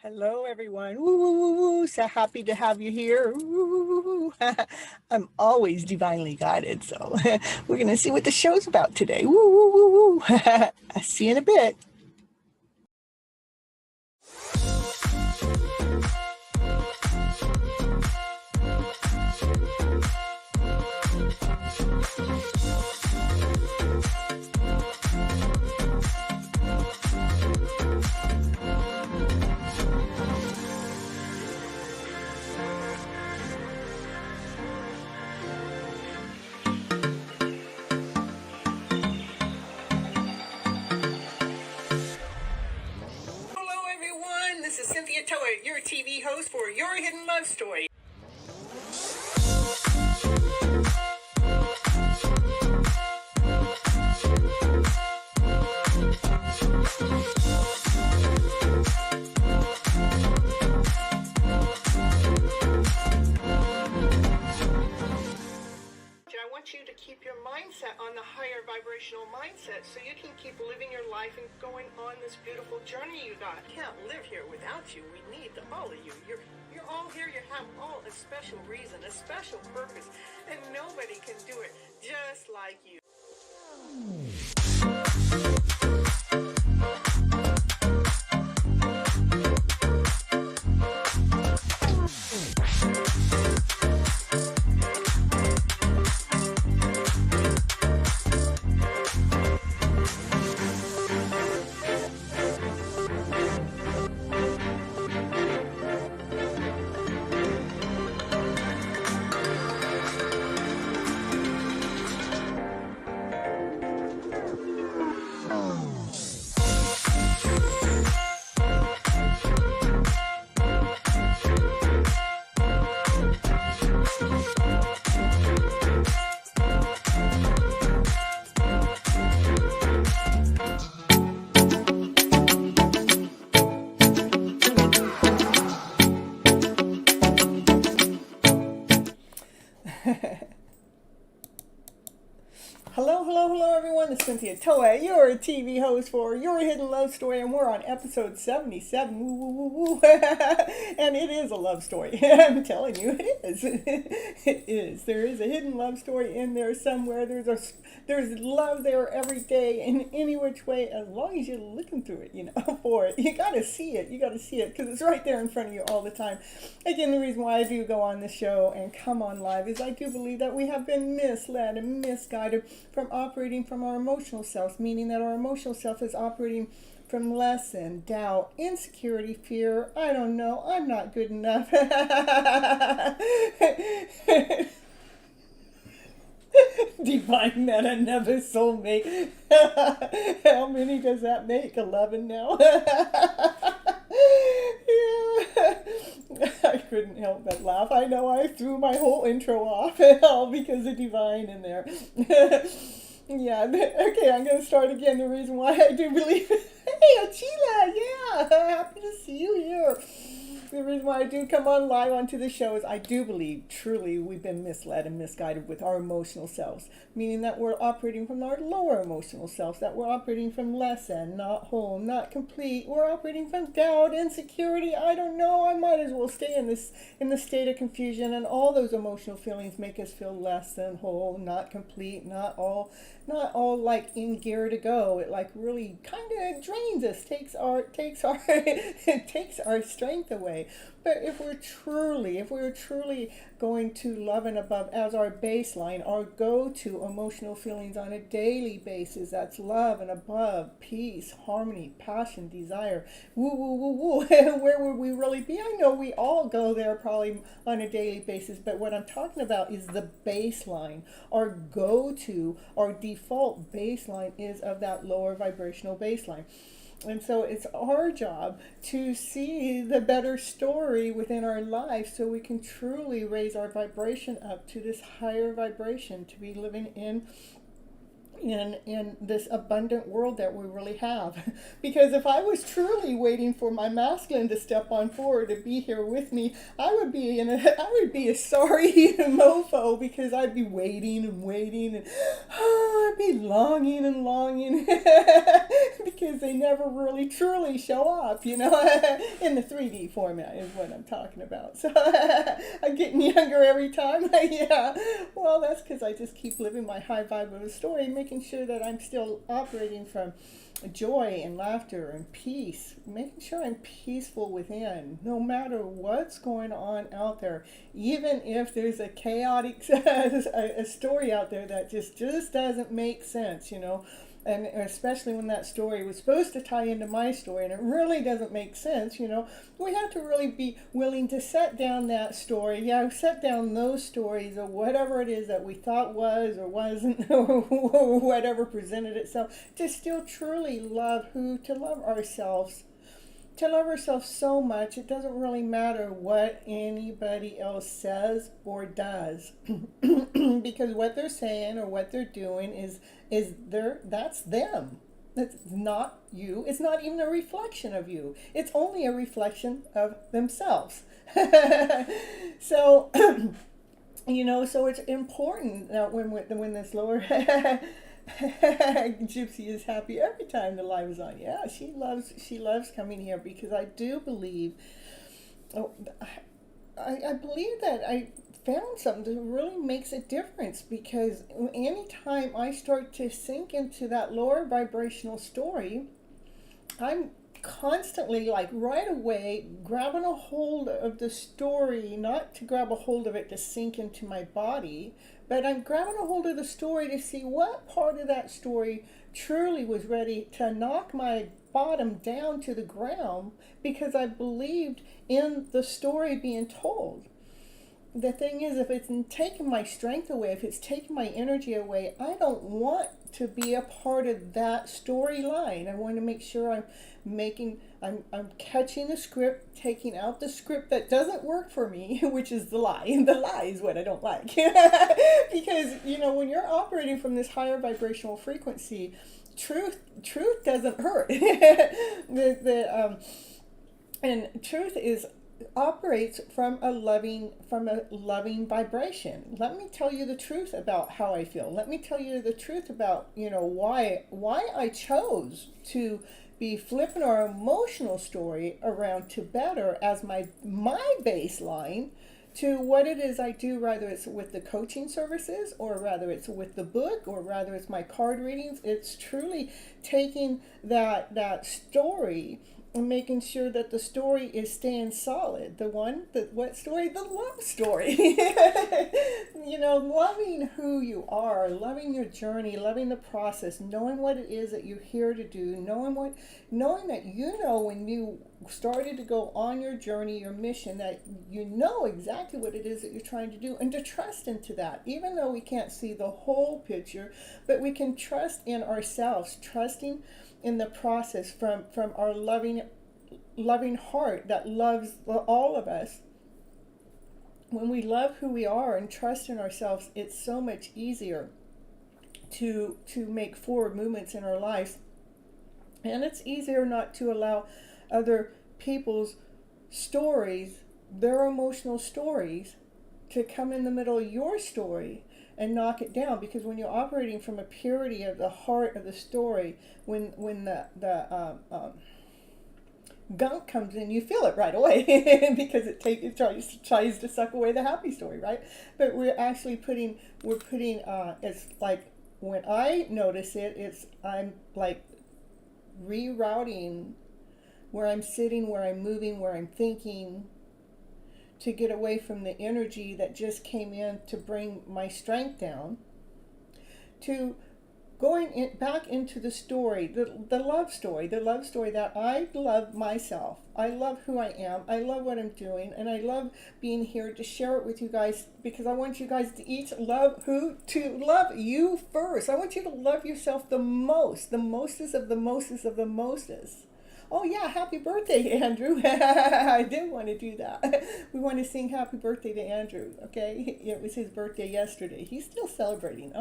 Hello, everyone. Woo, woo, woo, woo. So happy to have you here. Woo. I'm always divinely guided. So we're going to see what the show's about today. Woo, woo, woo, woo. I'll see you in a bit. Hello, everyone. This is Cynthia Toet, your TV host for Your Hidden Love Story. I want you to keep your mindset on the higher vibrational mindset so you can keep living your life and going on this beautiful journey you got. I can't live here without you. We need all of you. You're all here. You have all a special reason, a special purpose, and nobody can do it just like you. Hello, everyone. It's Cynthia Toet, your TV host for Your Hidden Love Story, and we're on episode 77. Woo, woo, woo, woo. And it is a love story. I'm telling you, it is. It is. There is a hidden love story in there somewhere. There's love there every day in any which way, as long as you're looking through it, for it. You got to see it. You got to see it because it's right there in front of you all the time. Again, the reason why I do go on the show and come on live is I do believe that we have been misled and misguided from operating from our emotional selves, meaning that our emotional self is operating from lesson, doubt, insecurity, fear. I don't know. I'm not good enough. Divine met another soulmate. How many does that make? 11 now. Yeah. I couldn't help but laugh. I know I threw my whole intro off all because of Divine in there. Yeah, okay, I'm going to start again. The reason why I do believe... Hey, Achila, yeah, happy to see you here. The reason why I do come on live onto the show is I do believe, truly, we've been misled and misguided with our emotional selves, meaning that we're operating from our lower emotional selves, that we're operating from less than, not whole, not complete. We're operating from doubt, insecurity. I don't know. I might as well stay in the state of confusion, and all those emotional feelings make us feel less than whole, not complete, not all like in gear to go. It like really kind of drains us, takes our it takes our strength away. But if we're truly going to love and above as our baseline, our go-to emotional feelings on a daily basis, that's love and above, peace, harmony, passion, desire, woo woo woo woo, where would we really be? I know we all go there probably on a daily basis, but what I'm talking about is the baseline. Our go-to, our default baseline is of that lower vibrational baseline. And so it's our job to see the better story within our life so we can truly raise our vibration up to this higher vibration, to be living in this abundant world that we really have. Because if I was truly waiting for my masculine to step on forward to be here with me, I would be a sorry mofo, because I'd be waiting and waiting, and I'd be longing and longing because they never really truly show up, in the 3D format is what I'm talking about. So I'm getting younger every time. Yeah. Well, that's because I just keep living my high vibe of a story, making sure that I'm still operating from joy and laughter and peace, making sure I'm peaceful within, no matter what's going on out there, even if there's a chaotic a story out there that just doesn't make sense, and especially when that story was supposed to tie into my story and it really doesn't make sense, we have to really be willing to set down that story, set down those stories or whatever it is that we thought was or wasn't or whatever presented itself, to still truly to love ourselves. To love ourselves so much, it doesn't really matter what anybody else says or does, because what they're saying or what they're doing that's them. That's not you. It's not even a reflection of you. It's only a reflection of themselves. So, so it's important that when this lower Gypsy is happy every time the live is on. Yeah, she loves coming here because I do believe. I believe that I found something that really makes a difference, because anytime I start to sink into that lower vibrational story, I'm constantly, like, right away grabbing a hold of the story, not to grab a hold of it to sink into my body, but I'm grabbing a hold of the story to see what part of that story truly was ready to knock my bottom down to the ground, because I believed in the story being told. The thing is, if it's taking my strength away, if it's taking my energy away, I don't want to be a part of that storyline. I want to make sure I'm catching the script, taking out the script that doesn't work for me, which is the lie. The lie is what I don't like. Because, when you're operating from this higher vibrational frequency, truth doesn't hurt. And truth operates from a loving vibration. Let me tell you the truth about how I feel. Let me tell you the truth about why I chose to be flipping our emotional story around to better as my baseline to what it is I do, whether it's with the coaching services or whether it's with the book or whether it's my card readings. It's truly taking that story and making sure that the story is staying solid. What story? The love story. Loving who you are, loving your journey, loving the process, knowing what it is that you're here to do, knowing that when you started to go on your journey, your mission, that you know exactly what it is that you're trying to do, and to trust into that, even though we can't see the whole picture, but we can trust in ourselves, trusting in the process from our loving heart that loves all of us. When we love who we are and trust in ourselves, it's so much easier to make forward movements in our lives. And it's easier not to allow other people's stories, their emotional stories, to come in the middle of your story and knock it down. Because when you're operating from a purity of the heart of the story, when the gunk comes in, you feel it right away because it tries to suck away the happy story, right? But we're actually putting it's like, when I notice it, I'm like rerouting where I'm sitting, where I'm moving, where I'm thinking, to get away from the energy that just came in to bring my strength down, to going back into the story, the love story that I love myself. I love who I am. I love what I'm doing, and I love being here to share it with you guys, because I want you guys to each love you first. I want you to love yourself the mostest of the mostest of the mostest. Oh yeah, happy birthday, Andrew. I did want to do that. We want to sing happy birthday to Andrew, okay? It was his birthday yesterday. He's still celebrating.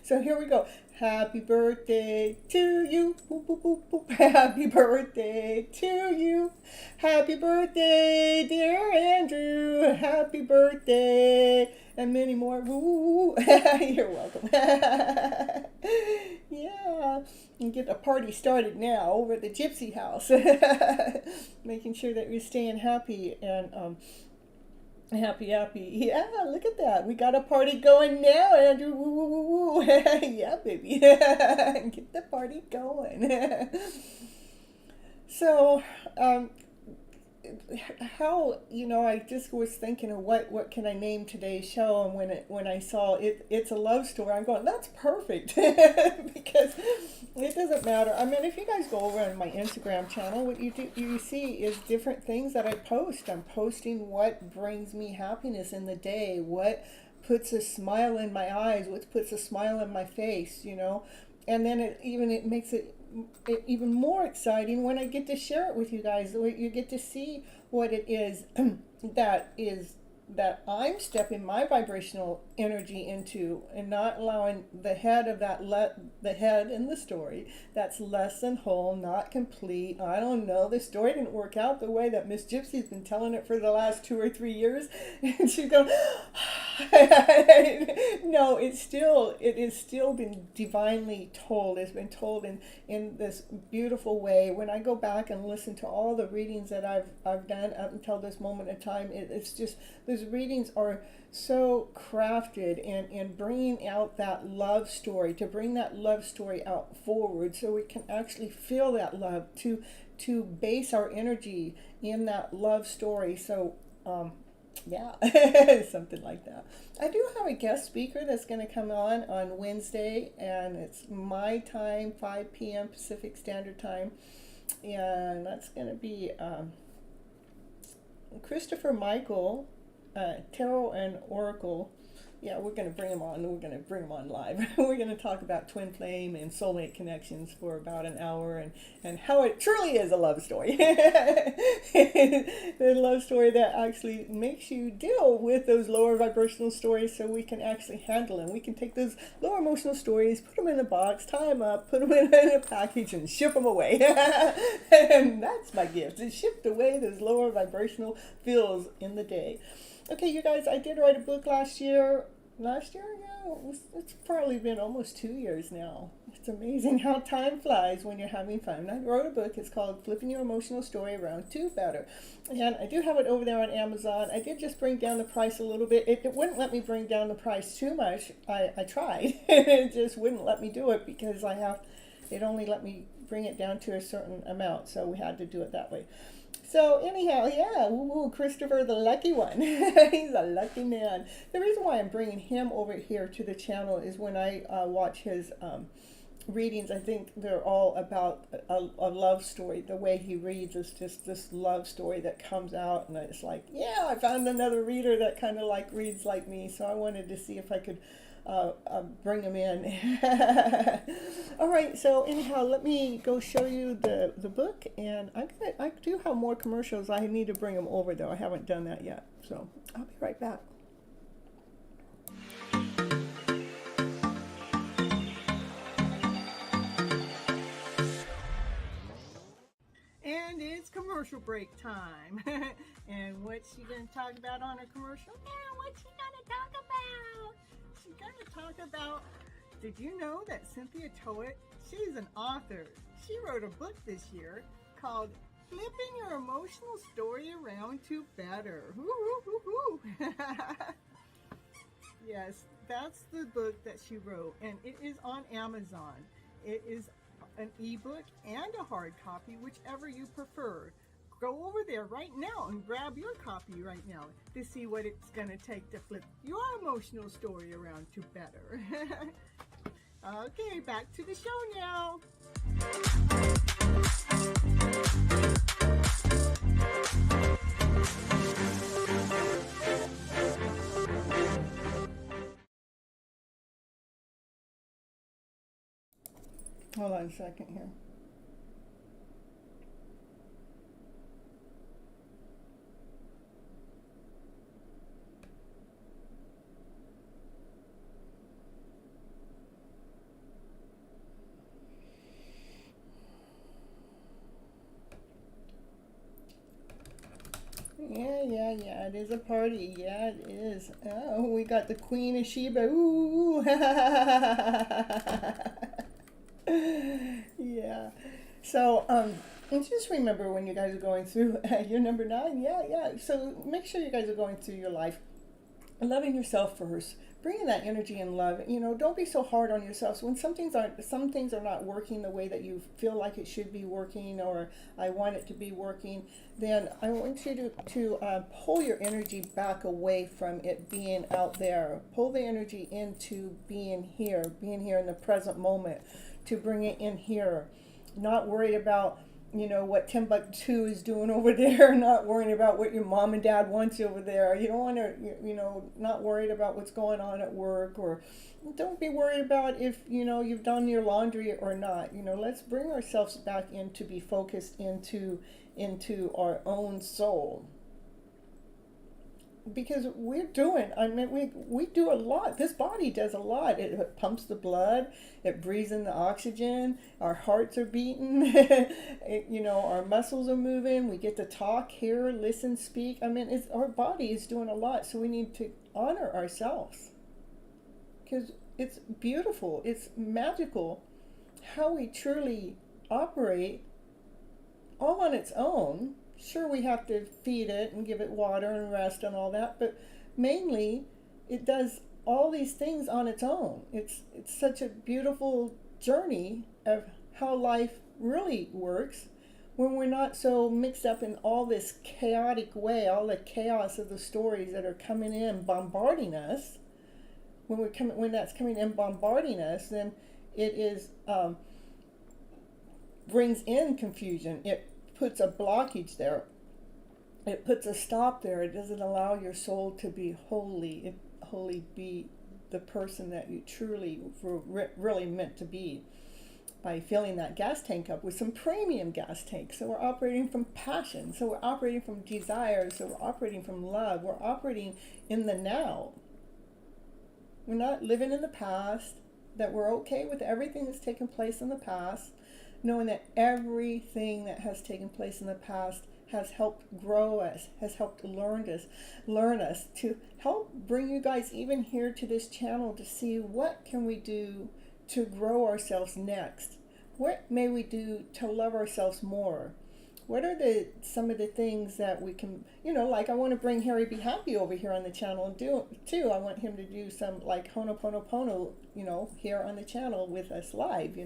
So here we go. Happy birthday to you. Boop, boop, boop, boop. Happy birthday to you. Happy birthday, dear Andrew. Happy birthday. And many more. Woo. You're welcome. Yeah. get a party started now over at the Gypsy house. Making sure that we're staying happy and happy. Yeah, look at that. We got a party going now, Andrew. Woo, woo, woo, woo. Yeah, baby. Get the party going. So, how, I just was thinking of what can I name today's show, and when I saw it's a love story, I'm going, that's perfect. Because it doesn't matter. I mean, if you guys go over on my Instagram channel, what you see is different things that I post. I'm posting what brings me happiness in the day, what puts a smile in my eyes, what puts a smile in my face, and then it makes it even more exciting when I get to share it with you guys. You get to see what it is that I'm stepping my vibrational energy into, and not allowing the head of the head in the story that's less than whole, not complete. I don't know, the story didn't work out the way that Miss Gypsy's been telling it for the last 2 or 3 years, and she's going, no, it is still been divinely told. It's been told in this beautiful way. When I go back and listen to all the readings that I've done up until this moment in time, it's just, those readings are so crafted in bringing out that love story, to bring that love story out forward, so we can actually feel that love, to base our energy in that love story. So yeah, something like that. I do have a guest speaker that's going to come on Wednesday, and it's my time, 5 p.m. Pacific Standard Time, and that's going to be Christopher Michael, Tarot and Oracle. Yeah, we're going to bring him on. We're going to bring him on live. We're going to talk about twin flame and soulmate connections for about an hour, and how it truly is a love story. The love story that actually makes you deal with those lower vibrational stories, so we can actually handle them. We can take those lower emotional stories, put them in a box, tie them up, put them in a package, and ship them away. And that's my gift. It shipped away those lower vibrational feels in the day. Okay, you guys, I did write a book last year. Yeah, it's probably been almost 2 years now. It's amazing how time flies when you're having fun. I wrote a book. It's called Flipping Your Emotional Story Around to Better. And I do have it over there on Amazon. I did just bring down the price a little bit. It wouldn't let me bring down the price too much. I tried. It just wouldn't let me do it, because it only let me bring it down to a certain amount. So we had to do it that way. So anyhow, yeah, Christopher, the lucky one. He's a lucky man. The reason why I'm bringing him over here to the channel is when I watch his readings, I think they're all about a love story. The way he reads is just this love story that comes out, and it's like, yeah, I found another reader that kind of reads like me. So I wanted to see if I could bring them in. All right, so anyhow, let me go show you the book, and I do have more commercials. I need to bring them over, though. I haven't done that yet, so I'll be right back. And it's commercial break time. And what's she going to talk about on her commercial? Yeah, what's she going to talk about? She's going to talk about, did you know that Cynthia Toet, she's an author. She wrote a book this year called Flipping Your Emotional Story Around to Better. Yes, that's the book that she wrote, and it is on Amazon. It is an ebook and a hard copy, whichever you prefer. Go over there right now and grab your copy right now to see what it's going to take to flip your emotional story around to better. Okay, back to the show now. Hold on a second here. Yeah, it is a party. Yeah, it is. Oh, we got the Queen of Sheba. Ooh. just remember when you guys are going through, you're number 9, yeah. So make sure you guys are going through your life loving yourself first, bringing that energy and love. Don't be so hard on yourself. So when some things are not working the way that you feel like it should be working, or I want it to be working, then I want you to pull your energy back away from it being out there. Pull the energy into being here in the present moment, to bring it in here. Not worried about what Timbuktu is doing over there, not worrying about what your mom and dad wants you over there. You don't want to, not worried about what's going on at work, or don't be worried about if, you've done your laundry or not. Let's bring ourselves back in to be focused into our own soul. Because we do a lot. This body does a lot. It pumps the blood, it breathes in the oxygen, our hearts are beating, our muscles are moving, we get to talk, hear, listen, speak. Our body is doing a lot, so we need to honor ourselves. Because it's beautiful, it's magical how we truly operate all on its own. Sure, we have to feed it and give it water and rest and all that, but mainly it does all these things on its own. It's such a beautiful journey of how life really works when we're not so mixed up in all this chaotic way, all the chaos of the stories that are coming in, bombarding us. When that's coming in, bombarding us, then it is brings in confusion. It puts a blockage there. It puts a stop there. It doesn't allow your soul to be wholly be the person that you truly were really meant to be, by filling that gas tank up with some premium gas tank. So we're operating from passion. So we're operating from desire. So we're operating from love. We're operating in the now. We're not living in the past, that we're okay with everything that's taken place in the past, knowing that everything that has taken place in the past has helped grow us, has helped learn us, to help bring you guys even here to this channel to see what can we do to grow ourselves next. What may we do to love ourselves more? What are some of the things that we can, like I want to bring Harry Be Happy over here on the channel and do too. I want him to do some like Ho'oponopono, here on the channel with us live,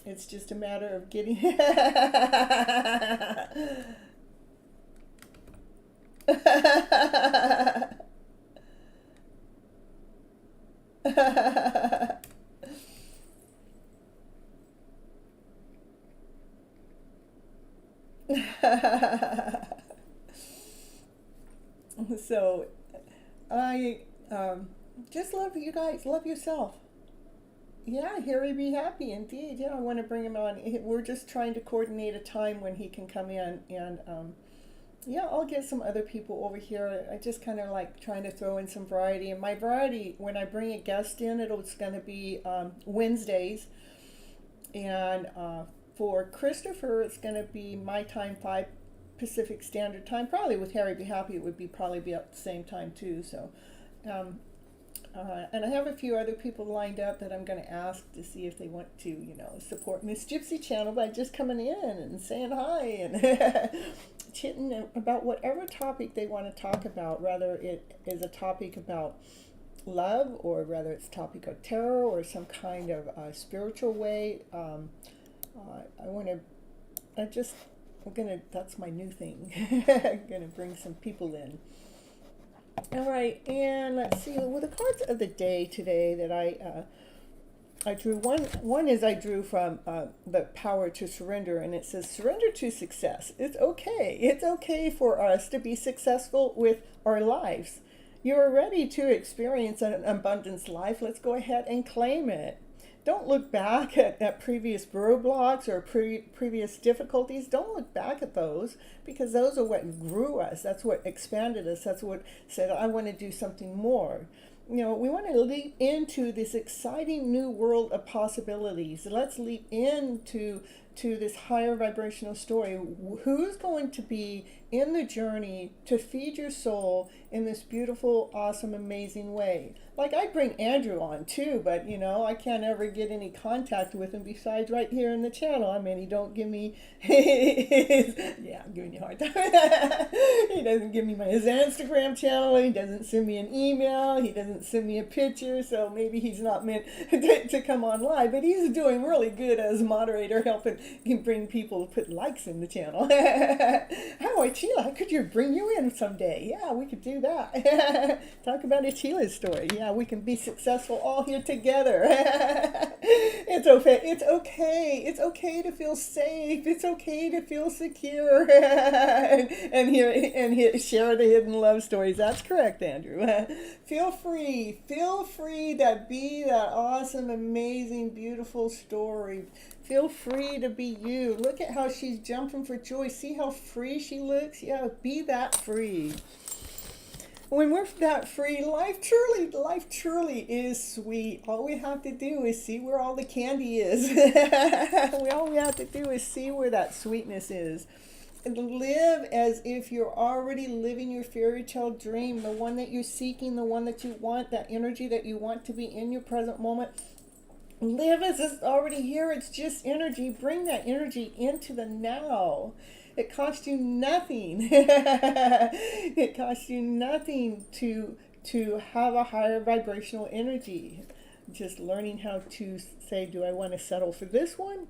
It's just a matter of getting So I just love you guys. Love yourself. Yeah, Harry Be Happy, indeed. Yeah, I want to bring him on. We're just trying to coordinate a time when he can come in, and yeah, I'll get some other people over here. I just kind of like trying to throw in some variety. And my variety, when I bring a guest in, it's going to be Wednesdays. And for Christopher, it's going to be my time, 5 Pacific Standard Time. Probably with Harry Be Happy, it would probably be at the same time too. So, and I have a few other people lined up that I'm going to ask to see if they want to, support Miss Gypsy channel by just coming in and saying hi and chatting about whatever topic they want to talk about, whether it is a topic about love, or whether it's a topic of terror, or some kind of spiritual way. That's my new thing. I'm going to bring some people in. All right, and let's see. Well, the cards of the day today that I drew, one is I drew from the Power to Surrender, and it says, surrender to success. It's okay. It's okay for us to be successful with our lives. You are ready to experience an abundance life. Let's go ahead and claim it. Don't look back at previous roadblocks or previous difficulties. Don't look back at those, because those are what grew us. That's what expanded us. That's what said, I want to do something more. We want to leap into this exciting new world of possibilities. Let's leap into to this higher vibrational story. Who's going to be in the journey to feed your soul in this beautiful, awesome, amazing way? Like, I'd bring Andrew on too, but you know, I can't ever get any contact with him besides right here in the channel. I mean, he don't give me his, yeah, I'm giving you a hard time. He doesn't give me his Instagram channel. He doesn't send me an email. He doesn't send me a picture. So maybe he's not meant to come on live, but he's doing really good as moderator, helping bring people to put likes in the channel. How, Achila, could you bring you in someday? Yeah, we could do that. Talk about Achila's story. Yeah, we can be successful all here together. It's okay. It's okay. It's okay to feel safe. It's okay to feel secure. and share the hidden love stories. That's correct, Andrew. Feel free. Feel free to be that awesome, amazing, beautiful story. Feel free to be you. Look at how she's jumping for joy. See how free she looks? Yeah, be that free. When we're that free, life truly is sweet. All we have to do is see where all the candy is. All we have to do is see where that sweetness is. And live as if you're already living your fairy tale dream, the one that you're seeking, the one that you want, that energy that you want to be in your present moment. Live as it's already here. It's just energy. Bring that energy into the now. It costs you nothing. It costs you nothing to have a higher vibrational energy. Just learning how to say, do I want to settle for this one?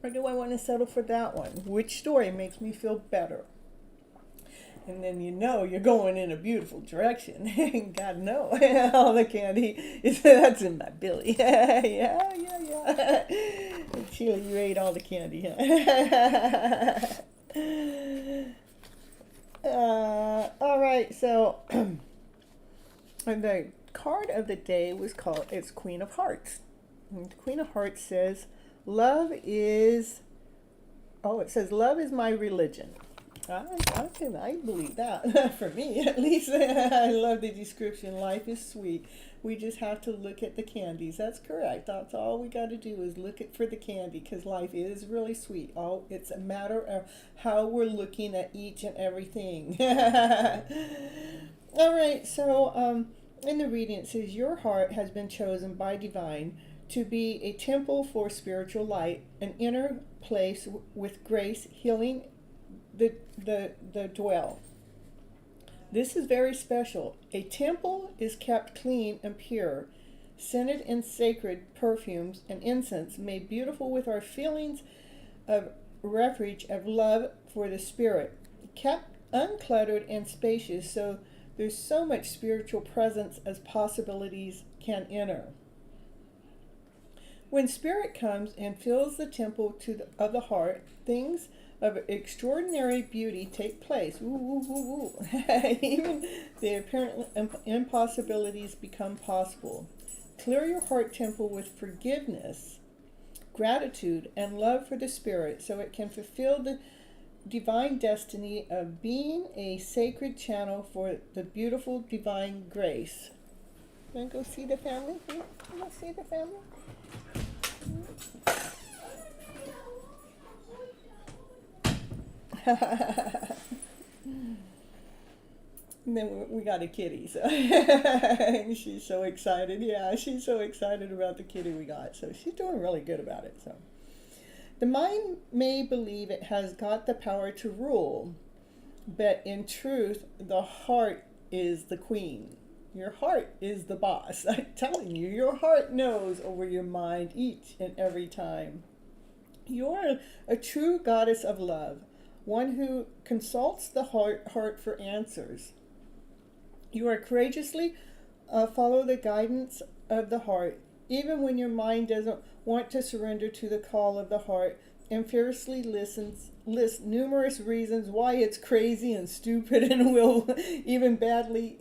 Or do I want to settle for that one? Which story makes me feel better? And then you know you're going in a beautiful direction. God, no. All the candy, that's in my belly. Yeah. Sheila, you ate all the candy, huh? All right, so the card of the day was called, it's Queen of Hearts. And the Queen of Hearts says, love is my religion. I believe that. For me, at least. I love the description. Life is sweet. We just have to look at the candies. That's correct. That's all we got to do is look for the candy, because life is really sweet. It's a matter of how we're looking at each and everything. All right, so in the reading it says, your heart has been chosen by divine to be a temple for spiritual light, an inner place with grace, healing the dwell. This is very special. A temple is kept clean and pure, scented in sacred perfumes and incense, made beautiful with our feelings of refuge of love for the spirit, kept uncluttered and spacious, so there's so much spiritual presence as possibilities can enter. When spirit comes and fills the temple of the heart, things of extraordinary beauty take place. Ooh, ooh, ooh, ooh. Even the apparent impossibilities become possible. Clear your heart temple with forgiveness, gratitude, and love for the spirit, so it can fulfill the divine destiny of being a sacred channel for the beautiful divine grace. Want to go see the family? You want to see the family? And then we got a kitty, so she's so excited. Yeah, she's so excited about the kitty we got. So she's doing really good about it. So the mind may believe it has got the power to rule, but in truth, the heart is the queen. Your heart is the boss. I'm telling you, your heart knows over your mind each and every time. You're a true goddess of love, one who consults the heart for answers. You are courageously follow the guidance of the heart, even when your mind doesn't want to surrender to the call of the heart, and fiercely lists numerous reasons why it's crazy and stupid and will end badly.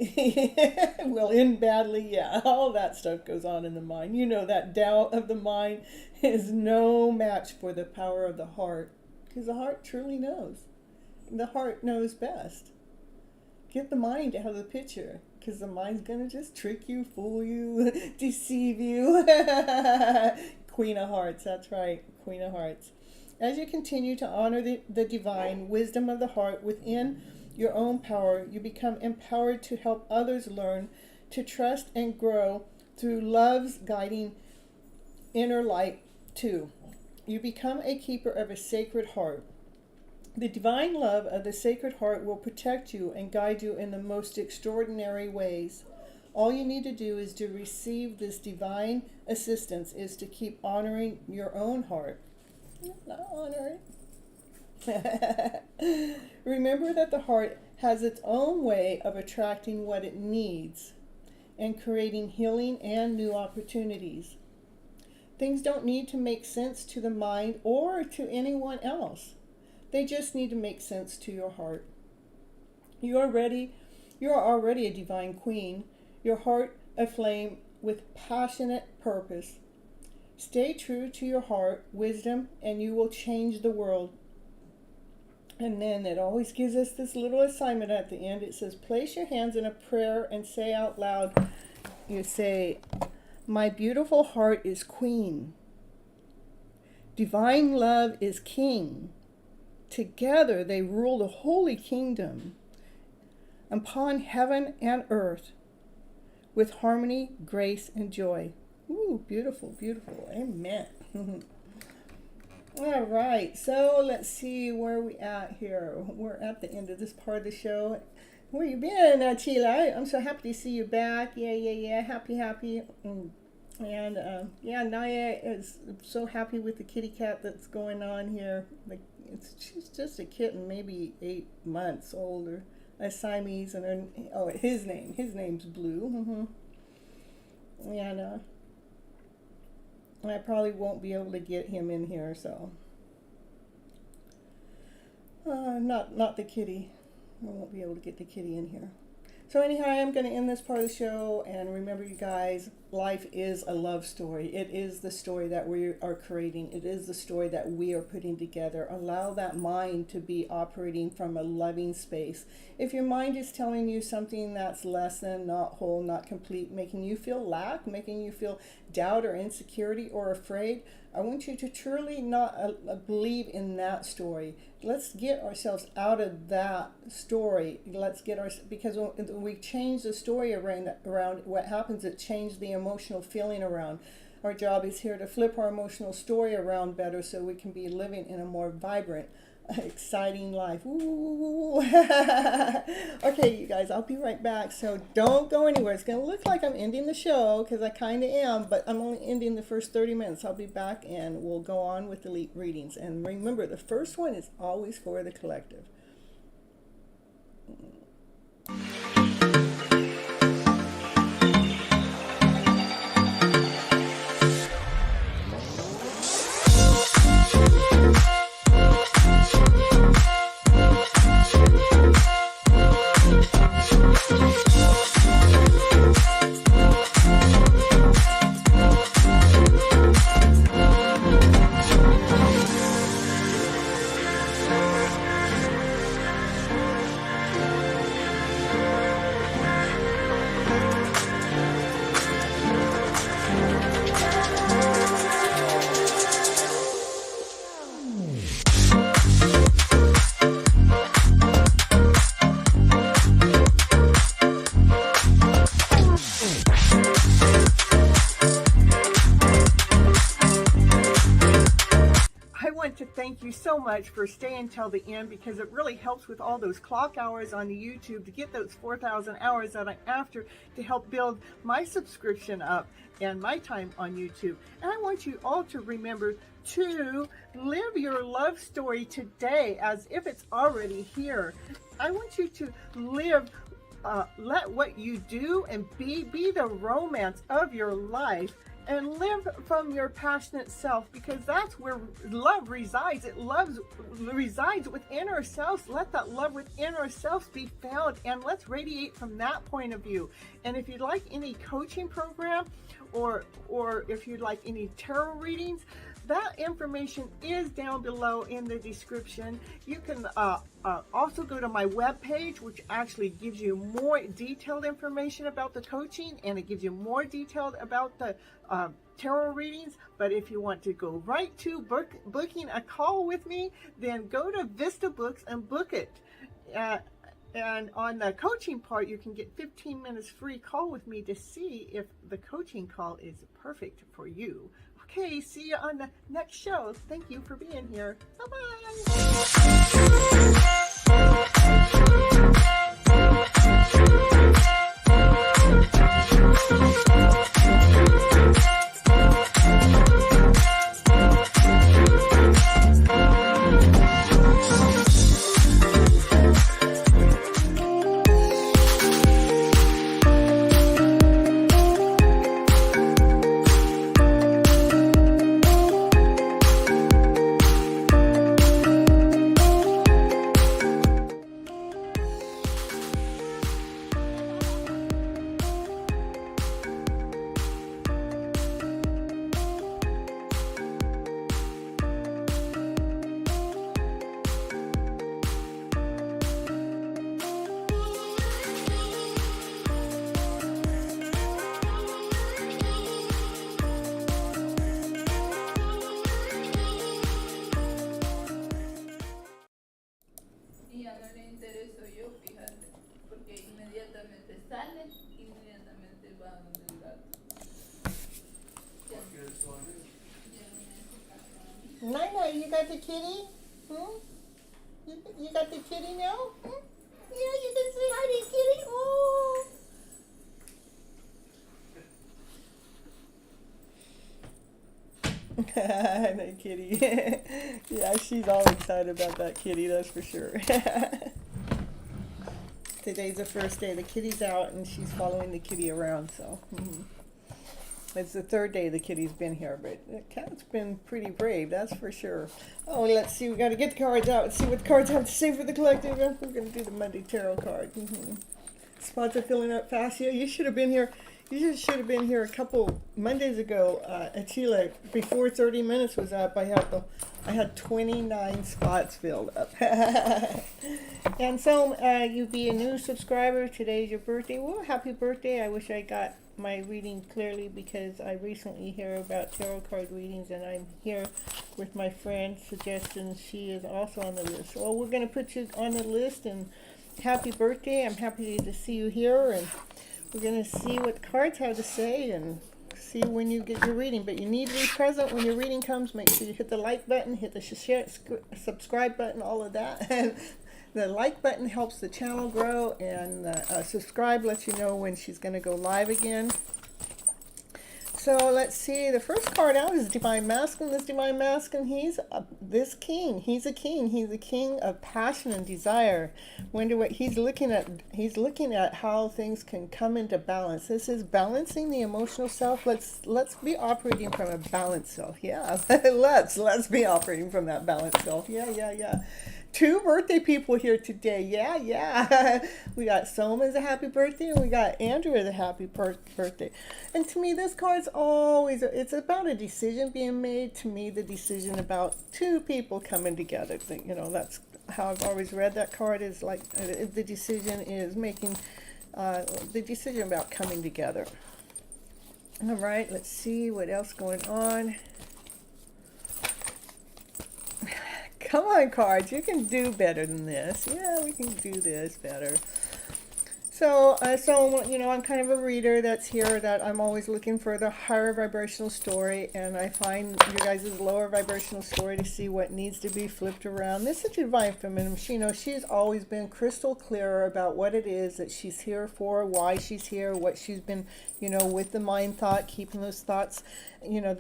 Yeah, all that stuff goes on in the mind. You know, that doubt of the mind is no match for the power of the heart, because the heart truly knows. The heart knows best. Get the mind out of the picture, because the mind's going to just trick you, fool you, deceive you. Queen of Hearts, that's right, Queen of Hearts. As you continue to honor the divine wisdom of the heart within your own power, you become empowered to help others learn to trust and grow through love's guiding inner light too. You become a keeper of a sacred heart. The divine love of the Sacred Heart will protect you and guide you in the most extraordinary ways. All you need to do is to receive this divine assistance, is to keep honoring your own heart. Not honor it. Remember that the heart has its own way of attracting what it needs and creating healing and new opportunities. Things don't need to make sense to the mind or to anyone else. They just need to make sense to your heart. You are already a divine queen, your heart aflame with passionate purpose. Stay true to your heart, wisdom, and you will change the world. And then it always gives us this little assignment at the end. It says, place your hands in a prayer and say out loud, you say, my beautiful heart is queen. Divine love is king. Together they rule the holy kingdom upon heaven and earth with harmony, grace, and joy. Ooh, beautiful, beautiful. Amen. All right, so let's see where we at here. We're at the end of this part of the show. Where you been, Chila? I'm so happy to see you back. Yeah. Happy. And Naya is so happy with the kitty cat that's going on here. She's just a kitten, maybe 8 months old, or a Siamese, and his name's Blue. And I probably won't be able to get him in here, so not the kitty. I won't be able to get the kitty in here. So anyhow, I'm going to end this part of the show, and remember, you guys, life is a love story. It is the story that we are creating. It is the story that we are putting together. Allow that mind to be operating from a loving space. If your mind is telling you something that's less than, not whole, not complete, making you feel lack, making you feel doubt or insecurity or afraid, I want you to truly not believe in that story. Let's get ourselves out of that story. Because when we change the story around, what happens, it changes the emotional feeling around. Our job is here to flip our emotional story around better so we can be living in a more vibrant, exciting life. Ooh. Okay, you guys, I'll be right back, so don't go anywhere. It's going to look like I'm ending the show, because I kind of am, but I'm only ending the first 30 minutes. I'll be back, and we'll go on with the readings. And remember, the first one is always for the collective. Thank you so much for staying till the end, because it really helps with all those clock hours on the YouTube to get those 4,000 hours that I'm after to help build my subscription up and my time on YouTube. And I want you all to remember to live your love story today as if it's already here. I want you to live, let what you do and be the romance of your life. And live from your passionate self, because that's where love resides. It resides within ourselves. Let that love within ourselves be found, and let's radiate from that point of view. And if you'd like any coaching program, or if you'd like any tarot readings, that information is down below in the description. You can also go to my webpage, which actually gives you more detailed information about the coaching, and it gives you more detailed about the tarot readings. But if you want to go right to booking a call with me, then go to Vista Books and book it. And on the coaching part, you can get 15 minutes free call with me to see if the coaching call is perfect for you. Okay, see you on the next show. Thank you for being here. Y ya no le intereso yo, fíjate, porque inmediatamente sale, inmediatamente va a donde el gato. Ya no me hace caso a mí. Nina, you got the kitty? You got the kitty now? Yeah, you can say hi to kitty. Oh. The kitty. Yeah, she's all excited about that kitty, that's for sure. Today's the first day. The kitty's out and she's following the kitty around, so. It's the third day the kitty's been here, but the cat's been pretty brave, that's for sure. Oh, let's see, we got to get the cards out and see what the cards have to say for the collective. We're going to do the Monday Tarot card. Spots are filling up fast. Yeah, you should have been here. You should have been here a couple Mondays ago at Chile. Before 30 minutes was up, I had 29 spots filled up. And so you be a new subscriber. Today's your birthday. Well, happy birthday. I wish I got my reading clearly because I recently hear about tarot card readings and I'm here with my friend suggestions. She is also on the list. So we're going to put you on the list and happy birthday. I'm happy to see you here and we're going to see what the cards have to say and see when you get your reading. But you need to be present when your reading comes. Make sure you hit the like button, hit the share, subscribe button, all of that. And the like button helps the channel grow, and subscribe lets you know when she's going to go live again. So let's see. The first card out is Divine Masculine. This Divine Masculine, he's this king. He's a king. He's a king of passion and desire. Wonder what he's looking at. He's looking at how things can come into balance. This is balancing the emotional self. Let's be operating from a balanced self. Yeah, let's be operating from that balanced self. Yeah. 2 birthday people here today. Yeah. We got Soma as a happy birthday, and we got Andrew as a happy birthday. And to me, this card's always, it's about a decision being made. To me, the decision about 2 people coming together. You know, that's how I've always read that card, is like the decision is making, the decision about coming together. All right, let's see what else going on. Come on, cards, you can do better than this. Yeah, we can do this better. So you know, I'm kind of a reader that's here, that I'm always looking for the higher vibrational story, and I find you guys' lower vibrational story to see what needs to be flipped around. This is Divine Feminine. You know, she's always been crystal clear about what it is that she's here for, why she's here, what she's been, you know, with the mind thought, keeping those thoughts, you know,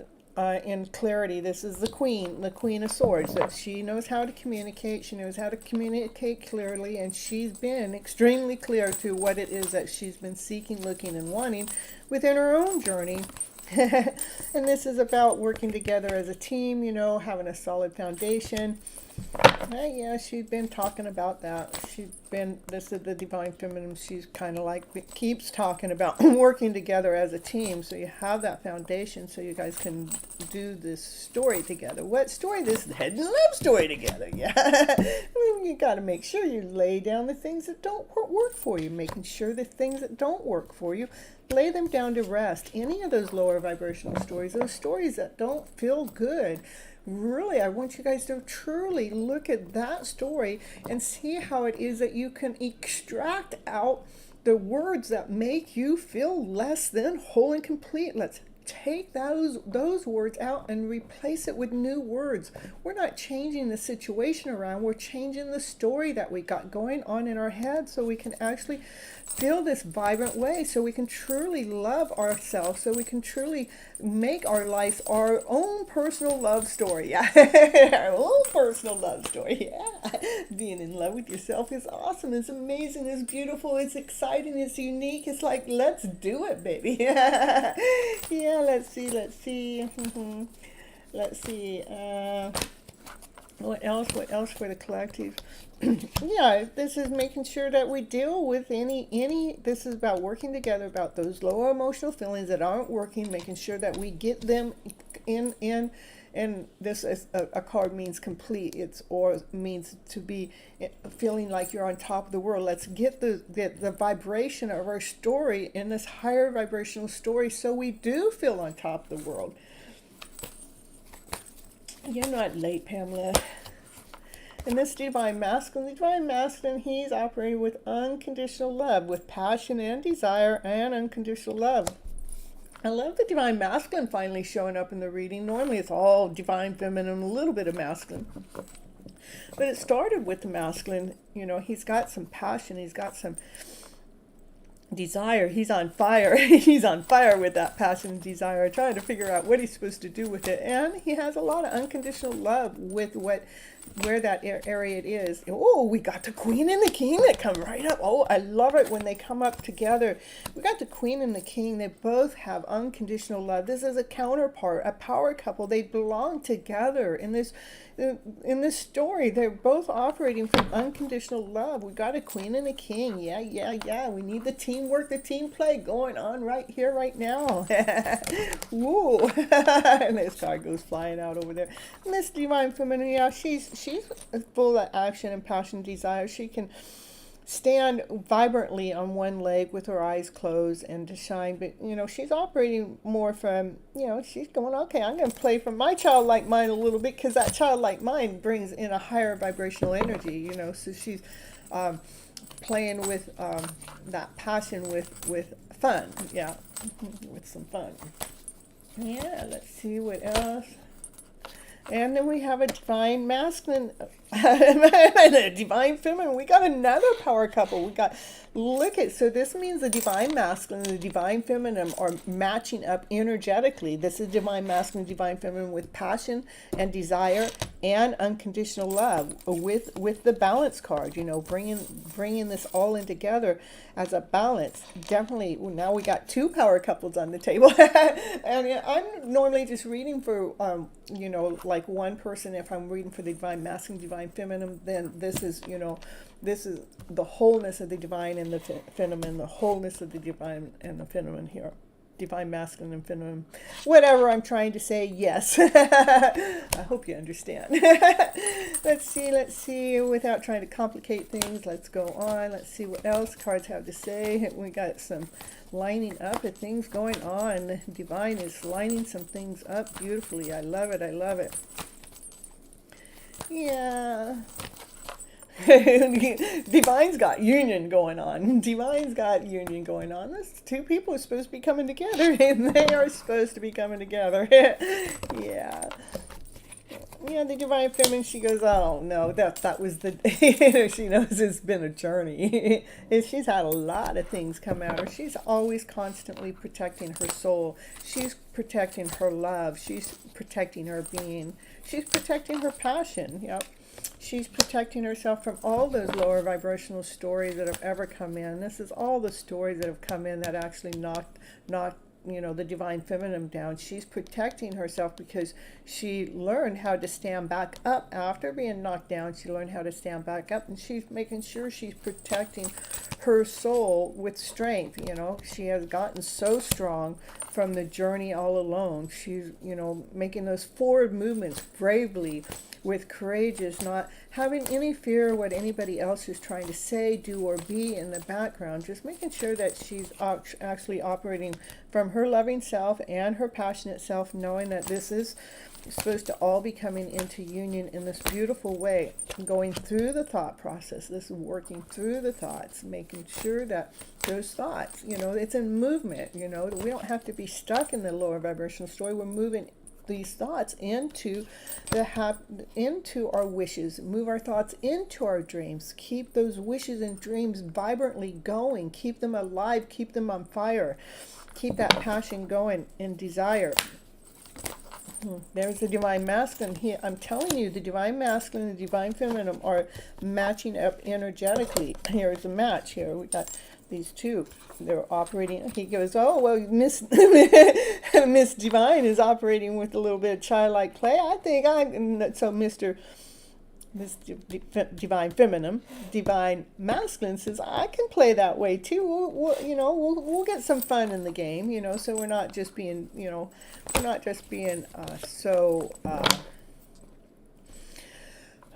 in clarity. This is the Queen of Swords, that she knows how to communicate. She knows how to communicate clearly, and she's been extremely clear to what it is that she's been seeking, looking, and wanting within her own journey. And this is about working together as a team, you know, having a solid foundation. Yeah, she's been talking about that. This is the Divine Feminine, she's kind of like, keeps talking about working together as a team. So you have that foundation so you guys can do this story together. What story? This head and love story together. Yeah. You got to make sure you lay down the things that don't work for you, making sure the things that don't work for you, lay them down to rest. Any of those lower vibrational stories, those stories that don't feel good, really, I want you guys to truly look at that story and see how it is that you can extract out the words that make you feel less than whole and complete. Let's take those words out and replace it with new words. We're not changing the situation around, we're changing the story that we got going on in our head so we can actually feel this vibrant way, so we can truly love ourselves, so we can truly make our life our own personal love story. Yeah. Our own personal love story. Yeah. Being in love with yourself is awesome, it's amazing, it's beautiful, it's exciting, it's unique. It's like, let's do it, baby. Yeah, let's see. Let's see. What else for the collective? Yeah, this is making sure that we deal with any this is about working together, about those lower emotional feelings that aren't working, making sure that we get them in. And this is a card means complete. Or means to be feeling like you're on top of the world. Let's get the vibration of our story in this higher vibrational story so we do feel on top of the world. You're not late, Pamela. And this Divine Masculine, he's operating with unconditional love, with passion and desire and unconditional love. I love the Divine Masculine finally showing up in the reading. Normally it's all Divine Feminine, a little bit of Masculine. But it started with the Masculine. You know, he's got some passion, he's got some desire, he's on fire. He's on fire with that passion and desire, trying to figure out what he's supposed to do with it. And he has a lot of unconditional love with where that area it is. Oh, we got the Queen and the King that come right up. Oh, I love it when they come up together. We got the Queen and the King. They both have unconditional love. This is a counterpart, a power couple. They belong together in this story. They're both operating from unconditional love. We got a Queen and a King. Yeah. We need the teamwork, the team play going on right here, right now. Woo! And this card goes flying out over there. Miss Divine Feminine, yeah, she's full of action and passion and desire. She can stand vibrantly on one leg with her eyes closed and to shine, but she's operating more from, she's going, okay, I'm going to play from my childlike mind a little bit, because that childlike mind brings in a higher vibrational energy, so she's playing with that passion with fun, with some fun. Yeah, let's see what else. And then we have a Divine Masculine and a Divine Feminine. We got another power couple. So this means the Divine Masculine and the Divine Feminine are matching up energetically. This is Divine Masculine, Divine Feminine with passion and desire and unconditional love with the balance card, bringing this all in together as a balance. Definitely, now we got two power couples on the table. And I'm normally just reading for, like one person. If I'm reading for the Divine Masculine, Divine Feminine, then this is the wholeness of the Divine and the Feminine, the wholeness of the Divine and the Feminine here. Divine Masculine and Feminine. Whatever I'm trying to say, yes. I hope you understand. Let's see. Without trying to complicate things, let's go on. Let's see what else cards have to say. We got some lining up of things going on. Divine is lining some things up beautifully. I love it. Yeah. Divine's got union going on. Those two people are supposed to be coming together, and they are supposed to be coming together. Yeah, the Divine Feminine, she goes, oh no, that was she knows it's been a journey. She's had a lot of things come at her. She's always constantly protecting her soul. She's protecting her love. She's protecting her being. She's protecting her passion. Yep. She's protecting herself from all those lower vibrational stories that have ever come in. This is all the stories that have come in that actually knocked the divine feminine down. She's protecting herself because she learned how to stand back up after being knocked down. She learned how to stand back up, and she's making sure she's protecting her soul with strength. She has gotten so strong from the journey all alone. She's, making those forward movements bravely, with courageous, not having any fear what anybody else is trying to say, do, or be in the background. Just making sure that she's actually operating from her loving self and her passionate self, knowing that this is supposed to all be coming into union in this beautiful way, going through the thought process. This is working through the thoughts, making sure that those thoughts, it's in movement. We don't have to be stuck in the lower vibrational story. We're moving these thoughts into into our wishes, move our thoughts into our dreams, keep those wishes and dreams vibrantly going, keep them alive, keep them on fire, keep that passion going and desire. There's the divine masculine. I'm telling you, the divine masculine and the divine feminine are matching up energetically. Here's a match here. We got these two. They're operating. He goes, oh, well, Miss Miss Divine is operating with a little bit of childlike play. I think so Miss Divine Feminine, Divine Masculine says, I can play that way too. We'll get some fun in the game, so we're not just being, so,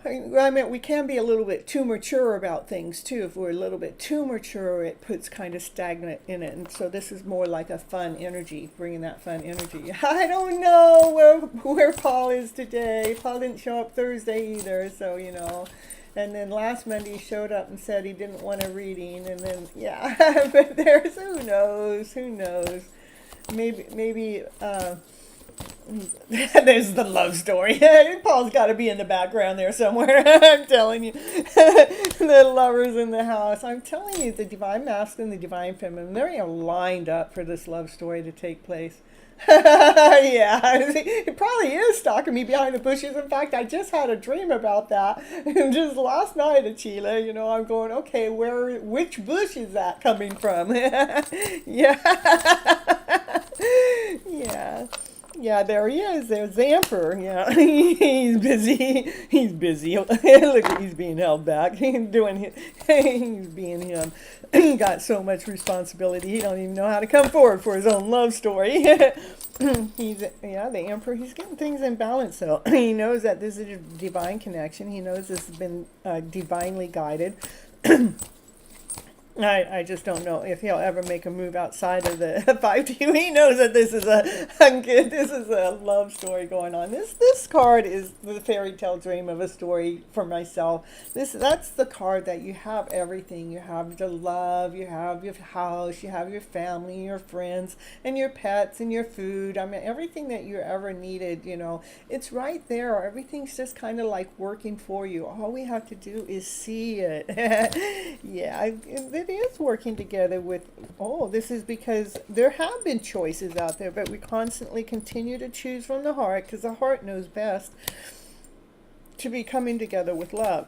I mean, we can be a little bit too mature about things too. If we're a little bit too mature, it puts kind of stagnant in it. And so this is more like a fun energy, bringing that fun energy. I don't know where Paul is today. Paul didn't show up Thursday either, so, And then last Monday he showed up and said he didn't want a reading. And then, yeah, but who knows. Maybe, there's the love story. Paul's got to be in the background there somewhere. I'm telling you. The lovers in the house. I'm telling you, the divine masculine, the divine feminine, they're lined up for this love story to take place. Yeah, it probably is stalking me behind the bushes. In fact, I just had a dream about that. Just last night at Chile, I'm going, okay, which bush is that coming from? Yeah. Yeah. Yeah, there he is. There's the emperor. Yeah, he's busy. He's busy. Look, he's being held back. He's being him. He got so much responsibility. He don't even know how to come forward for his own love story. The emperor. He's getting things in balance. So he knows that this is a divine connection. He knows this has been divinely guided. I just don't know if he'll ever make a move outside of the 5-2. He knows that this is a love story going on. This card is the fairytale dream of a story for myself. That's the card that you have everything. You have the love, you have your house, you have your family, your friends, and your pets and your food. I mean, everything that you ever needed, it's right there. Everything's just kind of like working for you. All we have to do is see it. Yeah, it is working together with, this is because there have been choices out there, but we constantly continue to choose from the heart because the heart knows best to be coming together with love.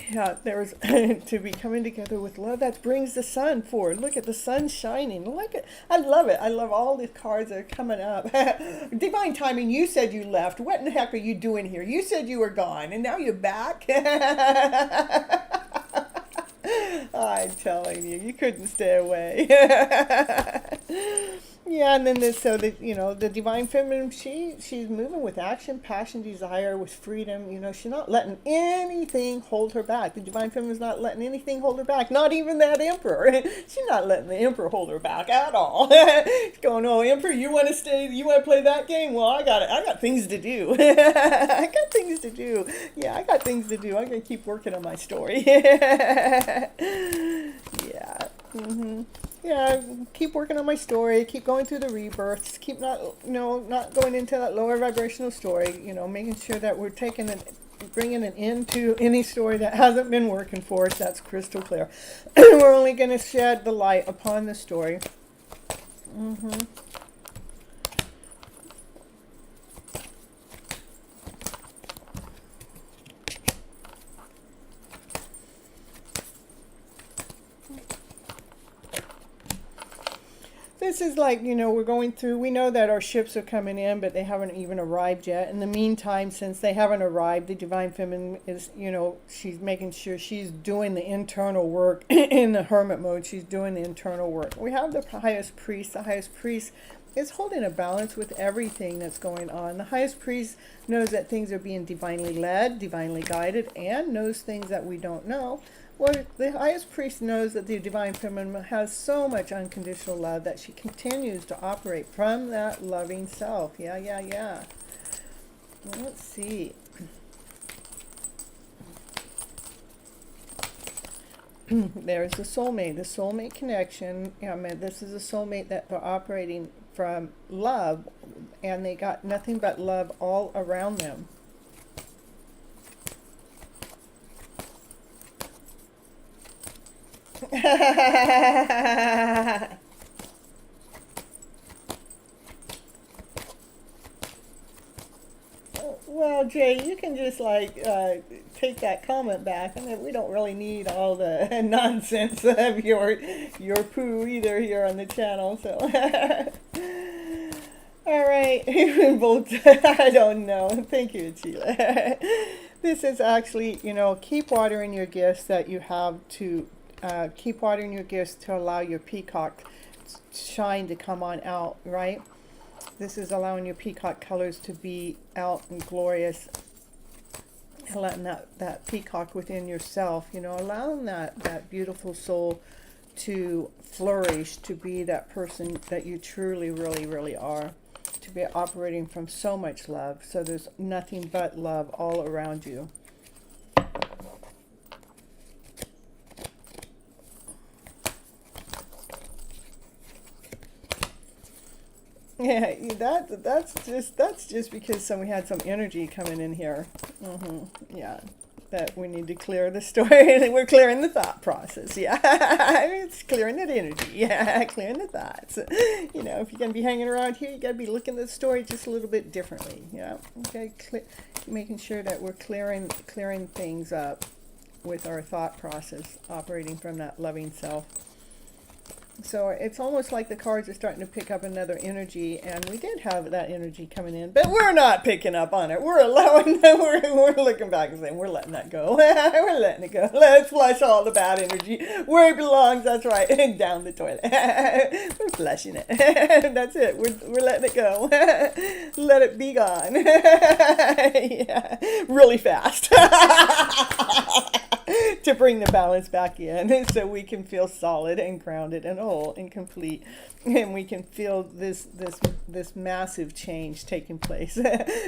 Yeah, there's to be coming together with love that brings the sun forward. Look at the sun shining. Look at, I love it. I love all these cards that are coming up. Divine timing, you said you left. What in the heck are you doing here? You said you were gone and now you're back. I'm telling you, you couldn't stay away. Yeah, and then the divine feminine, she's moving with action, passion, desire, with freedom. She's not letting anything hold her back. The divine feminine's not letting anything hold her back. Not even that emperor. She's not letting the emperor hold her back at all. She's going, oh, emperor, you want to stay? You want to play that game? Well, I got things to do. I got things to do. Yeah, I got things to do. I'm gonna keep working on my story. Yeah. Mm-hmm. Yeah, keep working on my story, keep going through the rebirths, keep not going into that lower vibrational story, making sure that we're bringing an end to any story that hasn't been working for us. That's crystal clear. We're only going to shed the light upon the story. Mm-hmm. this is like, you know, we're going through, we know that our ships are coming in, but they haven't even arrived yet. In the meantime, since they haven't arrived, the Divine Feminine is, you know, she's making sure she's doing the internal work in the hermit mode. She's doing the internal work. We have the highest priest. The highest priest is holding a balance with everything that's going on. The highest priest knows that things are being divinely led, divinely guided, and knows things that we don't know. Well, the highest priest knows that the Divine Feminine has so much unconditional love that she continues to operate from that loving self. Yeah, yeah, yeah. Well, let's see. There's the soulmate connection. I mean, this is a soulmate that they're operating from love, and they got nothing but love all around them. Well, Jay, you can just like take that comment back. I mean, we don't really need all the nonsense of your poo either here on the channel. So, all right, I don't know. Thank you, Sheila. This is actually, you know, keep watering your gifts that you have to. Keep watering your gifts to allow your peacock shine to come on out, right? This is allowing your peacock colors to be out and glorious, letting that peacock within yourself, you know, allowing that beautiful soul to flourish, to be that person that you truly, really, really are, to be operating from so much love. So there's nothing but love all around you. Yeah, that's just because we had some energy coming in here. Yeah, that we need to clear the story. We're clearing the thought process. Yeah, it's clearing that energy. Yeah, clearing the thoughts. You know, if you're gonna be hanging around here, you gotta be looking at the story just a little bit differently. Yeah, okay, making sure that we're clearing things up with our thought process, operating from that loving self. So it's almost like the cards are starting to pick up another energy, and we did have that energy coming in, but we're not picking up on it. We're allowing, we're looking back and saying, we're letting that go. We're letting it go. Let's flush all the bad energy where it belongs. That's right, down the toilet. We're flushing it. That's it. We're letting it go. Let it be gone. Yeah, really fast. To bring the balance back in, so we can feel solid and grounded and whole and complete, and we can feel this massive change taking place.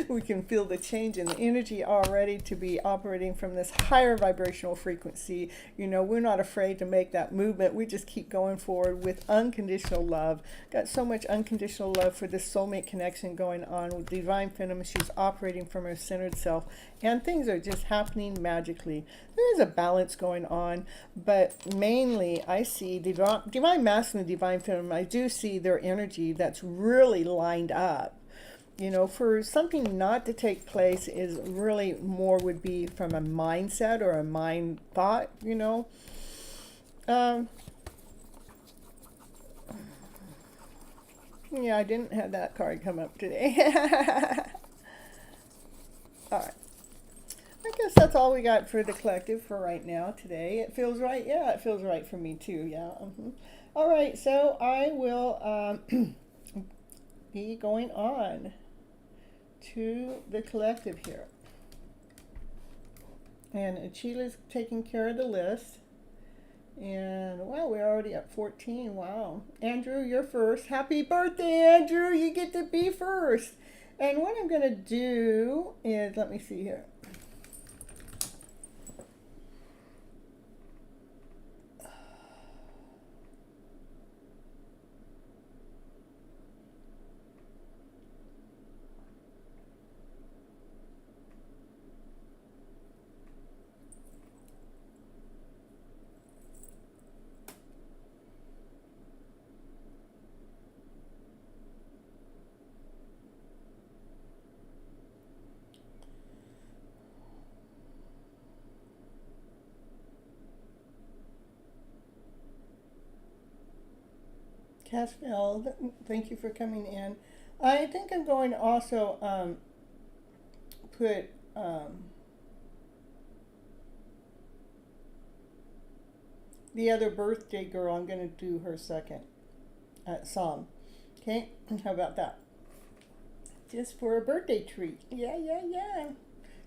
We can feel the change in the energy already to be operating from this higher vibrational frequency. You know, we're not afraid to make that movement. We just keep going forward with unconditional love. Got so much unconditional love for this soulmate connection going on with Divine Feminine. She's operating from her centered self, and things are just happening magically. There is a balance going on, but mainly I see Divine Masculine and Divine Feminine. I do see their energy that's really lined up. You know, for something not to take place is really more would be from a mindset or a mind thought, you know. Yeah, I didn't have that card come up today. All right. I guess that's all we got for the collective for right now today. It feels right. Yeah, it feels right for me too. Yeah. All right, so I will be going on to the collective here. And Achila's taking care of the list. And wow, we're already at 14. Wow. Andrew, you're first. Happy birthday, Andrew. You get to be first. And what I'm going to do is, let me see here. Caswell, thank you for coming in. I think I'm going to also put the other birthday girl. I'm going to do her second song. Okay, how about that? Just for a birthday treat. Yeah, yeah, yeah.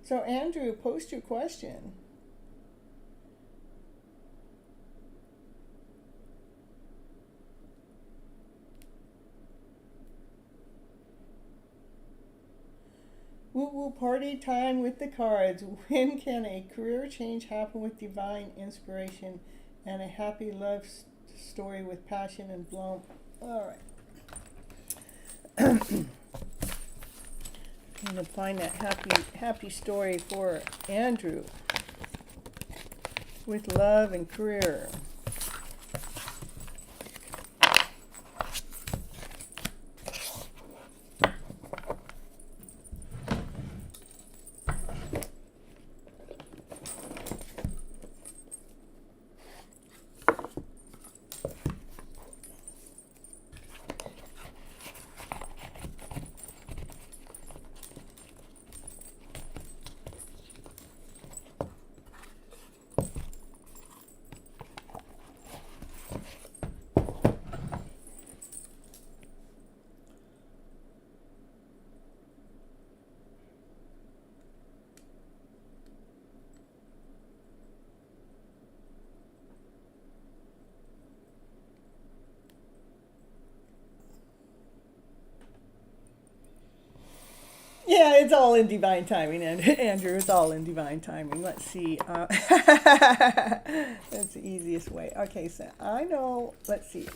So Andrew, post your question. Woo woo party time with the cards. When can a career change happen with divine inspiration and a happy love story with passion and bloom? All right. I'm gonna find that happy story for Andrew with love and career. Yeah, it's all in divine timing, and Andrew, it's all in divine timing. Let's see. That's the easiest way. Okay, so I know. Let's see.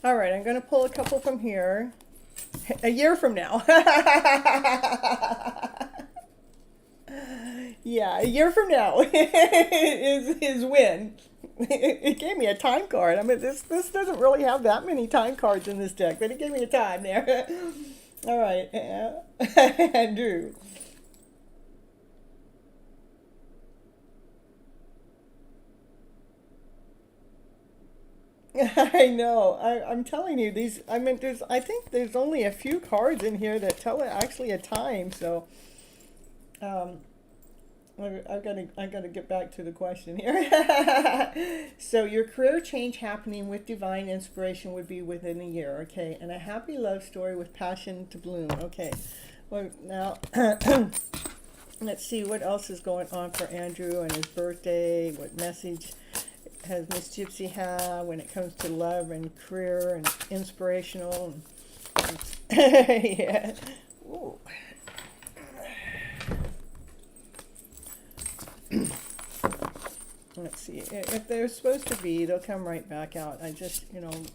All right, I'm going to pull a couple from here. A year from now. Yeah, a year from now is when. It gave me a time card. I mean, this doesn't really have that many time cards in this deck, but it gave me a time there. All right, Andrew. I know. I'm telling you, these. I mean, there's. I think there's only a few cards in here that tell it actually a time. So, um, I gotta get back to the question here. So your career change happening with divine inspiration would be within a year, okay? And a happy love story with passion to bloom, okay? Well, now let's see what else is going on for Andrew and his birthday. What message has Miss Gypsy have when it comes to love and career and inspirational? Yeah. Ooh. Let's see. If they're supposed to be, they'll come right back out. I just,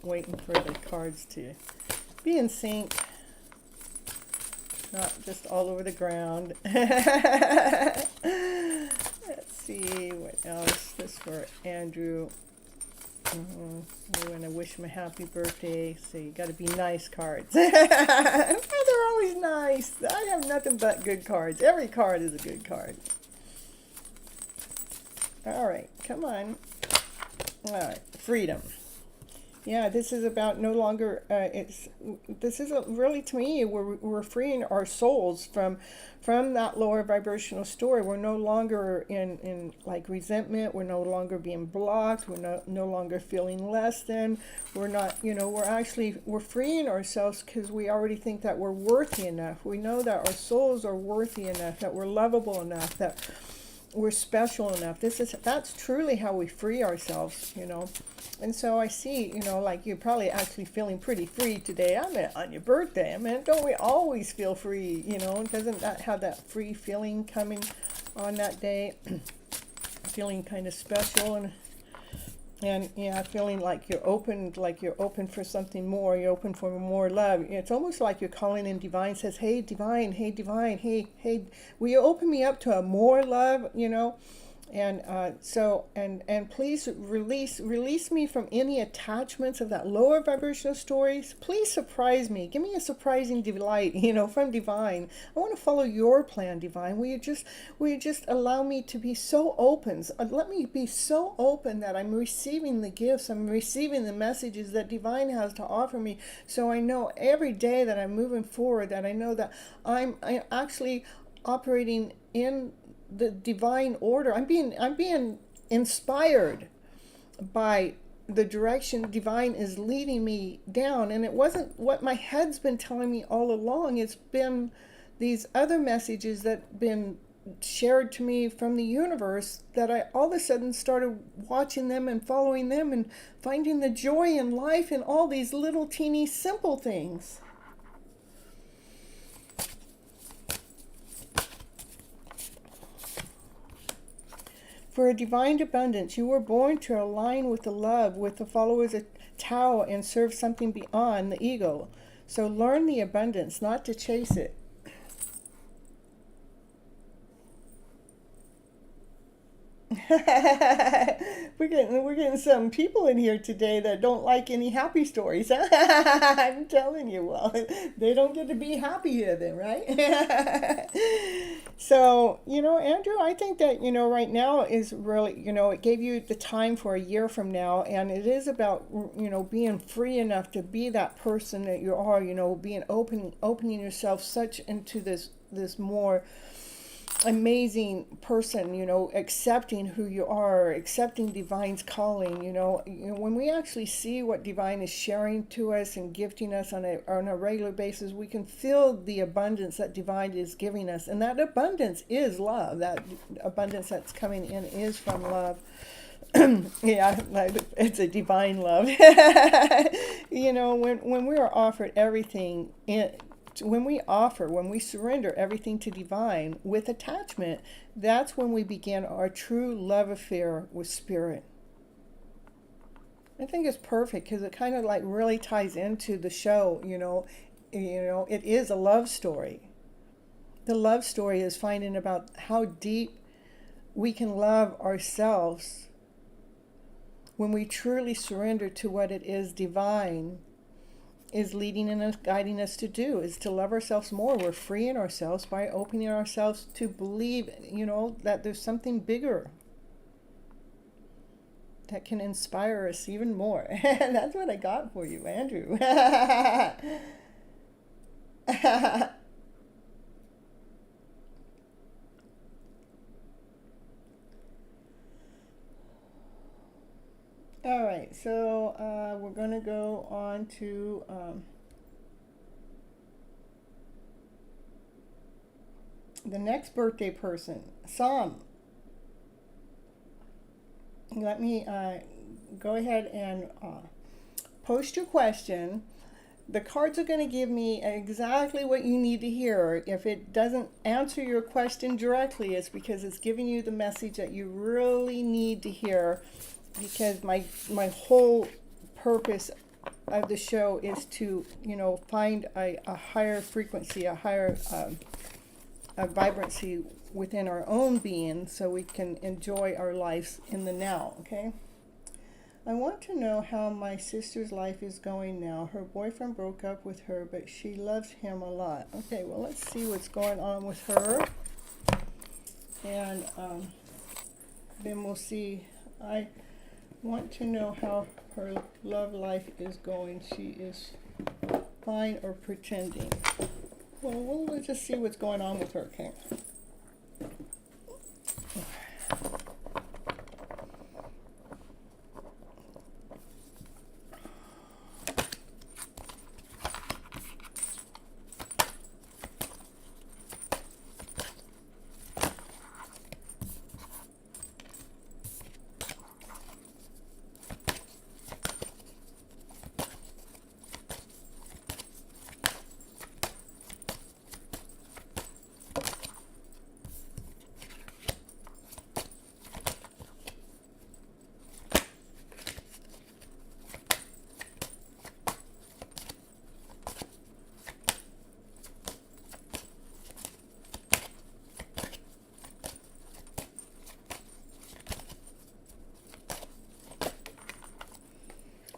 waiting for the cards to be in sync. Not just all over the ground. Let's see what else. This for Andrew. We want to wish him a happy birthday. So you got to be nice cards. They're always nice. I have nothing but good cards. Every card is a good card. All right, come on. All right, freedom. Yeah, this is about no longer. This is really, to me, we're freeing our souls from that lower vibrational story. We're no longer in like resentment. We're no longer being blocked. We're no longer feeling less than. We're not. We're freeing ourselves because we already think that we're worthy enough. We know that our souls are worthy enough. That we're lovable enough. That we're special enough. That's truly how we free ourselves. And so I see, like you're probably actually feeling pretty free today. I mean, on your birthday. I mean, don't we always feel free? Doesn't that have that free feeling coming on that day? Feeling kind of special and yeah, feeling like you're open for something more. You're open for more love. It's almost like you're calling in divine. Says, hey divine, hey, will you open me up to a more love? And please release me from any attachments of that lower vibrational stories. Please surprise me. Give me a surprising delight, from divine. I want to follow your plan, divine. Will you just allow me to be so open? Let me be so open that I'm receiving the gifts, I'm receiving the messages that divine has to offer me. So I know every day that I'm moving forward, that I know that I'm actually operating in the divine order. I'm being inspired by the direction divine is leading me down. And it wasn't what my head's been telling me all along. It's been these other messages that been shared to me from the universe, that I all of a sudden started watching them and following them and finding the joy in life in all these little teeny simple things. For a divine abundance, you were born to align with the love, with the followers of Tao, and serve something beyond the ego. So learn the abundance, not to chase it. We're getting some people in here today that don't like any happy stories. I'm telling you, well, they don't get to be happy here then, right? So, Andrew, I think that, right now is really, it gave you the time for a year from now, and it is about, being free enough to be that person that you are, being opening yourself such into this more amazing person, accepting who you are, accepting divine's calling. When we actually see what divine is sharing to us and gifting us on a regular basis, we can feel the abundance that divine is giving us, and that abundance is love. That abundance that's coming in is from love. Yeah, it's a divine love. When we are offered everything when we surrender everything to divine with attachment, that's when we begin our true love affair with spirit. I think it's perfect because it kind of like really ties into the show. It is a love story. The love story is finding about how deep we can love ourselves when we truly surrender to what it is divine is leading and guiding us to do, is to love ourselves more. We're freeing ourselves by opening ourselves to believe, that there's something bigger that can inspire us even more. That's what I got for you, Andrew. All right, so we're going to go on to the next birthday person, Sam. Let me go ahead and post your question. The cards are going to give me exactly what you need to hear. If it doesn't answer your question directly, it's because it's giving you the message that you really need to hear. Because my whole purpose of the show is to, find a higher frequency, a higher a vibrancy within our own being, so we can enjoy our lives in the now. Okay. I want to know how my sister's life is going now. Her boyfriend broke up with her, but she loves him a lot. Okay. Well, let's see what's going on with her, and then we'll see. I want to know how her love life is going. She is fine or pretending. Well, we'll just see what's going on with her, okay?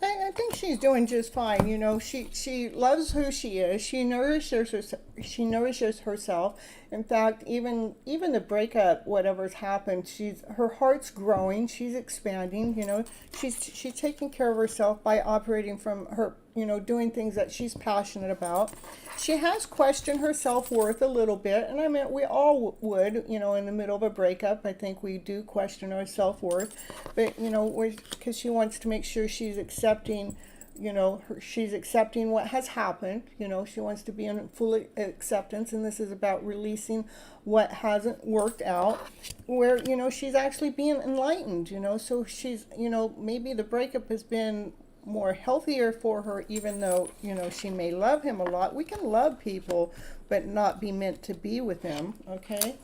I think she's doing just fine. You know, she loves who she is. She nourishes herself. She nourishes herself. In fact, even the breakup, whatever's happened, her heart's growing. She's expanding. You know, she's taking care of herself by operating from her. You know, doing things that she's passionate about. She has questioned her self-worth a little bit, and I mean, we all would. You know, in the middle of a breakup, I think we do question our self-worth. But you know, because she wants to make sure she's accepting. You know, she's accepting what has happened. You know, she wants to be in full acceptance, and this is about releasing what hasn't worked out, where, you know, she's actually being enlightened, you know, so she's, you know, maybe the breakup has been more healthier for her, even though, you know, she may love him a lot. We can love people, but not be meant to be with them, okay?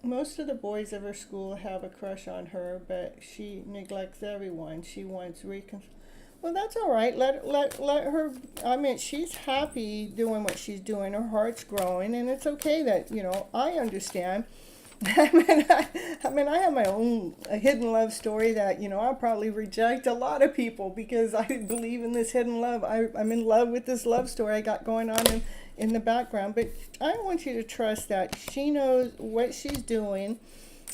Most of the boys of her school have a crush on her, but she neglects everyone. She wants Well, that's all right. Let her. I mean, she's happy doing what she's doing. Her heart's growing, and it's okay that, you know, I understand. I mean, I have my own hidden love story that, you know, I'll probably reject a lot of people because I believe in this hidden love. I'm in love with this love story I got going on in the background. But I want you to trust that she knows what she's doing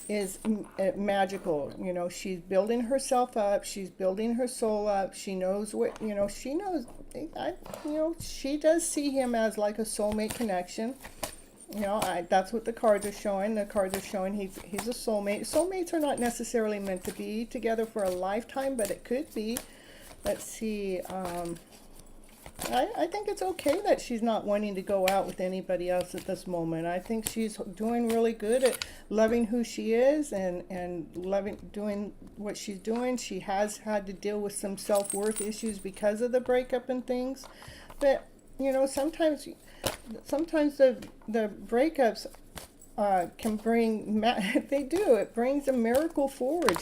is magical. You know, she's building herself up. She's building her soul up. She knows what, you know, she knows, you know, she does see him as like a soulmate connection. You know, that's what the cards are showing. The cards are showing he's a soulmate. Soulmates are not necessarily meant to be together for a lifetime, but it could be. Let's see. I think it's okay that she's not wanting to go out with anybody else at this moment. I think she's doing really good at loving who she is and doing what she's doing. She has had to deal with some self-worth issues because of the breakup and things. But, you know, sometimes the breakups can bring, they do, it brings a miracle forward.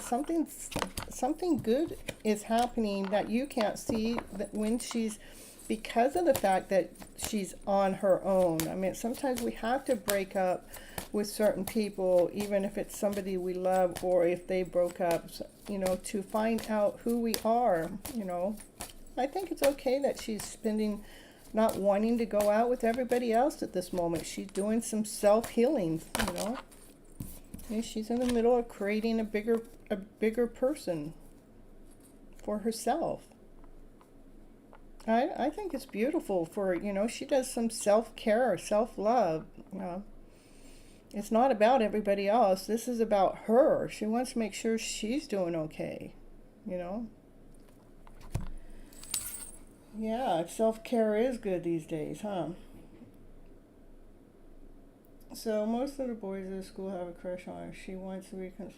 Something good is happening that you can't see that when she's, because of the fact that she's on her own. I mean, sometimes we have to break up with certain people, even if it's somebody we love or if they broke up, you know, to find out who we are, you know. I think it's okay that she's not wanting to go out with everybody else at this moment. She's doing some self-healing, you know. And she's in the middle of creating a bigger person for herself. I think it's beautiful for, you know, she does some self-care, self-love, you know. It's not about everybody else. This is about her. She wants to make sure she's doing okay, you know. Yeah, self-care is good these days, huh? So most of the boys at the school have a crush on her. She wants to reconcile.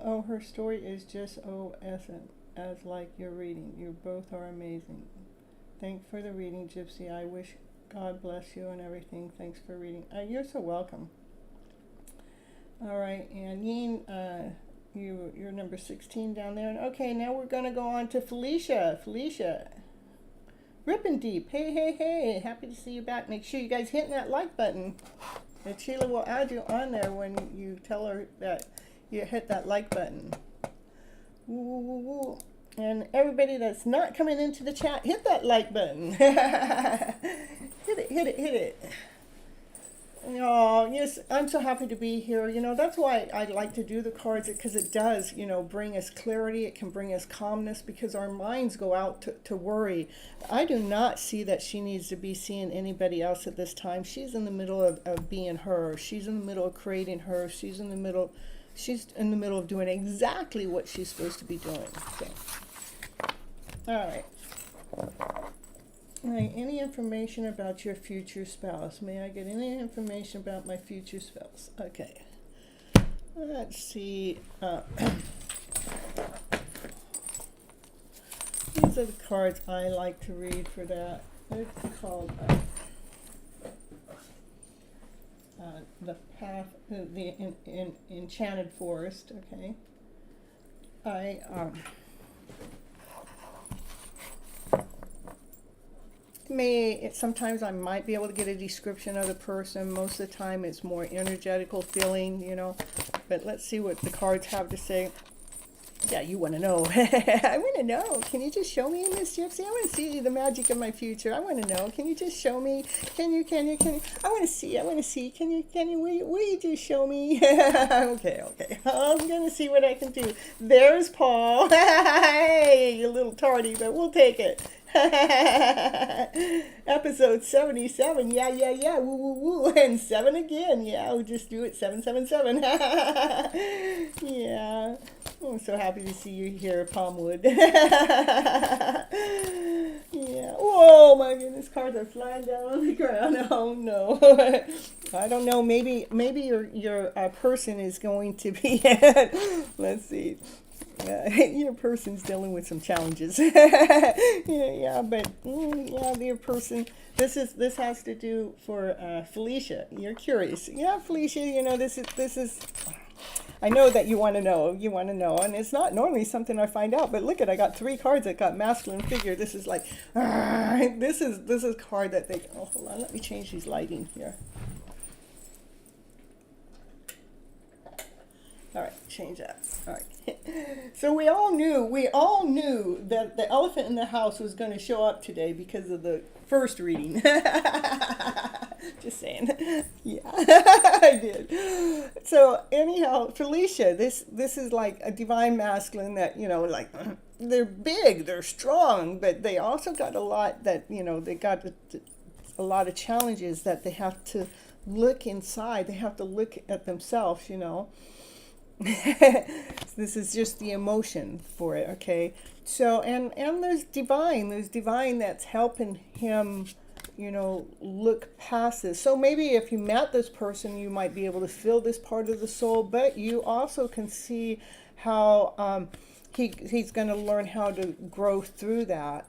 Oh, her story is just as like your reading. You both are amazing. Thanks for the reading, Gypsy. I wish God bless you and everything. Thanks for reading. You're so welcome. All right, and Yin, you're number 16 down there. Okay, now we're going to go on to Felicia. Felicia. Rippin' Deep. Hey. Happy to see you back. Make sure you guys hit that like button. And Sheila will add you on there when you tell her that you hit that like button. Woo. And everybody that's not coming into the chat, hit that like button. Hit it. Oh, yes, I'm so happy to be here. That's why I like to do the cards because it does, bring us clarity. It can bring us calmness because our minds go out to worry. I do not see that she needs to be seeing anybody else at this time. She's in the middle of being her. She's in the middle of creating her. She's in the middle of doing exactly what she's supposed to be doing. So, all right. All right, any information about your future spouse? May I get any information about my future spouse? Okay. Let's see. These are the cards I like to read for that. It's called the Path, the Enchanted Forest. Okay. Sometimes I might be able to get a description of the person. Most of the time it's more energetical feeling, but let's see what the cards have to say. Yeah, you want to know. I want to know. Can you just show me, Miss Gypsy? I want to see the magic of my future. I want to know. Can you just show me? Can you? I want to see. Can you, will you just show me? Okay. I'm going to see what I can do. There's Paul. Hey, you're a little tardy, but we'll take it. Episode 77. Yeah. Woo. And 7 again. Yeah, we'll just do it. 777. Yeah. I'm so happy to see you here, Palmwood. Yeah. Whoa, my goodness, cards are flying down on the ground. Oh no. I don't know. Maybe your person is going to be. Let's see. Your person's dealing with some challenges. But your person. This has to do for Felicia. You're curious. Yeah, Felicia. This is. I know that you want to know, and it's not normally something I find out, but look I got 3 cards that got masculine figure. This is like, this is a card that hold on, let me change these lighting here. All right, change that. All right. So we all knew that the elephant in the house was going to show up today because of the first reading. Just saying. Yeah, I did. So anyhow, Felicia, this is like a divine masculine that, like they're big, they're strong, but they also got a lot that, they got a lot of challenges that they have to look inside. They have to look at themselves, This is just the emotion for it, okay? So, and there's divine that's helping him, look past this. So maybe if you met this person, you might be able to feel this part of the soul, but you also can see how he's going to learn how to grow through that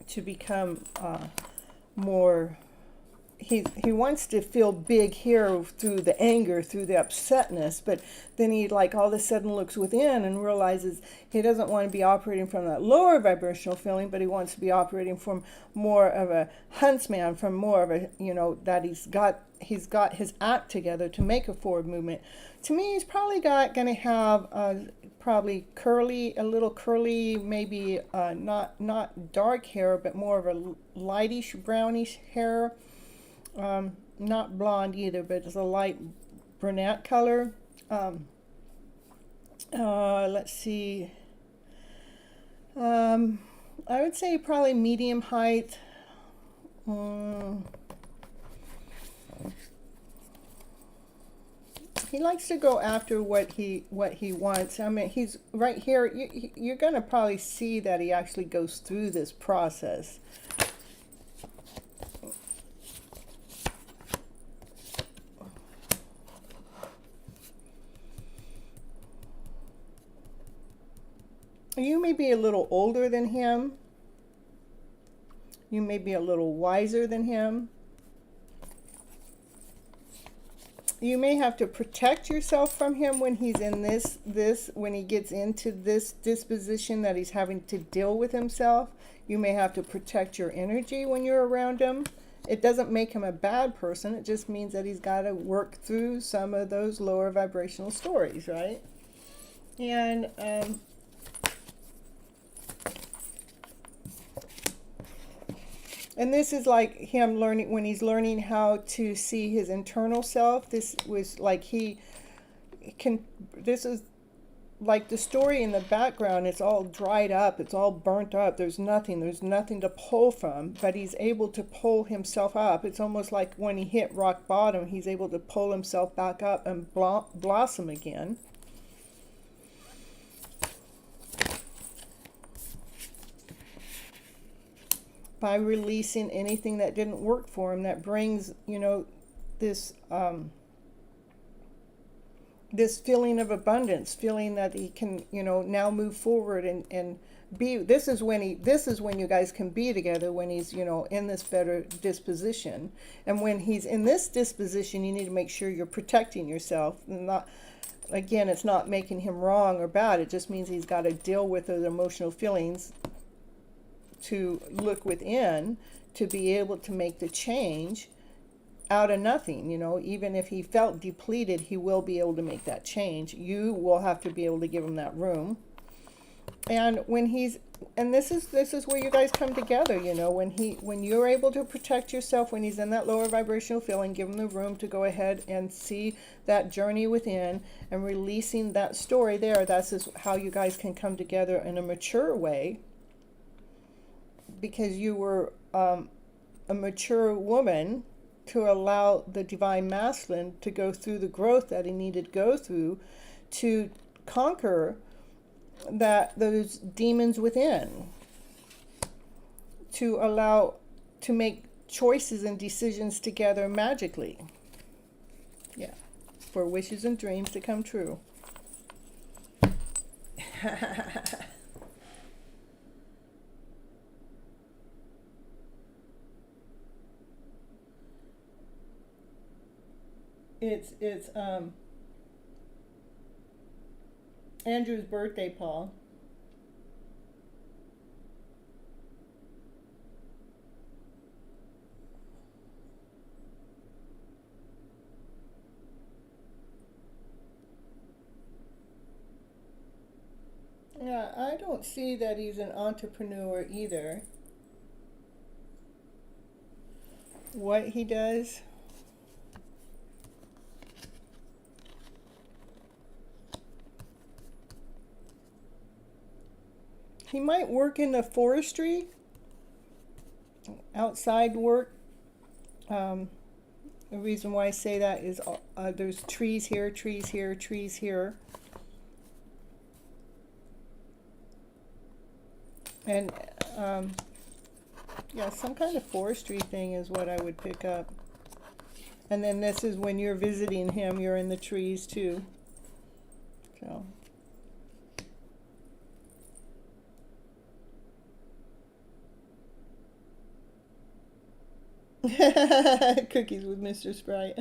to become more. He wants to feel big here through the anger, through the upsetness, but then he all of a sudden looks within and realizes he doesn't want to be operating from that lower vibrational feeling, but he wants to be operating from more of a huntsman, from more of a, that he's got his act together to make a forward movement. To me, he's probably going to have probably a little curly, maybe not dark hair, but more of a lightish brownish hair. Not blonde either, but it's a light brunette color. Let's see. I would say probably medium height. He likes to go after what he wants. I mean, he's right here. You're going to probably see that he actually goes through this process. You may be a little older than him. You may be a little wiser than him. You may have to protect yourself from him when he's in when he gets into this disposition that he's having to deal with himself. You may have to protect your energy when you're around him. It doesn't make him a bad person. It just means that he's got to work through some of those lower vibrational stories, right? And And this is like him learning, when he's learning how to see his internal self. This was like he can, this is like the story in the background. It's all dried up, it's all burnt up, there's nothing to pull from, but he's able to pull himself up. It's almost like when he hit rock bottom, he's able to pull himself back up and blossom again. By releasing anything that didn't work for him, that brings, this this feeling of abundance, feeling that he can, now move forward and be. This is when you guys can be together, when he's, in this better disposition. And when he's in this disposition, you need to make sure you're protecting yourself. Not, again, it's not making him wrong or bad. It just means he's got to deal with those emotional feelings, to look within, to be able to make the change out of nothing. Even if he felt depleted, he will be able to make that change. You will have to be able to give him that room. And when he's, and this is where you guys come together, when you're able to protect yourself, when he's in that lower vibrational feeling, give him the room to go ahead and see that journey within and releasing that story there. That's just how you guys can come together in a mature way, because you were a mature woman, to allow the divine masculine to go through the growth that he needed to go through to conquer those demons within, to make choices and decisions together magically. Yeah, for wishes and dreams to come true. It's Andrew's birthday, Paul. Yeah, I don't see that he's an entrepreneur either. What he does? He might work in the forestry, outside work. The reason why I say that is there's trees here, trees here, trees here. And yeah, some kind of forestry thing is what I would pick up. And then this is when you're visiting him, you're in the trees too. So. Cookies with Mr. Sprite.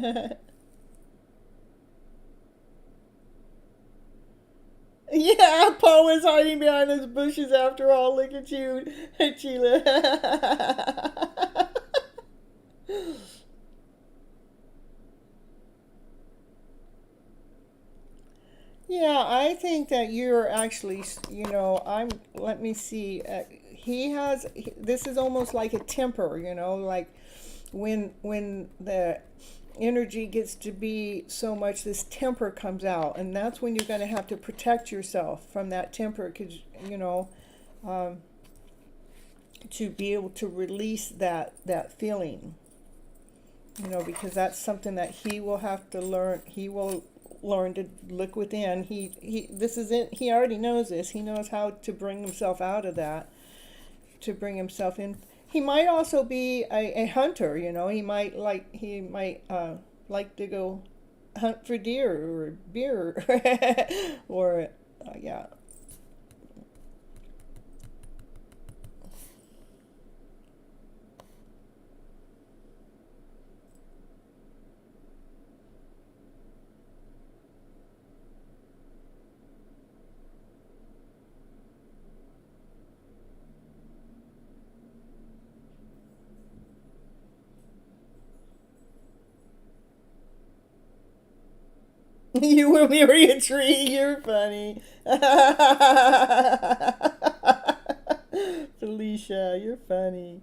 Yeah, Paul was hiding behind those bushes after all. Look at you, Sheila. Yeah, I think that you're actually, let me see. This is almost like a temper, like when the energy gets to be so much, this temper comes out, and that's when you're going to have to protect yourself from that temper, because um, to be able to release that feeling, because that's something that he will have to learn. He will learn to look within. This is it. He already knows this. He knows how to bring himself out of that, to bring himself in. He might also be a hunter, He might like to go hunt for deer or beer, or yeah. You will marry a tree. You're funny. Felicia, you're funny.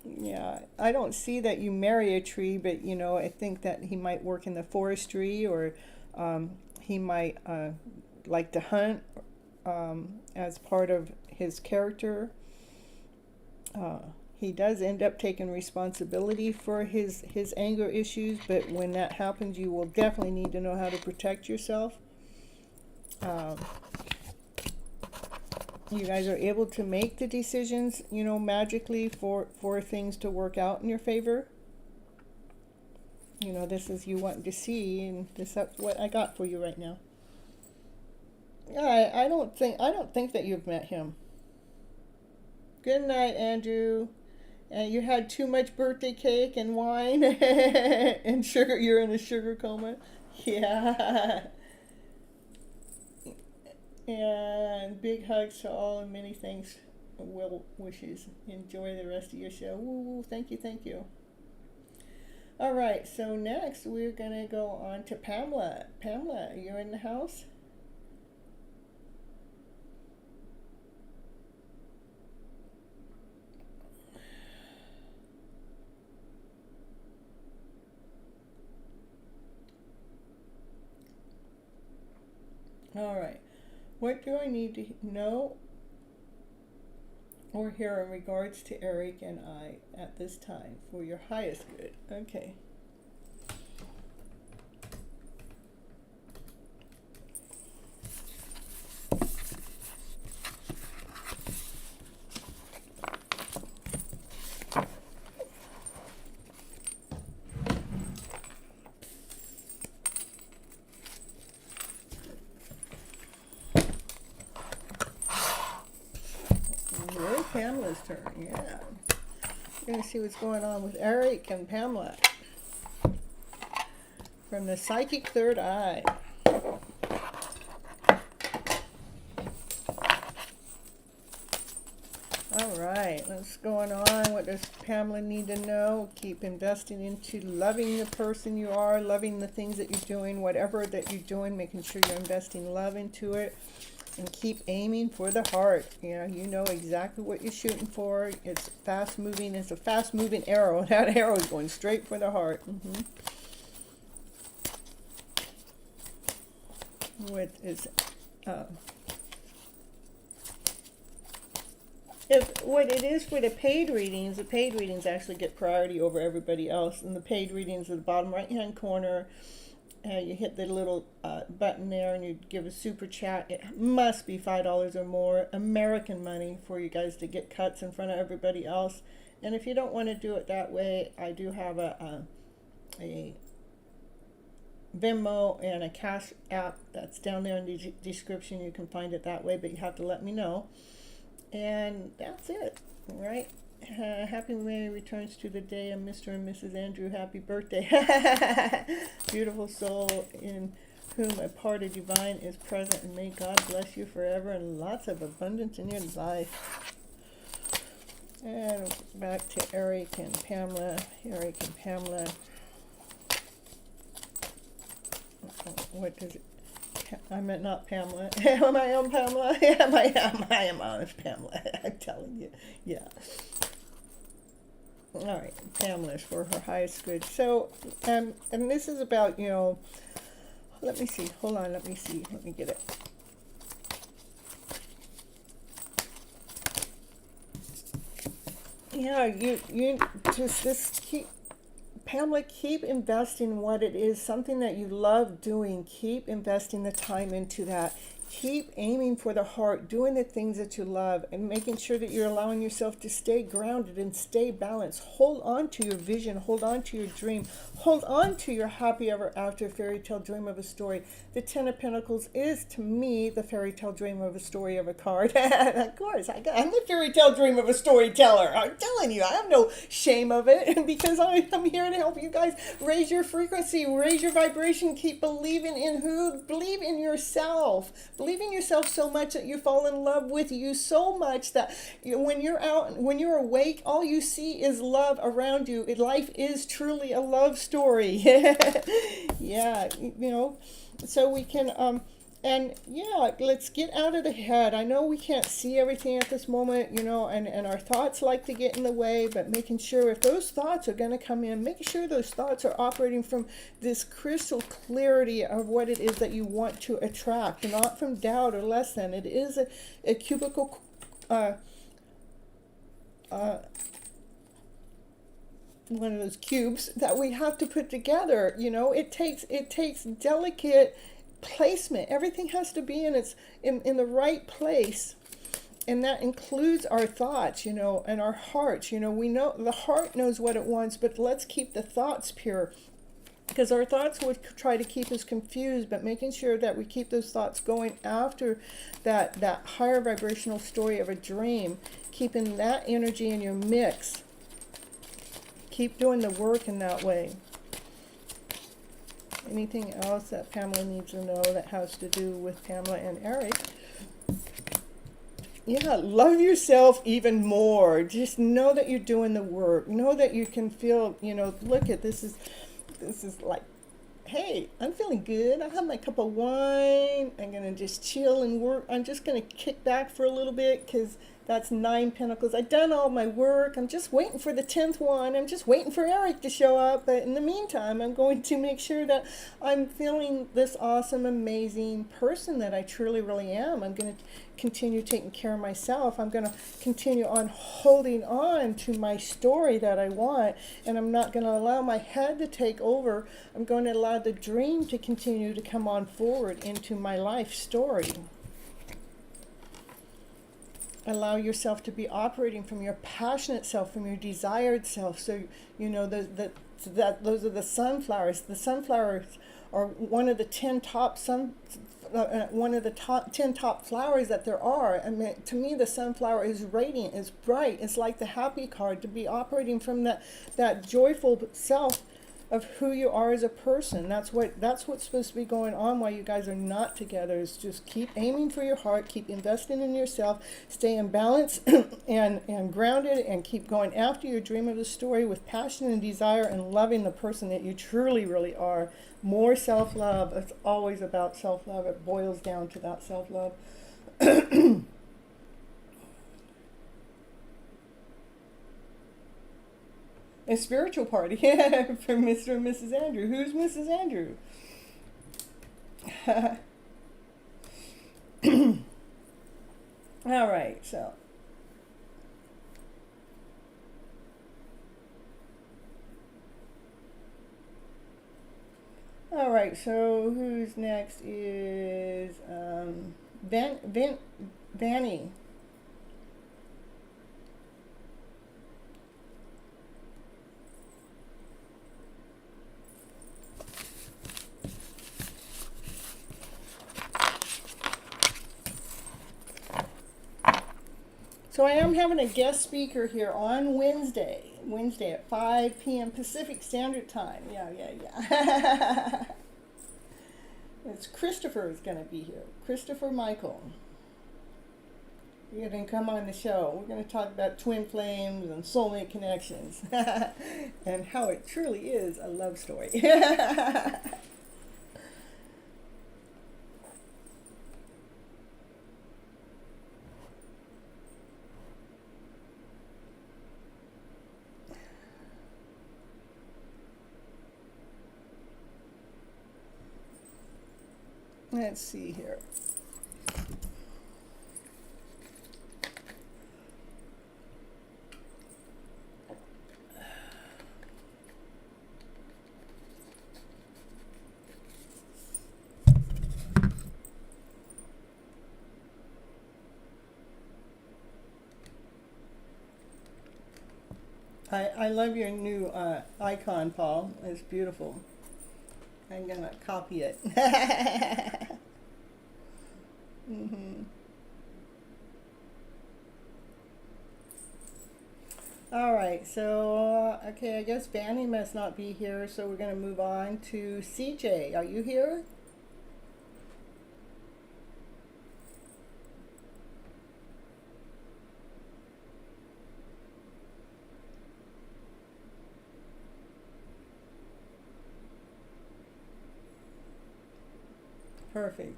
Yeah, I don't see that you marry a tree, but I think that he might work in the forestry, or he might like to hunt as part of his character. Uh, he does end up taking responsibility for his anger issues, but when that happens, you will definitely need to know how to protect yourself. Um, you guys are able to make the decisions, magically for things to work out in your favor. This is you wanting to see, and this is what I got for you right now. I don't think that you've met him. Good night, Andrew. And you had too much birthday cake and wine and sugar. You're in a sugar coma. Yeah. And big hugs to all and many thanks, well wishes. Enjoy the rest of your show. Woo, thank you, thank you. All right, so next we're going to go on to Pamela. Pamela, you're in the house? All right. What do I need to know or hear in regards to Eric and I at this time for your highest good? Okay. Pamela's turn, yeah. We're going to see what's going on with Eric and Pamela from the Psychic Third Eye. All right, what's going on? What does Pamela need to know? Keep investing into loving the person you are, loving the things that you're doing, whatever that you're doing, making sure you're investing love into it. And keep aiming for the heart. You know exactly what you're shooting for. It's fast moving. It's a fast moving arrow. That arrow is going straight for the heart. What is what it is for the paid readings actually get priority over everybody else. And the paid readings at the bottom right hand corner. You hit the little button there and you give a super chat. It must be $5 or more American money for you guys to get cuts in front of everybody else. And if you don't want to do it that way, I do have a Venmo and a Cash app that's down there in the description. You can find it that way, but you have to let me know. And that's it, all right? Happy Merry returns to the day of Mr. and Mrs. Andrew. Happy birthday. Beautiful soul in whom a part of divine is present, and may God bless you forever and lots of abundance in your life. And back to Eric and Pamela. Eric and Pamela. What does it? I meant not Pamela. Am I on Pamela? I am honest Pamela. I'm telling you. Yeah. All right, Pamela's for her highest good. So, and this is about, let me see. Hold on, let me see. Let me get it. Yeah, you just keep, Pamela, keep investing in what it is, something that you love doing. Keep investing the time into that. Keep aiming for the heart, doing the things that you love, and making sure that you're allowing yourself to stay grounded and stay balanced. Hold on to your vision. Hold on to your dream. Hold on to your happy ever after fairy tale dream of a story. The Ten of Pentacles is, to me, the fairy tale dream of a story of a card. Of course, I'm the fairy tale dream of a storyteller. I'm telling you, I have no shame of it because I'm here to help you guys raise your frequency, raise your vibration, keep believing in believe in yourself. Believe in yourself so much that you fall in love with you so much that when you're out, when you're awake, all you see is love around you. Life is truly a love story. Yeah, so we can And yeah, let's get out of the head. I know we can't see everything at this moment, you know, and our thoughts like to get in the way, but making sure if those thoughts are going to come in, making sure those thoughts are operating from this crystal clarity of what it is that you want to attract, not from doubt or less than. It is a cubical, uh, uh, one of those cubes that we have to put together. You know, it takes delicate placement. Everything has to be in its in the right place, and that includes our thoughts, you know, and our hearts. You know, we know the heart knows what it wants, but let's keep the thoughts pure, because our thoughts would try to keep us confused, but making sure that we keep those thoughts going after that higher vibrational story of a dream, keeping that energy in your mix. Keep doing the work in that way. Anything else that Pamela needs to know that has to do with Pamela and Eric? Yeah, love yourself even more. Just know that you're doing the work. Know that you can feel, you know, look at this is like, hey, I'm feeling good. I have my cup of wine. I'm going to just chill and work. I'm just going to kick back for a little bit because that's 9 pentacles. I've done all my work. I'm just waiting for the 10th one. I'm just waiting for Eric to show up. But in the meantime, I'm going to make sure that I'm feeling this awesome, amazing person that I truly, really am. I'm going to continue taking care of myself. I'm going to continue on holding on to my story that I want. And I'm not going to allow my head to take over. I'm going to allow the dream to continue to come on forward into my life story. Allow yourself to be operating from your passionate self, from your desired self. So, you know, those are the sunflowers. The sunflowers are one of the 10 top one of the top 10 top flowers that there are. I mean, to me, the sunflower is radiant, it's bright. It's like the happy card, to be operating from that joyful self of who you are as a person. That's what's supposed to be going on while you guys are not together, is just keep aiming for your heart, keep investing in yourself, stay in balance and grounded, and keep going after your dream of the story with passion and desire, and loving the person that you truly, really are. More self-love. It's always about self-love. It boils down to that self-love. A spiritual party for Mr. and Mrs. Andrew. Who's Mrs. Andrew? All right, so. All right, so who's next is Vanny. So I am having a guest speaker here on Wednesday at 5 p.m. Pacific Standard Time. Yeah. It's Christopher is going to be here. Christopher Michael. You're going to come on the show. We're going to talk about twin flames and soulmate connections and how it truly is a love story. Let's see here. I love your new icon, Paul. It's beautiful. I'm going to copy it. Mm-hmm. All right, so, okay, I guess Vanny must not be here, so we're going to move on to CJ. Are you here? Perfect.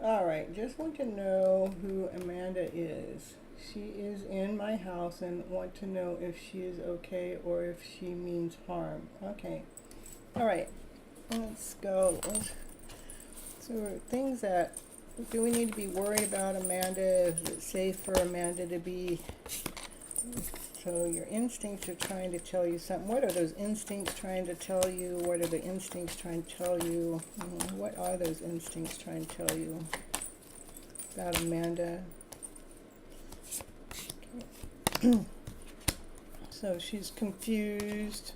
All right, just want to know who Amanda is. She is in my house and want to know if she is okay or if she means harm. Okay. All right. Let's go. So things that do we need to be worried about Amanda? Is it safe for Amanda to be? So your instincts are trying to tell you something. What are those instincts trying to tell you? What are the instincts trying to tell you? What are those instincts trying to tell you about Amanda? So she's confused.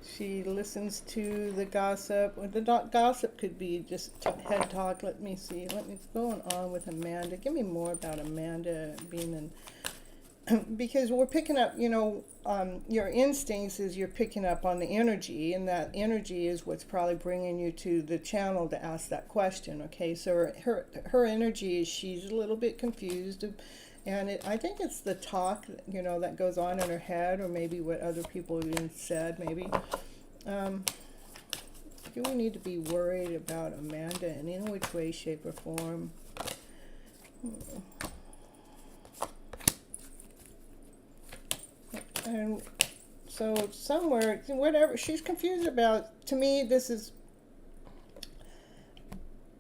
She listens to the gossip. Or the gossip could be just head talk. Let me see. What's going on with Amanda? Give me more about Amanda being in. Because we're picking up, your instincts is you're picking up on the energy, and that energy is what's probably bringing you to the channel to ask that question. Okay, so her energy is she's a little bit confused, and I think it's the talk, that goes on in her head, or maybe what other people have even said. Maybe. Do we need to be worried about Amanda in any which way, shape, or form? And so somewhere, whatever she's confused about, to me,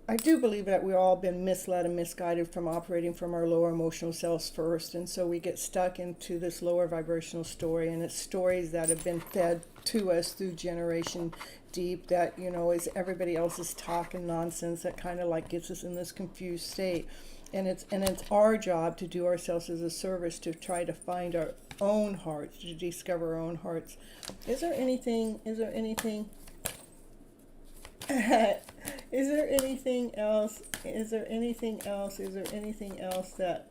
I do believe that we've all been misled and misguided from operating from our lower emotional selves first. And so we get stuck into this lower vibrational story, and it's stories that have been fed to us through generation deep that, is everybody else's talk and nonsense that kind of like gets us in this confused state. And it's our job to do ourselves as a service to try to find our own hearts, to discover our own hearts. Is there anything is there anything else that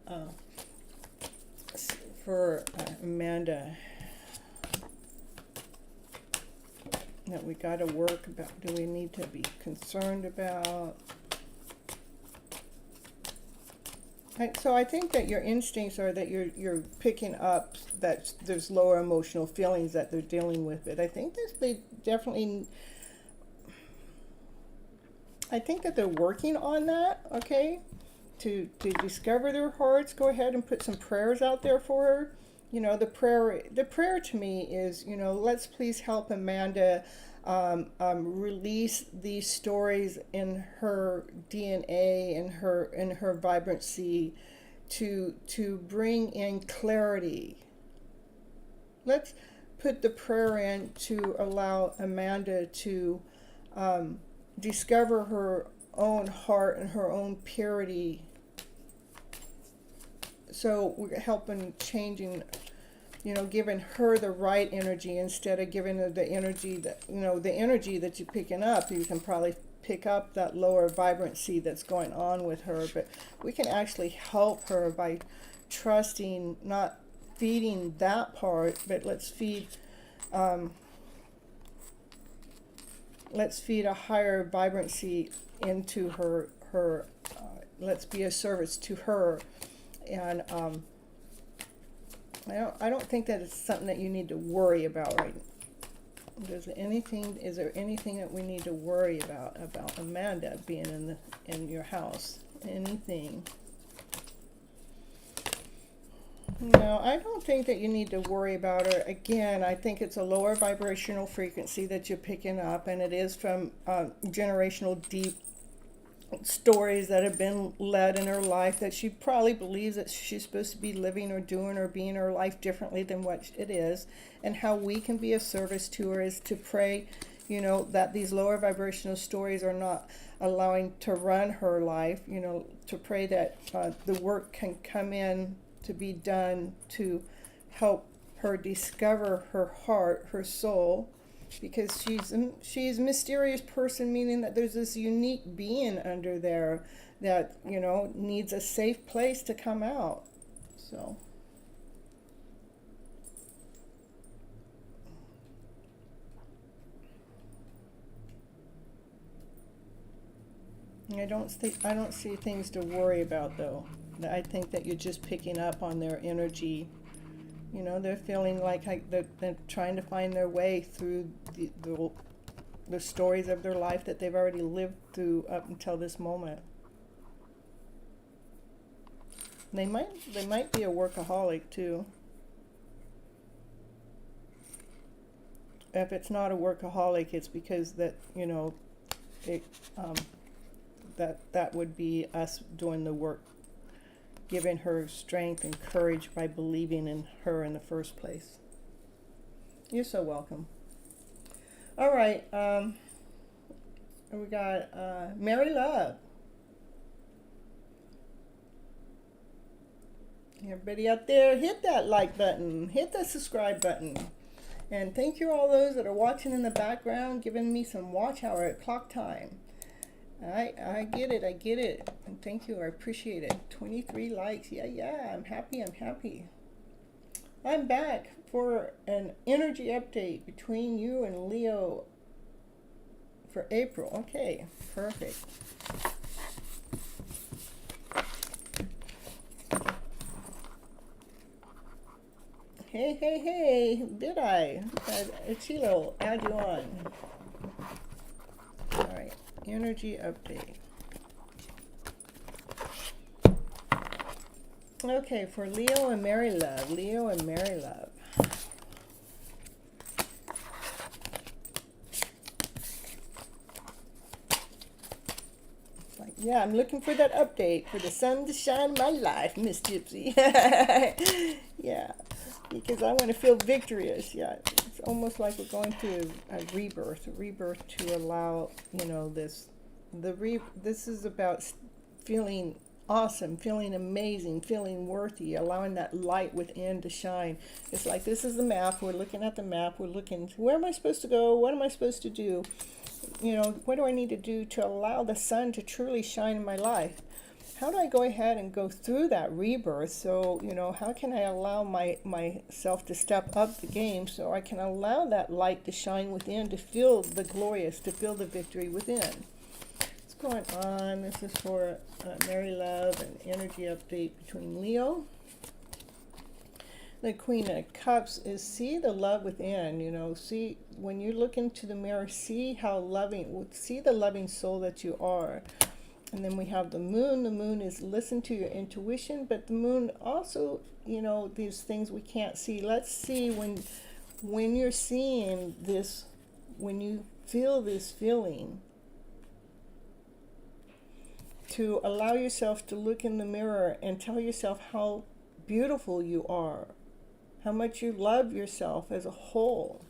for Amanda that we got to work about? Do we need to be concerned about? So I think that your instincts are that you're picking up that there's lower emotional feelings that they're dealing with. But I think I think that they're working on that. Okay, to discover their hearts. Go ahead and put some prayers out there for her. The prayer to me is, let's please help Amanda release these stories in her DNA and her vibrancy to bring in clarity. Let's put the prayer in to allow Amanda to discover her own heart and her own purity. So we're helping changing, giving her the right energy instead of giving her the energy that, the energy that you're picking up. You can probably pick up that lower vibrancy that's going on with her, but we can actually help her by trusting, not feeding that part, but let's feed a higher vibrancy into her. Let's be a service to her. And I don't think that it's something that you need to worry about right now. Is there anything that we need to worry about Amanda being in your house? Anything? No, I don't think that you need to worry about her. Again, I think it's a lower vibrational frequency that you're picking up, and it is from generational deep stories that have been led in her life that she probably believes that she's supposed to be living or doing or being her life differently than what it is. And how we can be of service to her is to pray, that these lower vibrational stories are not allowing to run her life, to pray that the work can come in to be done to help her discover her heart, her soul, because she's a mysterious person, meaning that there's this unique being under there that, needs a safe place to come out. So I don't see things to worry about, though. I think that you're just picking up on their energy. They're feeling like they're trying to find their way through the stories of their life that they've already lived through up until this moment. They might be a workaholic too. If it's not a workaholic, it's because that, you know, it that would be us doing the work, giving her strength and courage by believing in her in the first place. You're so welcome. All right, we got Mary Love. Everybody out there, hit that like button, hit that subscribe button. And thank you all those that are watching in the background, giving me some watch hour at clock time. I get it. And thank you, I appreciate it. 23 likes, yeah, I'm happy. I'm back for an energy update between you and Leo for April. Okay, perfect. Hey, did I? Chilo, add you on. All right, energy update. Okay, for Leo and Mary Love. Yeah, I'm looking for that update for the sun to shine in my life, Miss Gypsy. Yeah, because I want to feel victorious. Yeah, it's almost like we're going through a rebirth to allow, you know, this is about feeling awesome, feeling amazing, feeling worthy, allowing that light within to shine. It's like this is the map. We're looking at the map. We're looking, where am I supposed to go? What am I supposed to do? You know, what do I need to do to allow the sun to truly shine in my life? How do I go ahead and go through that rebirth? So, you know, how can I allow myself to step up the game so I can allow that light to shine within, to feel the glorious, to feel the victory within? What's going on? This is for Mary Love, an energy update between Leo. The Queen of Cups is see the love within, you know, see when you look into the mirror, see how loving, see the loving soul that you are. And then we have the moon. The moon is listen to your intuition, but the moon also, you know, these things we can't see. Let's see when you're seeing this, when you feel this feeling, to allow yourself to look in the mirror and tell yourself how beautiful you are, how much you love yourself as a whole.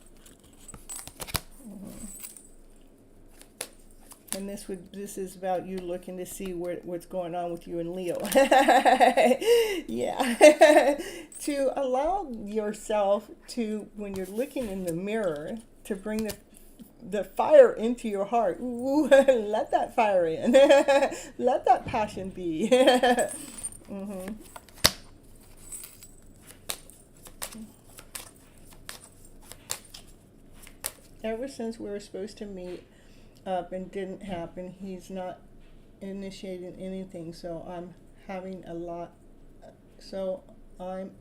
And this is about you looking to see what's going on with you and Leo. Yeah. To allow yourself to, when you're looking in the mirror, to bring the fire into your heart. Ooh, let that fire in. Let that passion be. Ever since we were supposed to meet up and didn't happen, he's not initiating anything, so I'm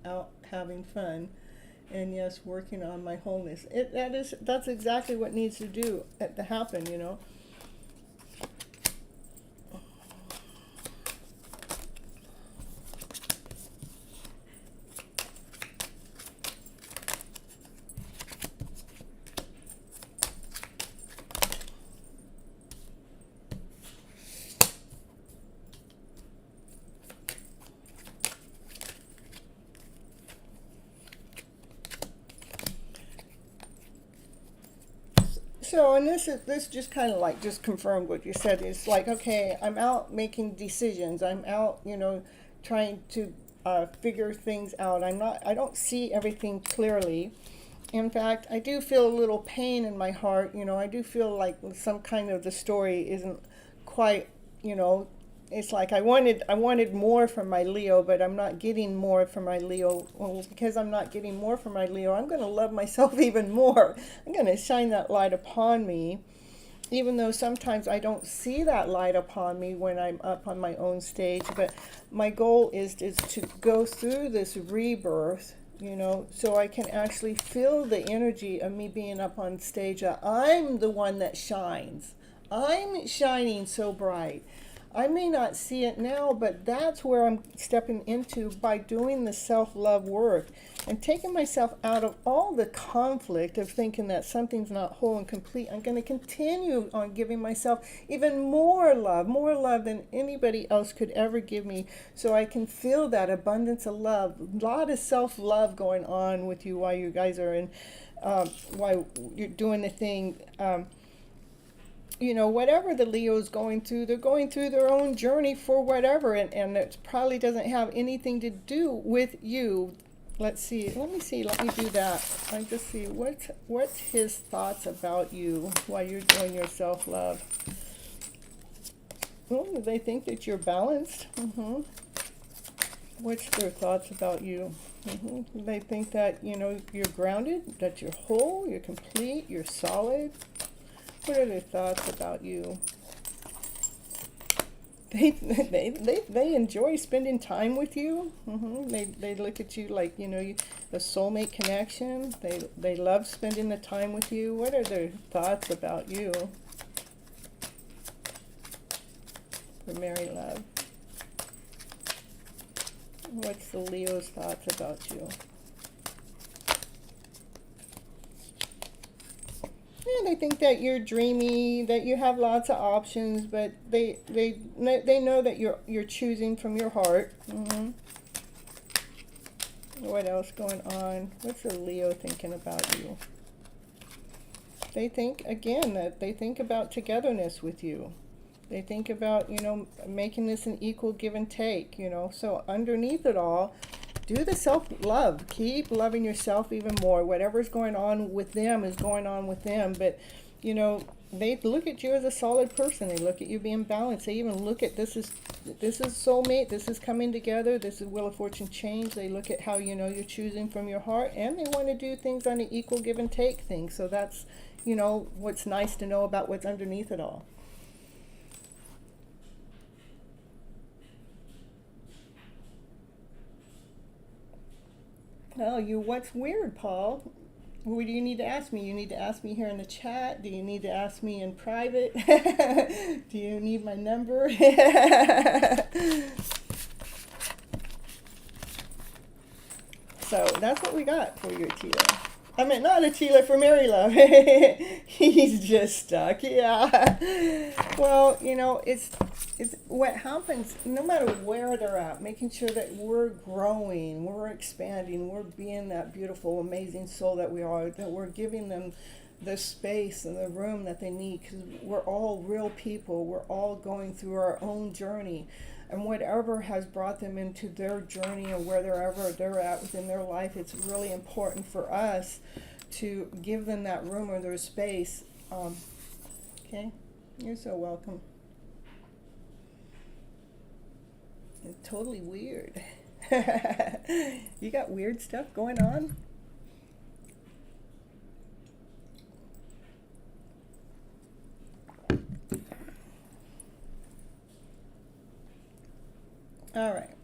out having fun, and yes, working on my wholeness. That's exactly what needs to happen, you know. So, and this just kind of like just confirmed what you said. It's like, okay, I'm out making decisions. I'm out, you know, trying to figure things out. I don't see everything clearly. In fact, I do feel a little pain in my heart. You know, I do feel like some kind of the story isn't quite, you know, it's like I wanted more from my Leo, but I'm not getting more from my Leo. Well, because I'm not getting more from my Leo, I'm going to love myself even more. I'm going to shine that light upon me, even though sometimes I don't see that light upon me when I'm up on my own stage. But my goal is to go through this rebirth, you know, so I can actually feel the energy of me being up on stage. I'm the one that shines. I'm shining so bright. I may not see it now, but that's where I'm stepping into by doing the self-love work and taking myself out of all the conflict of thinking that something's not whole and complete. I'm going to continue on giving myself even more love than anybody else could ever give me, so I can feel that abundance of love. A lot of self-love going on with you while you guys are in, while you're doing the thing. You know, whatever the Leo's going through, they're going through their own journey for whatever, and it probably doesn't have anything to do with you. Let's see. Let me see. Let me do that. I just see what's his thoughts about you while you're doing your self-love. Well, they think that you're balanced. What's their thoughts about you? They think that, you know, you're grounded, that you're whole, you're complete, you're solid. What are their thoughts about you? They enjoy spending time with you. They look at you like, you know, the soulmate connection. They love spending the time with you. What are their thoughts about you? For Mary Love. What's the Leo's thoughts about you? Yeah, they think that you're dreamy, that you have lots of options, but they know that you're choosing from your heart. What else going on? What's the Leo thinking about you? They think, again, that they think about togetherness with you. They think about, you know, making this an equal give and take, you know. So underneath it all, do the self-love. Keep loving yourself even more. Whatever's going on with them is going on with them. But, you know, they look at you as a solid person. They look at you being balanced. They even look at this is soulmate. This is coming together. This is Wheel of Fortune change. They look at how, you know, you're choosing from your heart. And they want to do things on an equal give and take thing. So that's, you know, what's nice to know about what's underneath it all. Oh, what's weird, Paul? What do you need to ask me? You need to ask me here in the chat. Do you need to ask me in private? Do you need my number? So that's what we got for your Tila. I mean, not a Tila for Mary Love. He's just stuck. Yeah. Well, you know, it's what happens no matter where they're at, making sure that we're growing, we're expanding, we're being that beautiful, amazing soul that we are, that we're giving them the space and the room that they need, because we're all real people. We're all going through our own journey. And whatever has brought them into their journey or wherever they're at within their life, it's really important for us to give them that room or their space. Okay, you're so welcome. It's totally weird. You got weird stuff going on? All right.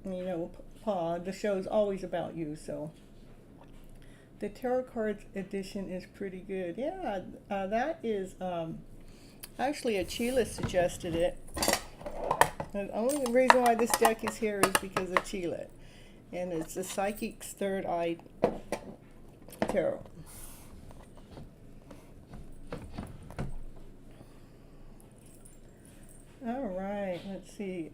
You know, Pa, the show's always about you, so. The Tarot Cards edition is pretty good. Yeah, that is, actually Achila suggested it. The only reason why this deck is here is because of Achila. And it's the Psychic's Third Eye Tarot. All right, let's see.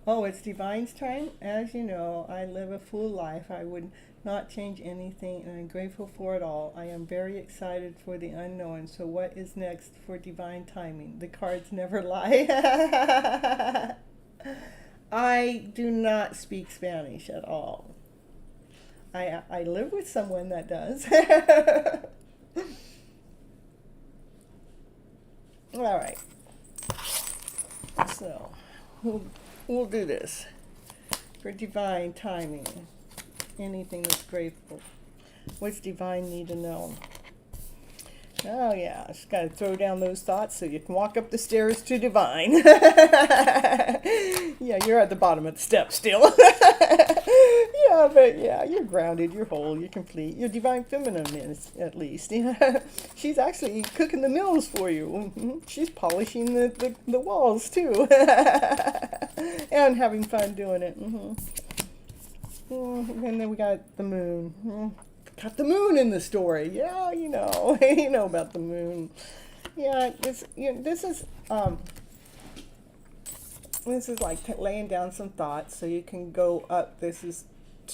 Oh, it's Divine's time. As you know, I live a full life. I would not change anything, and I'm grateful for it all. I am very excited for the unknown. So what is next for divine timing? The cards never lie. I do not speak Spanish at all. I live with someone that does. All right. So we'll do this for divine timing. Anything that's grateful. What's divine need to know? Oh yeah, just gotta throw down those thoughts so you can walk up the stairs to divine. Yeah, you're at the bottom of the steps still. Yeah, but yeah, you're grounded, you're whole, you're complete. Your divine feminine is, at least. Yeah. She's actually cooking the meals for you. She's polishing the walls too. And having fun doing it. And then we got the moon. Got the moon in the story. Yeah, you know, you know about the moon. Yeah, this is like laying down some thoughts so you can go up. This is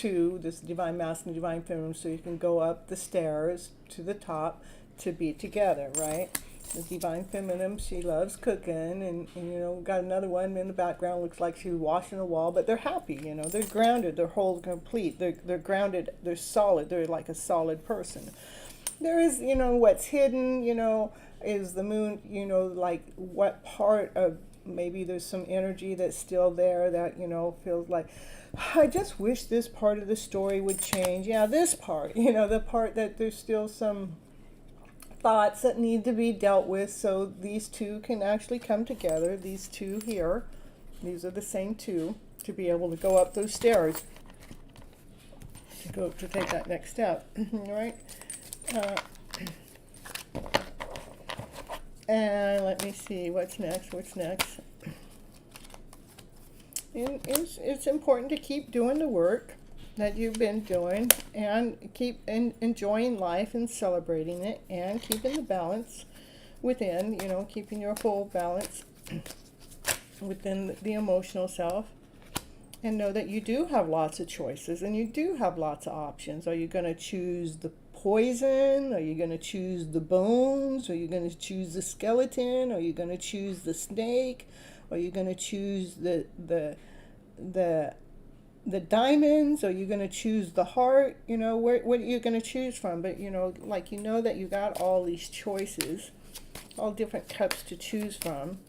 this divine masculine, divine feminine, so you can go up the stairs to the top to be together, right? The divine feminine, she loves cooking, and you know, got another one in the background, looks like she's washing a wall, but they're happy, you know, they're grounded, they're whole, complete, they're grounded, they're solid, they're like a solid person. There is, you know, what's hidden, you know, is the moon, you know, like what part of, maybe there's some energy that's still there that, you know, feels like, I just wish this part of the story would change. Yeah, this part, you know, the part that there's still some thoughts that need to be dealt with, so these two can actually come together. These two here, these are the same two, to be able to go up those stairs to take that next step. Right? And let me see what's next. And it's important to keep doing the work that you've been doing, and keep enjoying life and celebrating it, and keeping the balance within, you know, keeping your whole balance within the emotional self, and know that you do have lots of choices and you do have lots of options. Are you going to choose the poison? Are you going to choose the bones? Are you going to choose the skeleton? Are you going to choose the snake? Are you going to choose the diamonds? Are you going to choose the heart? You know, what are you going to choose from? But, you know, like, you know that you got all these choices, all different cups to choose from.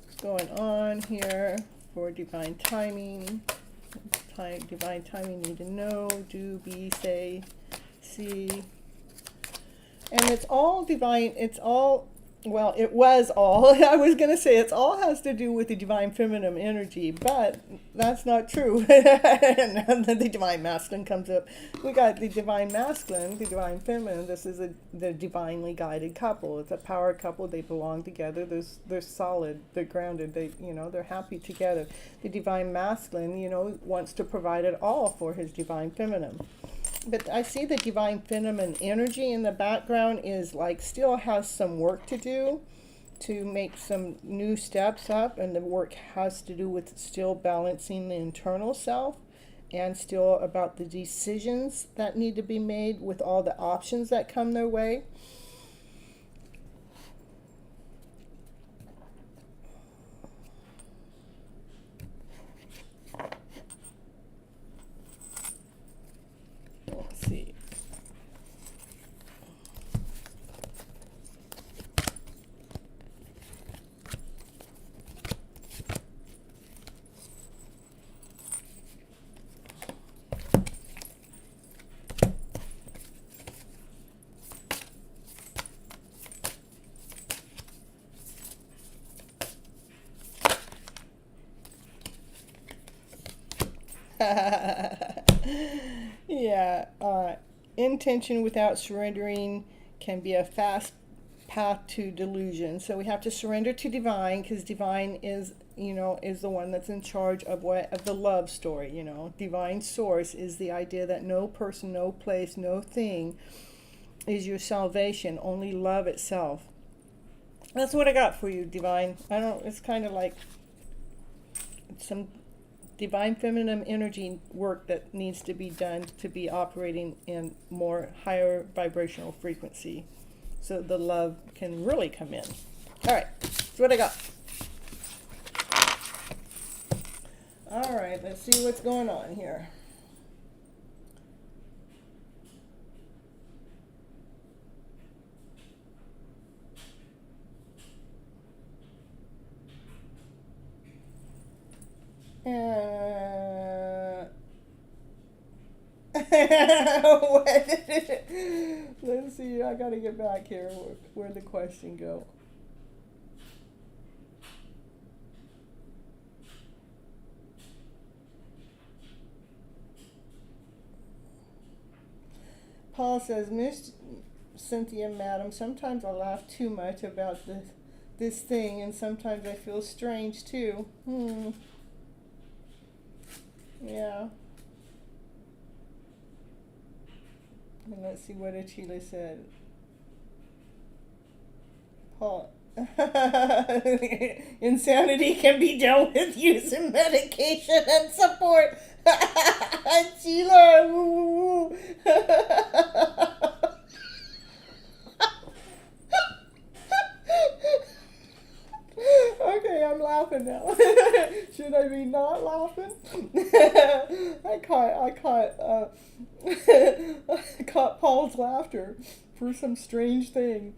What's going on here for divine timing? Divine timing, need to know, do, be, say, see. And it's all divine, it's all, well, it was all, I was going to say it's all has to do with the divine feminine energy, but that's not true. And then the divine masculine comes up. We got the divine masculine, the divine feminine. This is the divinely guided couple. It's a power couple. They belong together. They're solid. They're grounded. They, you know, they're happy together. The divine masculine, you know, wants to provide it all for his divine feminine. But I see the divine feminine energy in the background is like still has some work to do to make some new steps up, and the work has to do with still balancing the internal self, and still about the decisions that need to be made with all the options that come their way. Let's see. Yeah, intention without surrendering can be a fast path to delusion. So we have to surrender to divine, because divine is, you know, is the one that's in charge of of the love story. You know, divine source is the idea that no person, no place, no thing is your salvation. Only love itself. That's what I got for you, divine. It's kind of like some divine feminine energy work that needs to be done to be operating in more higher vibrational frequency, so the love can really come in. All right, that's what I got. All right, let's see what's going on here. What? Let's see, I gotta get back here. Where'd the question go? Paul says, Miss Cynthia, madam, sometimes I laugh too much about this thing, and sometimes I feel strange too. Yeah. And let's see what Achille said. Paul. Insanity can be dealt with using medication and support. Achille. Okay, I'm laughing now. Should I be not laughing? I caught Paul's laughter for some strange thing.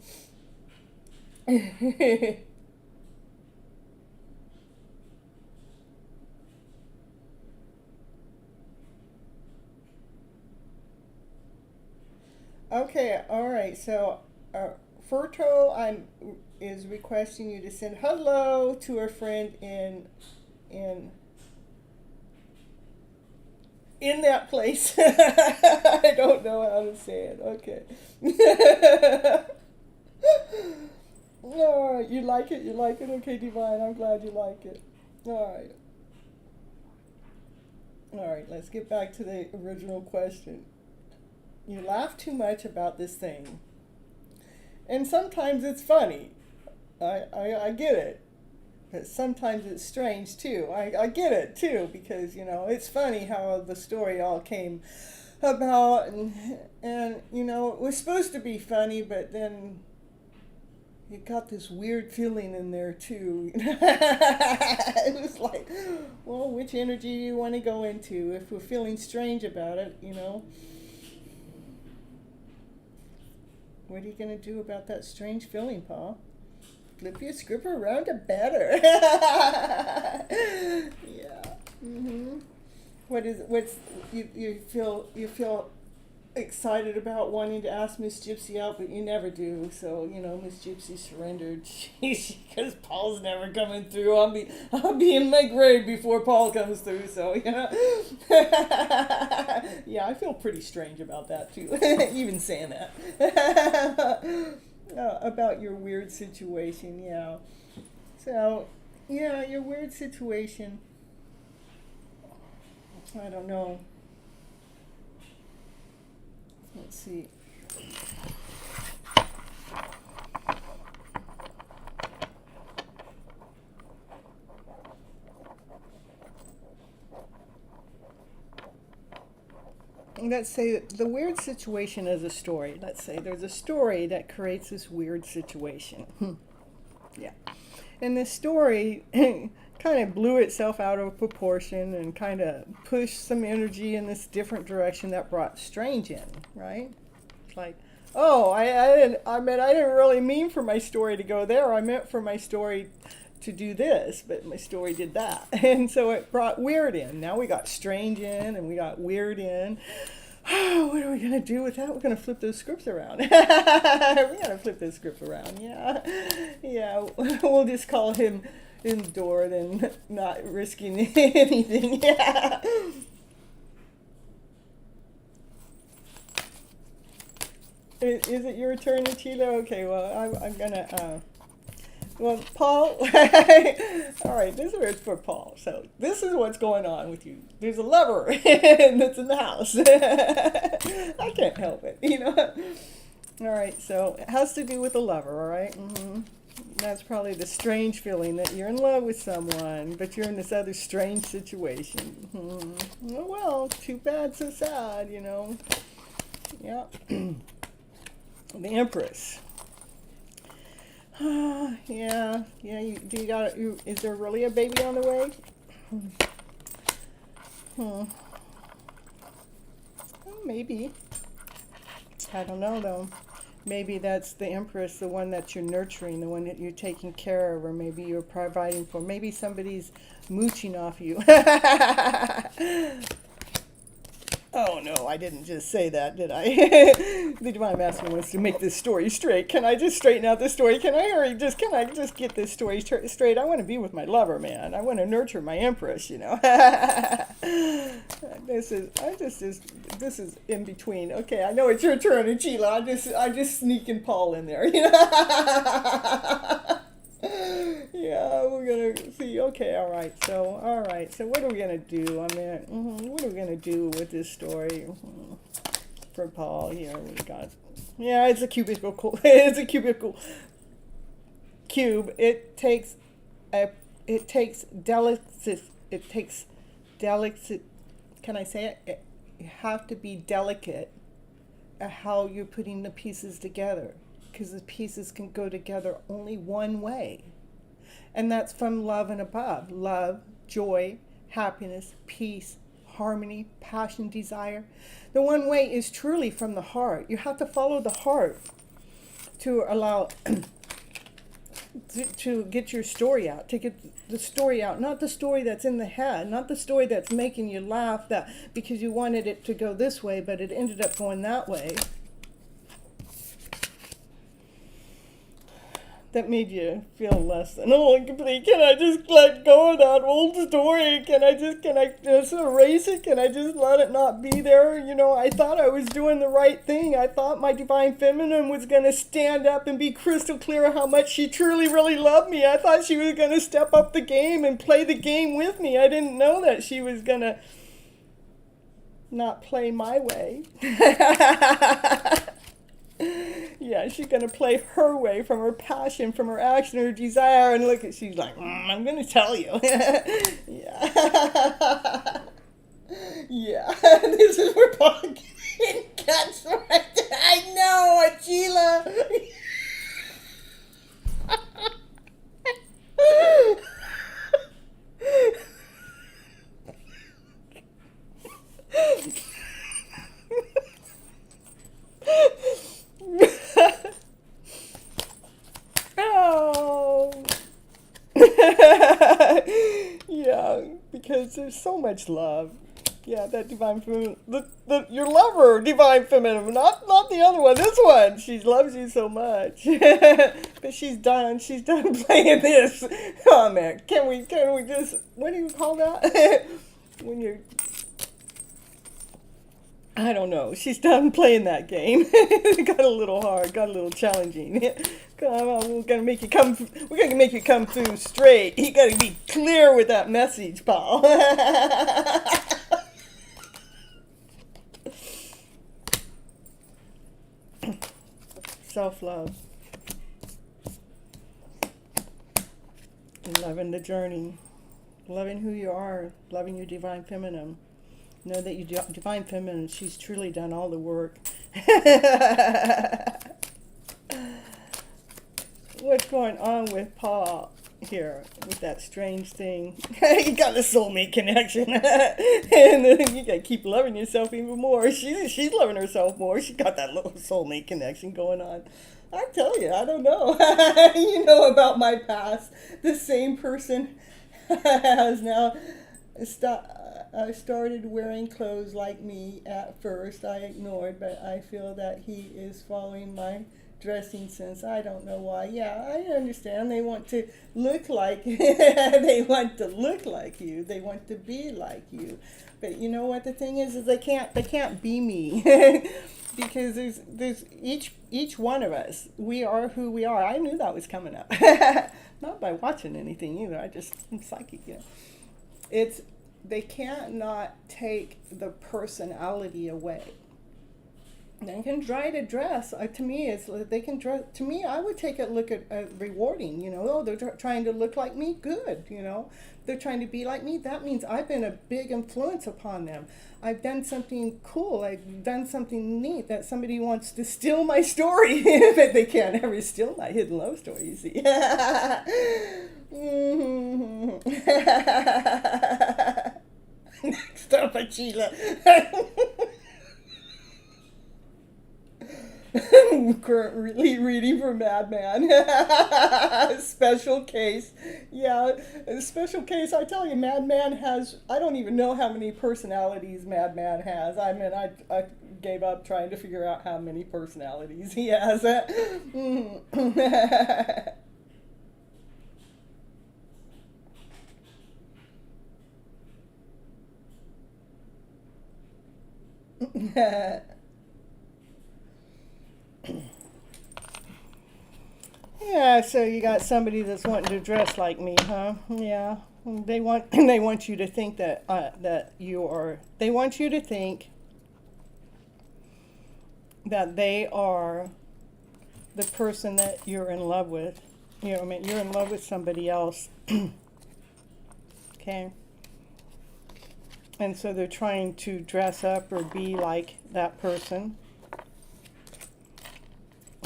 Okay, all right. So, Furto is requesting you to send hello to a friend in that place. I don't know how to say it. Okay. All right, you like it? You like it? Okay, Divine. I'm glad you like it. All right. All right. Let's get back to the original question. You laugh too much about this thing. And sometimes it's funny. I get it. But sometimes it's strange too. I get it too, because, you know, it's funny how the story all came about, and you know, it was supposed to be funny, but then you got this weird feeling in there too. It was like, well, which energy do you want to go into if we're feeling strange about it, you know? What are you going to do about that strange feeling, Paul? Flip your script around to better. Yeah. You feel excited about wanting to ask Miss Gypsy out, but you never do. So, you know, Miss Gypsy surrendered. Because Paul's never coming through. I'll be in my grave before Paul comes through. So, you know. Yeah, I feel pretty strange about that too. Even saying that. About your weird situation, yeah. So, yeah, your weird situation. I don't know. Let's see. Let's say the weird situation is a story. Let's say there's a story that creates this weird situation. Yeah. And this story kind of blew itself out of proportion and kind of pushed some energy in this different direction that brought strange in, right? It's like, oh, I didn't really mean for my story to go there. I meant for my story to do this, but my story did that. And so it brought weird in. Now we got strange in and we got weird in. What are we going to do with that? We're going to flip those scripts around. We're going to flip those scripts around, yeah. Yeah, we'll just call him endured and not risking anything, yeah. Is it your turn, Chilo? Okay, well, I'm going to... Well, Paul, all right, this is for Paul. So this is what's going on with you. There's a lover that's in the house. I can't help it, you know. All right, so it has to do with a lover, all right? That's probably the strange feeling that you're in love with someone, but you're in this other strange situation. Oh, well, too bad, so sad, you know. Yeah. The Empress. Yeah. Is there really a baby on the way? Well, maybe. I don't know though. Maybe that's the Empress, the one that you're nurturing, the one that you're taking care of, or maybe you're providing for. Maybe somebody's mooching off you. Oh no, I didn't just say that, did I? The Divine Masculine wants to make this story straight. Can I just straighten out this story? Can I just get this story straight? I want to be with my lover, man. I want to nurture my empress, you know. This is in between. Okay, I know it's your turn, and Sheila. I just sneaking Paul in there, you know. Yeah, we're gonna see. Okay, all right. So what are we gonna do? I mean, what are we gonna do with this story for Paul? Here we got. Yeah, it's a cubicle. It's a cubicle cube. It takes delicate. It takes delicate. Can I say it? You have to be delicate at how you're putting the pieces together, because the pieces can go together only one way. And that's from love and above. Love, joy, happiness, peace, harmony, passion, desire. The one way is truly from the heart. You have to follow the heart to allow to get your story out, to get the story out, not the story that's in the head, not the story that's making you laugh that because you wanted it to go this way, but it ended up going that way. That made you feel less than whole and complete. Can I just let go of that old story? Can I just erase it? Can I just let it not be there? You know, I thought I was doing the right thing. I thought my Divine Feminine was going to stand up and be crystal clear how much she truly, really loved me. I thought she was going to step up the game and play the game with me. I didn't know that she was going to not play my way. Yeah, she's going to play her way, from her passion, from her action, her desire. And look, she's like, I'm going to tell you. Yeah. Yeah, this is where Paul gets right. I know, Sheila. Oh. Yeah, because there's so much love. Yeah, that Divine Feminine, your lover, Divine Feminine, not the other one, this one. She loves you so much. But she's done playing this. Oh man, can we just, what do you call that? When you're, I don't know. She's done playing that game. It got a little hard, got a little challenging. Come on, we're gonna make you come through straight. You gotta be clear with that message, Paul. Self-love. Loving the journey. Loving who you are. Loving your Divine Feminine. Know that your Divine Feminine, she's truly done all the work. What's going on with Paul here with that strange thing? You got a soulmate connection. And then you gotta keep loving yourself even more. She's loving herself more. She got that little soulmate connection going on. I tell you, I don't know. You know about my past. The same person has now started wearing clothes like me. At first I ignored, but I feel that he is following my dressing sense. I don't know why. Yeah, I understand. They want to look like they want to look like you. They want to be like you. But you know what the thing is they can't be me. Because there's each one of us. We are who we are. I knew that was coming up. Not by watching anything either. I'm psychic, yeah. They can't not take the personality away. They can try to dress. To me, it's they can dress. To me, I would take a look at rewarding. You know, oh, they're trying to look like me. Good. You know, they're trying to be like me. That means I've been a big influence upon them. I've done something cool. I've done something neat that somebody wants to steal my story, but they can't ever steal my hidden love story. You see. Next up, Sheila. Currently reading for Madman. special case. Yeah, a special case. I tell you, Madman has, I don't even know how many personalities Madman has. I mean, I gave up trying to figure out how many personalities he has. Yeah, so you got somebody that's wanting to dress like me, huh? Yeah, they want they want you to think that you are. They want you to think that they are the person that you're in love with. You know, I mean, you're in love with somebody else. Okay. And so they're trying to dress up or be like that person,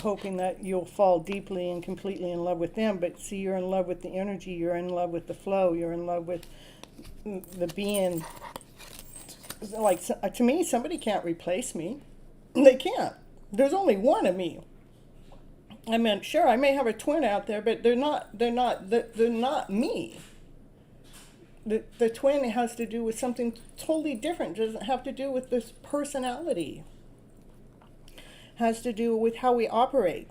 hoping that you'll fall deeply and completely in love with them. But see, you're in love with the energy, you're in love with the flow, you're in love with the being. Like, to me, somebody can't replace me. They can't. There's only one of me. I mean, sure, I may have a twin out there, but they're not me. The twin has to do with something totally different. It doesn't have to do with this personality. It has to do with how we operate.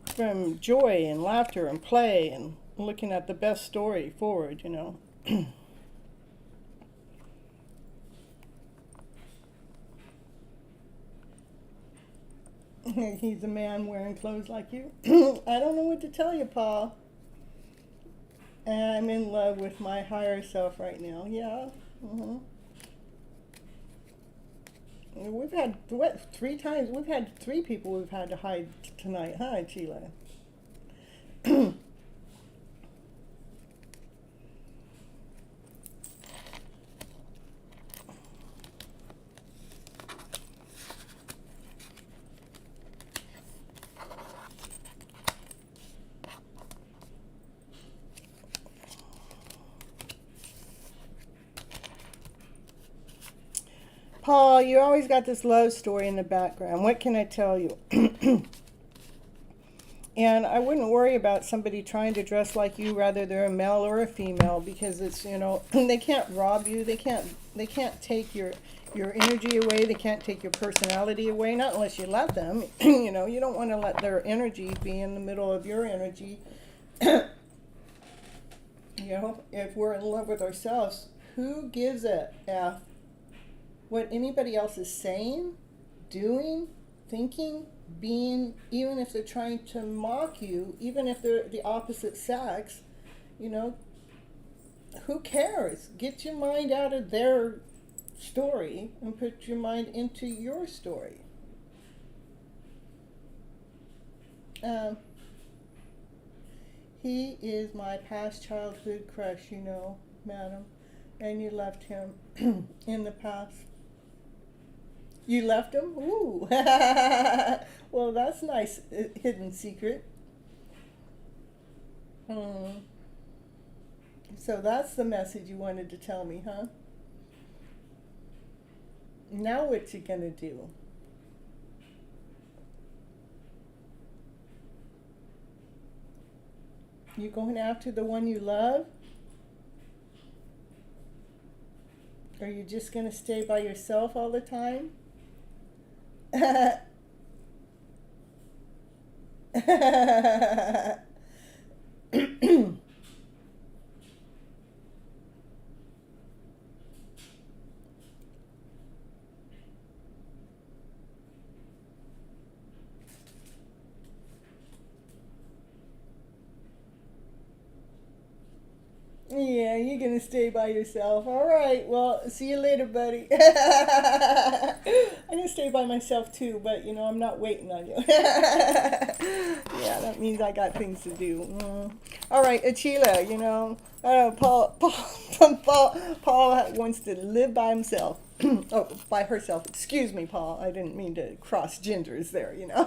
From joy and laughter and play and looking at the best story forward, you know. He's a man wearing clothes like you. I don't know what to tell you, Paul. I'm in love with my higher self right now. Yeah. We've had, what, 3 times? We've had 3 people we've had to hide tonight, huh, Sheila? Paul, you always got this love story in the background. What can I tell you? And I wouldn't worry about somebody trying to dress like you, rather they're a male or a female, because it's, you know, they can't rob you. They can't take your energy away. They can't take your personality away, not unless you let them. You know, you don't want to let their energy be in the middle of your energy. You know, if we're in love with ourselves, who gives a F what anybody else is saying, doing, thinking, being, even if they're trying to mock you, even if they're the opposite sex, you know, who cares? Get your mind out of their story and put your mind into your story. He is my past childhood crush, you know, madam, and you left him in the past. You left him? Ooh. Well, that's nice hidden secret. So that's the message you wanted to tell me, huh? Now what you gonna do? You going after the one you love? Or are you just gonna stay by yourself all the time? Yeah, you're gonna stay by yourself. All right, well, see you later, buddy. I'm gonna stay by myself too, but you know, I'm not waiting on you. Yeah, that means I got things to do. All right, Achila, you know, Paul wants to live by himself. Oh, by herself. Excuse me, Paul. I didn't mean to cross genders there, you know.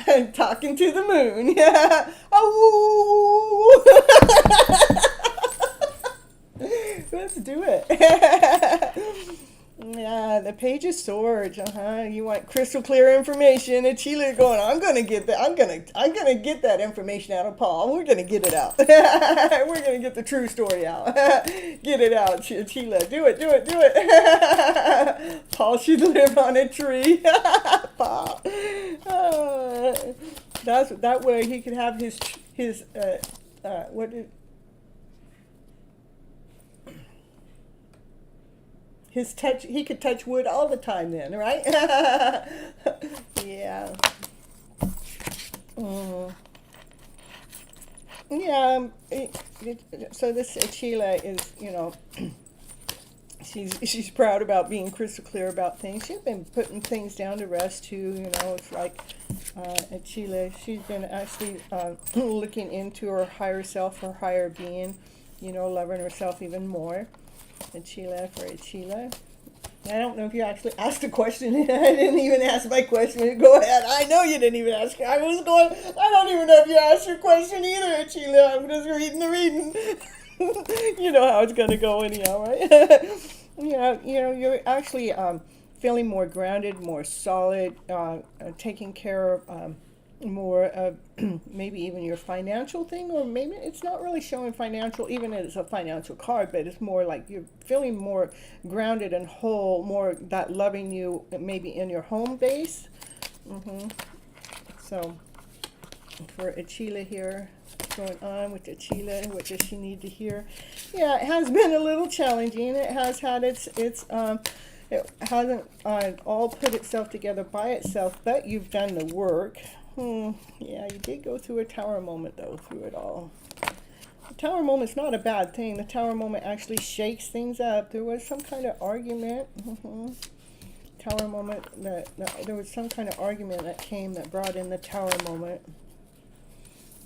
I'm talking to the moon. Yeah. Oh. Let's do it. Yeah, the Page of Swords. You want crystal clear information, and Sheila going, I'm gonna get that. I'm gonna get that information out of Paul. We're gonna get it out. We're gonna get the true story out. Get it out, Sheila. Do it. Paul should live on a tree. Paul. That's that way he could have his what did. His touch, he could touch wood all the time then, right? Yeah. Mm. Yeah. So this Sheila is, she's proud about being crystal clear about things. She's been putting things down to rest too. It's like Sheila, she's been actually looking into her higher self, her higher being. Loving herself even more. Sheila. I don't know if you actually asked a question. I didn't even ask my question. Go ahead. I know you didn't even ask. I don't even know if you asked your question either, Sheila. I'm just reading the reading. You know how it's going to go anyhow, right? You're actually feeling more grounded, more solid, taking care of more of maybe even your financial thing, or maybe it's not really showing financial, even if it's a financial card, but it's more like you're feeling more grounded and whole, more that loving you maybe in your home base. So for Achila here, what's going on with Achila? What does she need to hear? Yeah, it has been a little challenging. It has had it hasn't all put itself together by itself, but you've done the work. Yeah, you did go through a tower moment, though, through it all. The tower moment's not a bad thing. The tower moment actually shakes things up. There was some kind of argument. Tower moment, there was some kind of argument that brought in the tower moment.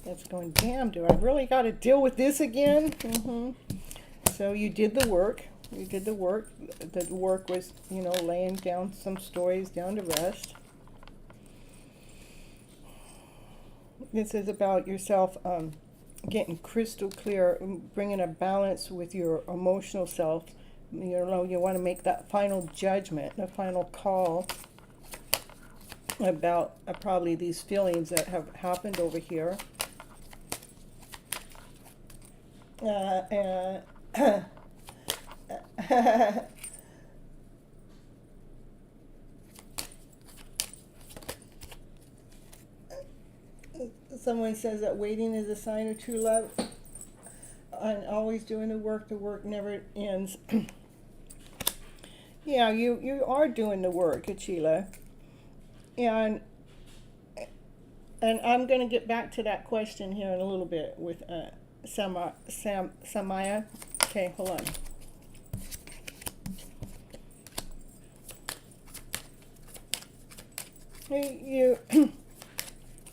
That's going, damn, do I really got to deal with this again? So you did the work. You did the work. The work was, laying down some stories down to rest. This is about yourself getting crystal clear, bringing a balance with your emotional self. You want to make that final judgment, the final call about probably these feelings that have happened over here. Someone says that waiting is a sign of true love, and always doing the work never ends. Yeah, you are doing the work, Achila. And I'm going to get back to that question here in a little bit with Samaya. Okay, hold on.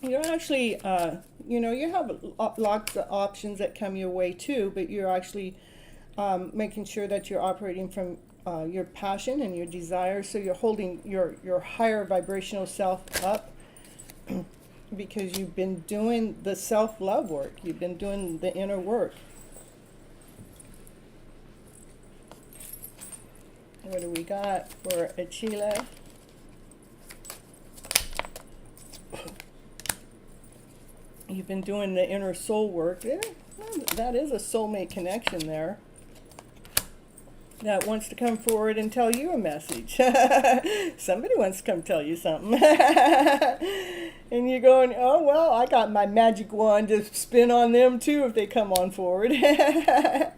You're actually, you have lots of options that come your way too, but you're actually making sure that you're operating from your passion and your desire, so you're holding your higher vibrational self up because you've been doing the self-love work. You've been doing the inner work. What do we got for Achila? You've been doing the inner soul work. Yeah, that is a soulmate connection there. That wants to come forward and tell you a message. Somebody wants to come tell you something. And you're going, oh, well, I got my magic wand to spin on them too if they come on forward. Yeah,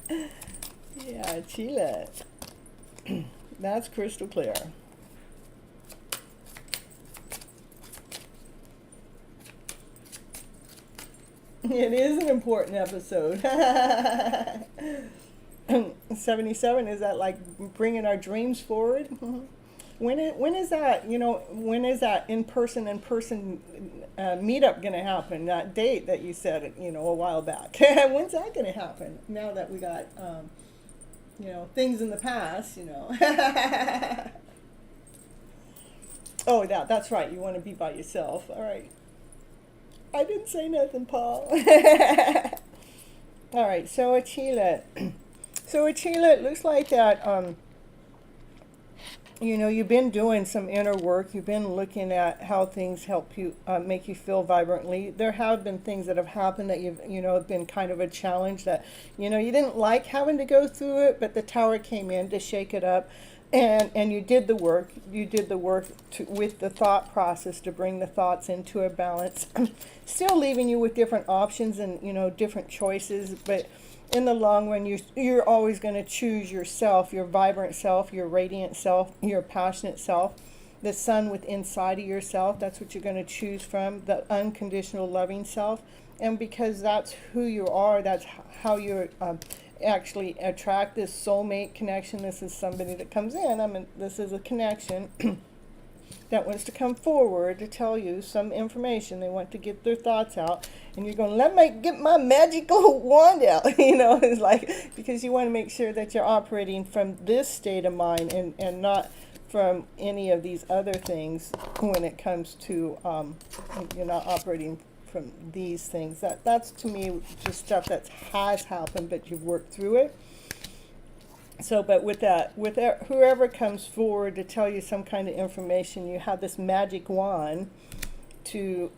Chile. That's crystal clear. It is an important episode. 77, is that like bringing our dreams forward? When is that, when is that in-person meetup going to happen? That date that you said, a while back. When's that going to happen? Now that we got, things in the past, Oh, that's right. You want to be by yourself. All right. I didn't say nothing, Paul. All right, so Achila. So Achila, it looks like that you know, you've been doing some inner work. You've been looking at how things help you make you feel vibrantly. There have been things that have happened that you know, have been kind of a challenge that, you know, you didn't like having to go through it, but the tower came in to shake it up. And you did the work. You did the work with the thought process to bring the thoughts into a balance. Still leaving you with different options and, you know, different choices, but in the long run, you're always going to choose yourself, your vibrant self, your radiant self, your passionate self, the sun within inside of yourself. That's what you're going to choose from, the unconditional loving self. And because that's who you are, that's how you actually attract this soulmate connection. This is somebody that comes in. I mean, this is a connection that wants to come forward to tell you some information. They want to get their thoughts out, and you're going, let me get my magical wand out. You know, it's like, because you want to make sure that you're operating from this state of mind and not from any of these other things when it comes to, you're not operating from these things. That's to me just stuff that has happened, but you've worked through it. So, but with whoever comes forward to tell you some kind of information, you have this magic wand to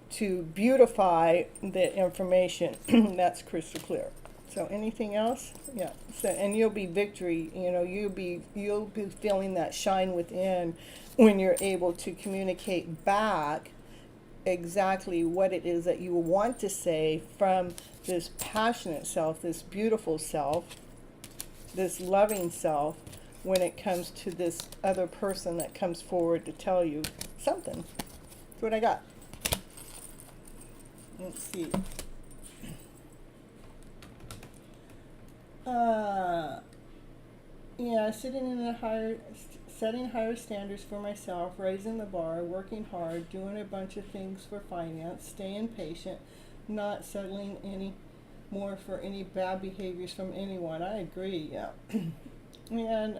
beautify the information. That's crystal clear. So, anything else? Yeah. So, and you'll be victory. You know, you'll be feeling that shine within when you're able to communicate back exactly what it is that you want to say from this passionate self, this beautiful self, this loving self, when it comes to this other person that comes forward to tell you something. That's what I got. Let's see. Yeah, setting higher standards for myself, raising the bar, working hard, doing a bunch of things for finance, staying patient, not settling any more for any bad behaviors from anyone. I agree, yeah. And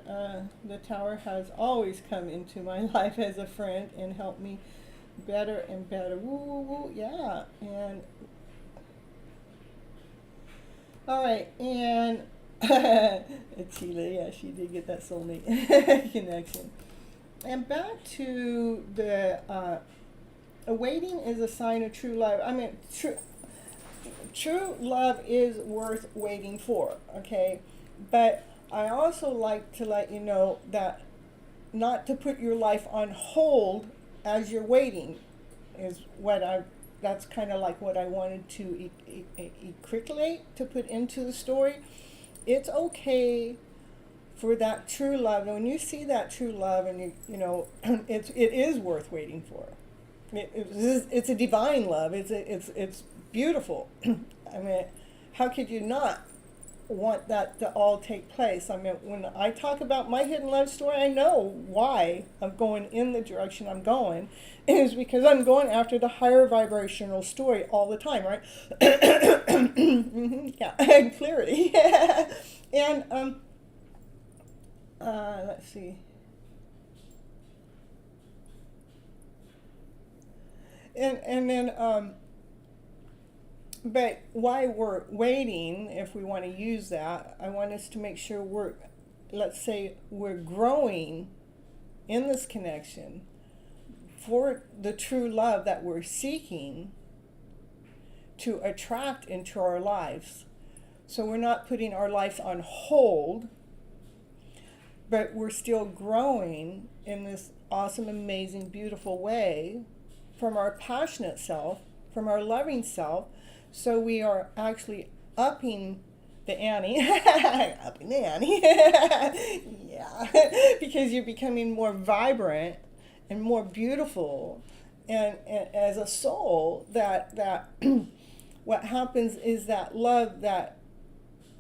the tower has always come into my life as a friend and helped me better and better. Woo, woo, woo, yeah. And all right, and Sheila, yeah, she did get that soulmate connection. And back to the awaiting is a sign of true love. I mean, true love is worth waiting for, okay? But I also like to let you know that not to put your life on hold as you're waiting is that's kind of like what I wanted to equivalate to put into the story. It's okay for that true love. And when you see that true love, and you know, it is worth waiting for. It's a divine love. It's beautiful. I mean, how could you not want that to all take place? I mean, when I talk about my hidden love story, I know why I'm going in the direction I'm going. It is because I'm going after the higher vibrational story all the time, right? Yeah, clarity. And let's see. And then but while we're waiting, if we want to use that, I want us to make sure let's say we're growing in this connection for the true love that we're seeking to attract into our lives. So we're not putting our lives on hold, but we're still growing in this awesome, amazing, beautiful way from our passionate self, from our loving self. So we are actually upping the ante, upping the ante, yeah, because you're becoming more vibrant and more beautiful, and as a soul, that what happens is that love that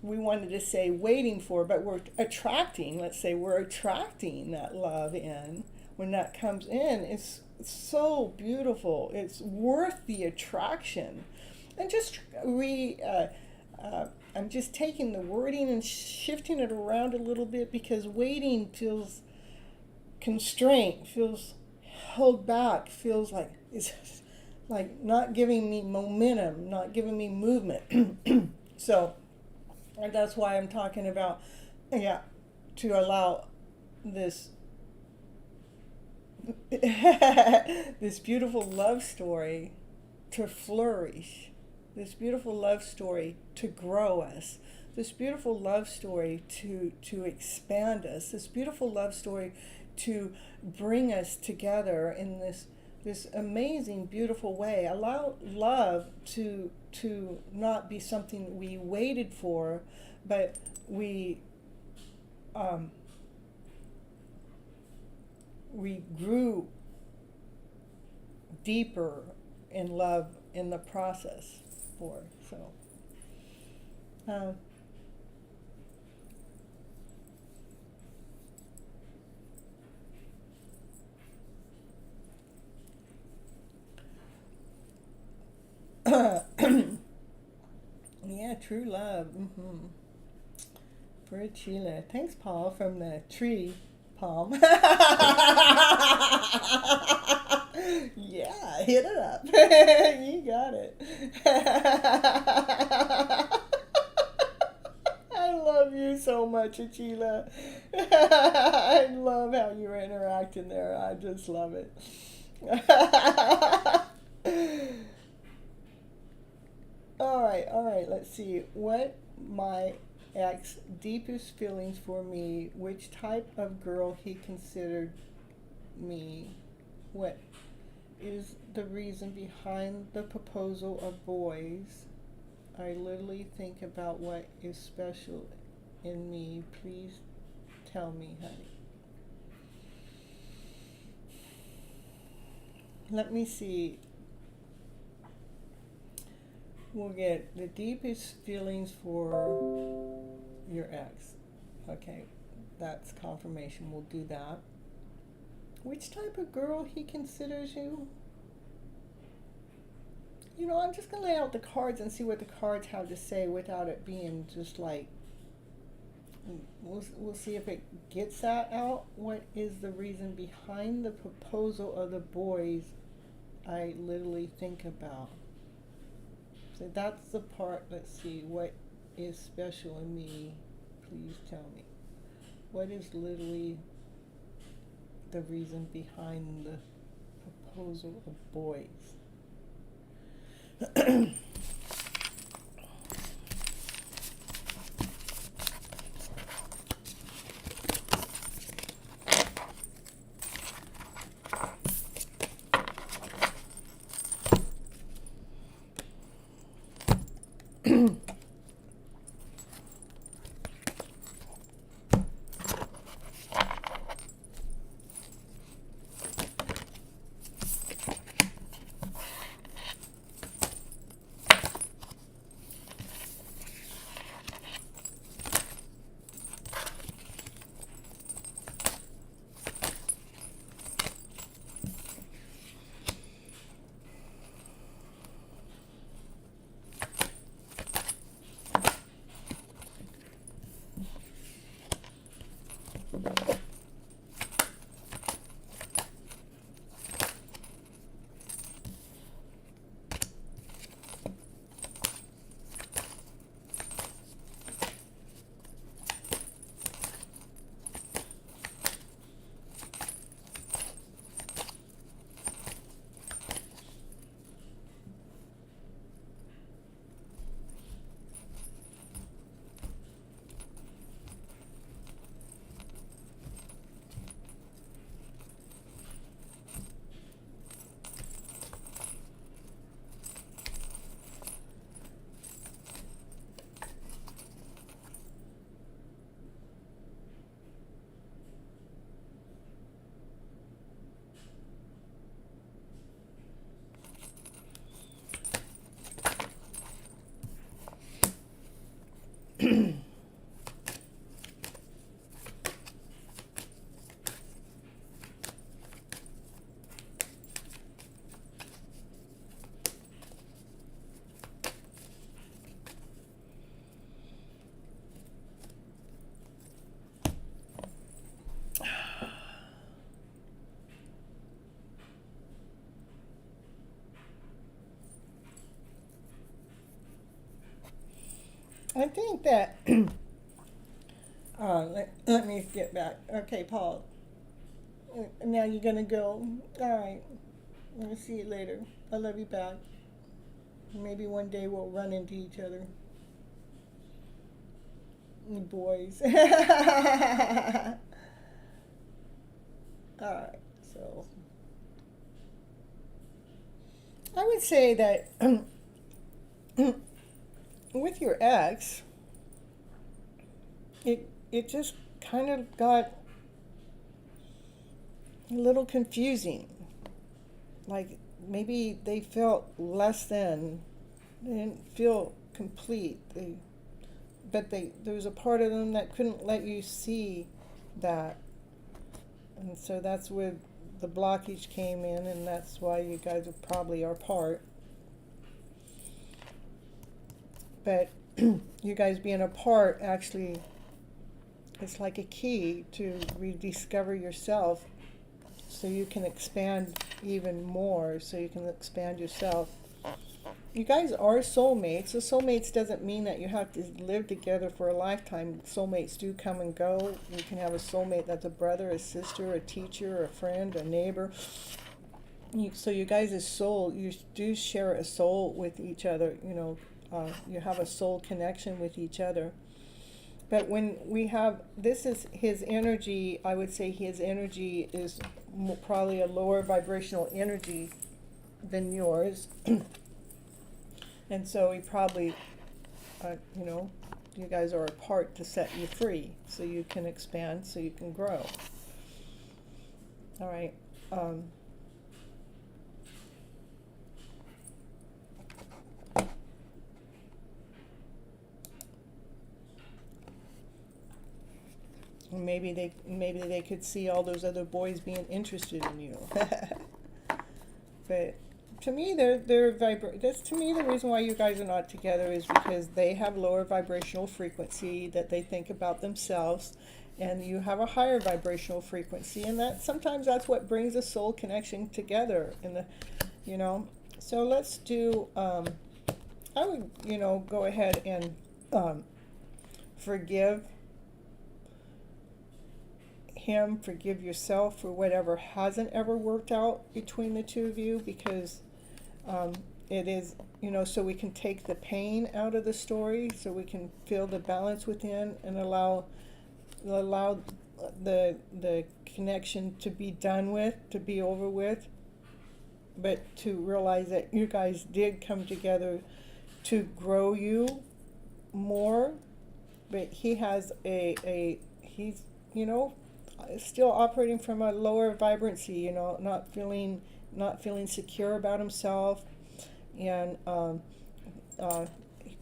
we wanted to say waiting for, but we're attracting. Let's say we're attracting that love in. When that comes in, it's so beautiful. It's worth the attraction. And just I'm just taking the wording and shifting it around a little bit, because waiting feels constraint, feels held back, feels like it's like not giving me momentum, not giving me movement. So that's why I'm talking about, yeah, to allow this this beautiful love story to flourish, this beautiful love story to grow us, this beautiful love story to expand us, this beautiful love story to bring us together in this amazing, beautiful way. Allow love to not be something we waited for, but um, we grew deeper in love in the process for. So, um, yeah, true love. For Chile. Thanks, Paul, from the tree palm. Yeah, hit it up. You got it. I love you so much, Achila. I love how you're interacting there. I just love it. All right, let's see. What my ex deepest feelings for me, which type of girl he considered me, what is the reason behind the proposal of boys. I literally think about what is special in me. Please tell me, honey. Let me see. We'll get the deepest feelings for your ex. Okay, that's confirmation. We'll do that. Which type of girl he considers you? You know, I'm just going to lay out the cards and see what the cards have to say without it being just like, we'll see if it gets that out. What is the reason behind the proposal of the boys I literally think about? So that's the part. Let's see. What is special in me? Please tell me. What is literally the reason behind the proposal of boys? I think that, let me get back. Okay, Paul. Now you're gonna go. All right. I'll see you later. I love you back. Maybe one day we'll run into each other. You boys. All right. So I would say that with your ex, it just kind of got a little confusing. Like maybe they felt less than, they didn't feel complete. There was a part of them that couldn't let you see that, and so that's where the blockage came in, and that's why you guys are probably apart. But you guys being apart actually, it's like a key to rediscover yourself, so you can expand even more, so you can expand yourself. You guys are soulmates. So soulmates doesn't mean that you have to live together for a lifetime. Soulmates do come and go. You can have a soulmate that's a brother, a sister, a teacher, a friend, a neighbor. So you guys' soul, you do share a soul with each other. You have a soul connection with each other. But when we have, this is his energy, I would say his energy is probably a lower vibrational energy than yours. And so he probably, you guys are apart to set you free, so you can expand, so you can grow. All right. Maybe they could see all those other boys being interested in you. But to me, that's to me the reason why you guys are not together is because they have lower vibrational frequency, that they think about themselves, and you have a higher vibrational frequency, and that sometimes that's what brings a soul connection together. So let's do. I would go ahead and forgive him, forgive yourself for whatever hasn't ever worked out between the two of you, because it is, so we can take the pain out of the story, so we can feel the balance within and allow the connection to be done with, to be over with, but to realize that you guys did come together to grow you more. But he has he's still operating from a lower vibrancy, not feeling secure about himself, and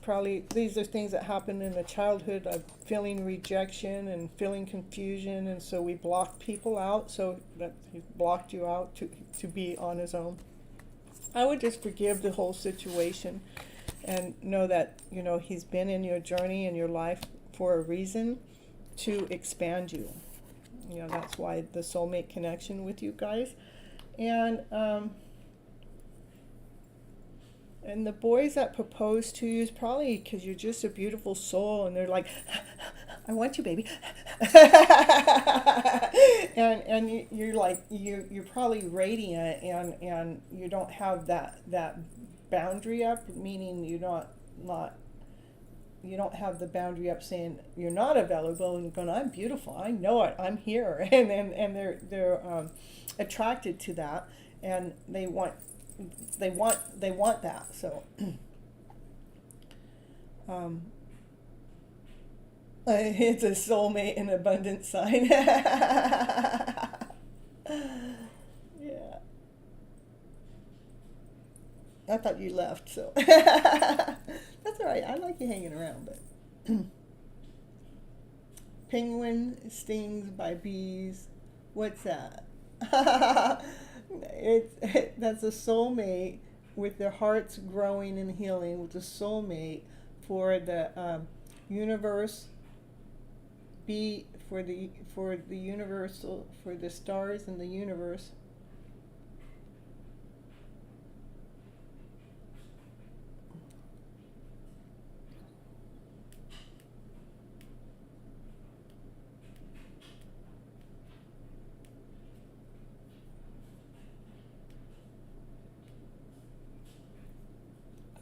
probably these are things that happen in the childhood of feeling rejection and feeling confusion, and so we block people out, so that he blocked you out to be on his own. I would just forgive the whole situation and know that he's been in your journey in your life for a reason, to expand you. That's why the soulmate connection with you guys. And the boys that propose to you is probably because you're just a beautiful soul, and they're like, I want you, baby. and you're like, you're probably radiant, and you don't have that boundary up, meaning you don't have the boundary up saying you're not available, and going, I'm beautiful, I know it, I'm here, and they're attracted to that, and they want that. So it's a soulmate and abundance sign. Yeah, I thought you left, so that's all right. I like you hanging around, but penguin stings by bees. What's that? That's a soulmate with their hearts growing and healing, with a soulmate for the universe. For the universal, for the stars and the universe.